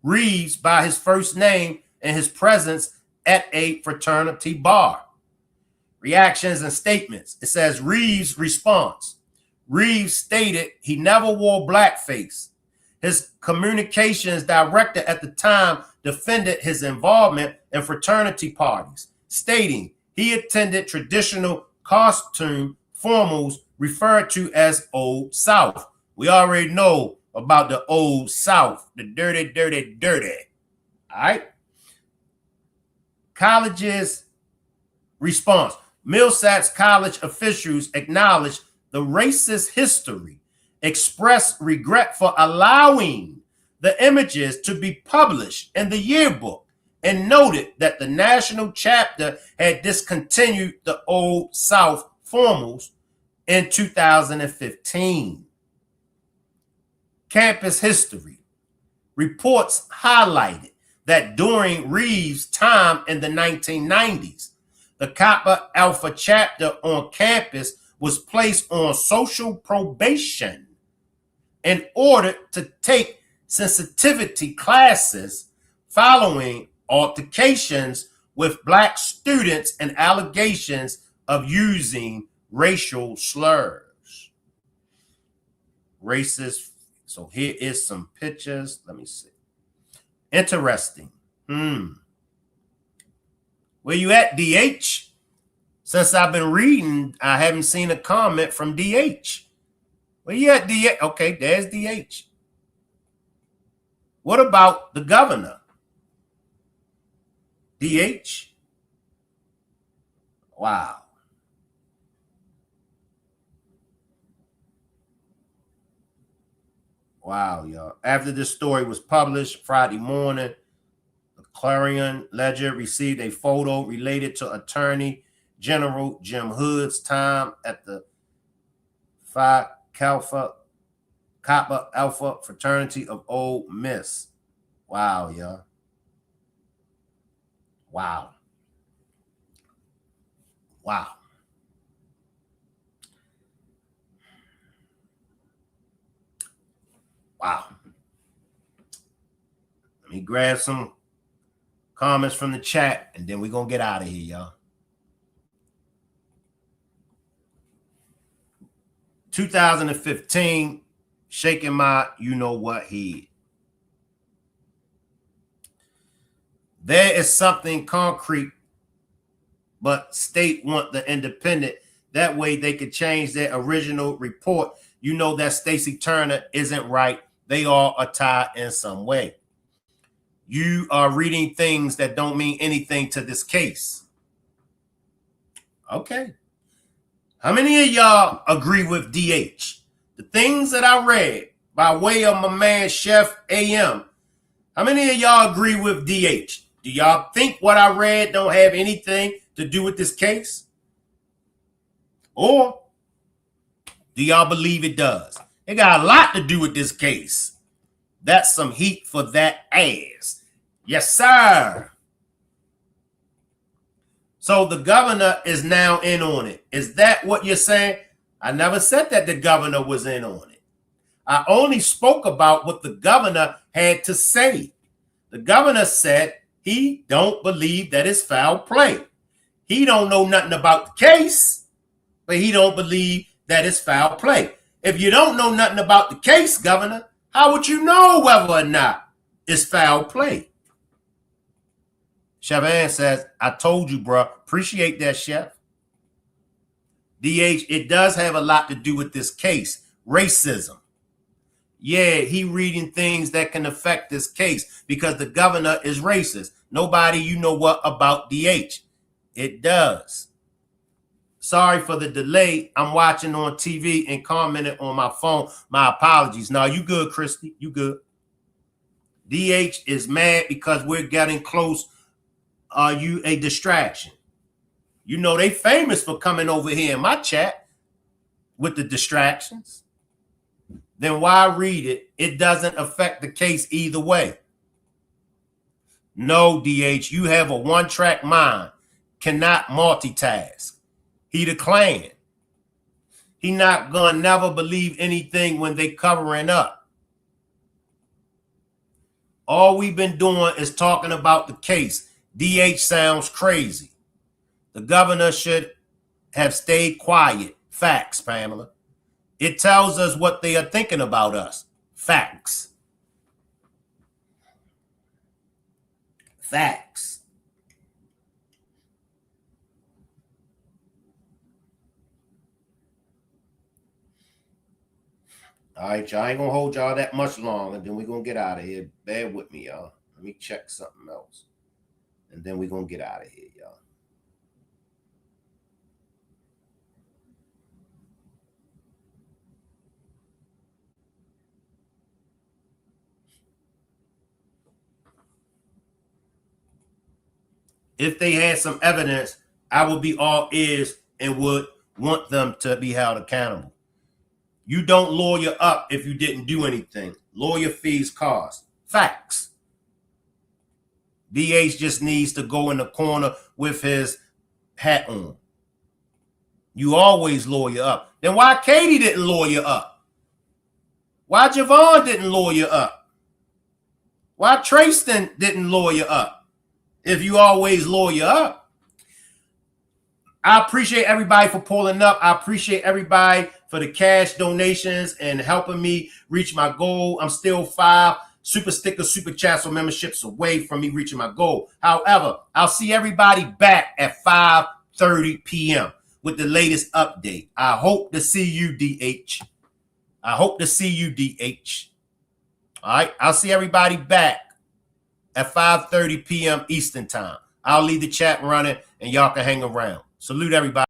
Reeves by his first name and his presence at a fraternity bar. Reactions and statements. It says Reeves' response. Reeves stated he never wore blackface. His communications director at the time defended his involvement in fraternity parties, stating he attended traditional costume formals referred to as Old South. We already know about the Old South, the dirty, dirty, dirty. All right. College's response. Millsaps College officials acknowledged the racist history, expressed regret for allowing the images to be published in the yearbook, and noted that the national chapter had discontinued the Old South formals in 2015. Campus history. Reports highlighted that during Reeves' time in the 1990s, the Kappa Alpha chapter on campus was placed on social probation in order to take sensitivity classes following altercations with Black students and allegations of using racial slurs. Racist. So here is some pictures. Let me see. Interesting. Where you at, DH? Since I've been reading, I haven't seen a comment from DH. Well, yeah, DH. Okay, there's DH. What about the governor? DH? Wow. Wow, y'all. After this story was published Friday morning, the Clarion Ledger received a photo related to Attorney General Jim Hood's time at the Phi Kappa Alpha fraternity of Ole Miss. Wow, y'all. Wow. Wow. Wow. Let me grab some comments from the chat, and then we're going to get out of here, y'all. 2015, shaking my you-know-what head. There is something concrete, but state want the independent. That way they could change their original report. You know that Stacey Turner isn't right. They all are tied in some way. You are reading things that don't mean anything to this case. Okay. How many of y'all agree with DH? The things that I read by way of my man Chef AM. How many of y'all agree with DH? Do y'all think what I read don't have anything to do with this case? Or do y'all believe it does? It got a lot to do with this case. That's some heat for that ass. Yes, sir. So the governor is now in on it. Is that what you're saying? I never said that the governor was in on it. I only spoke about what the governor had to say. The governor said he don't believe that it's foul play. He don't know nothing about the case, but he don't believe that it's foul play. If you don't know nothing about the case, Governor, how would you know whether or not it's foul play? Chef Ann says, I told you, bro. Appreciate that, Chef. DH, it does have a lot to do with this case. Racism. Yeah, he reading things that can affect this case because the governor is racist. Nobody you know what about DH. It does. Sorry for the delay. I'm watching on TV and commenting on my phone. My apologies. No, you good, Christy. You good. DH is mad because we're getting close. Are you a distraction? You know they famous for coming over here in my chat with the distractions. Then why read it? It doesn't affect the case either way. No, DH, you have a one-track mind. Cannot multitask. He the Klan. He not gonna never believe anything when they covering up. All we've been doing is talking about the case. DH sounds crazy. The governor should have stayed quiet. Facts, Pamela. It tells us what they are thinking about us. Facts. Facts. All right, y'all. I ain't gonna hold y'all that much long, and then we're gonna get out of here. Bear with me, y'all. Let me check something else. And then we're gonna get out of here, y'all. If they had some evidence, I would be all ears and would want them to be held accountable. You don't lawyer up if you didn't do anything. Lawyer fees cost. Facts. DH just needs to go in the corner with his hat on. You always lawyer up. Then why Katie didn't lawyer up? Why Javon didn't lawyer up? Why Trayston didn't lawyer up? If you always lawyer up. I appreciate everybody for pulling up. I appreciate everybody for the cash donations and helping me reach my goal. I'm still 5 super sticker, super chats, memberships away from me reaching my goal. However, I'll see everybody back at 5 5:30 p.m. with the latest update. I hope to see you, DH. I hope to see you, DH. All right, I'll see everybody back at 5:30 p.m. Eastern time. I'll leave the chat running and y'all can hang around. Salute everybody.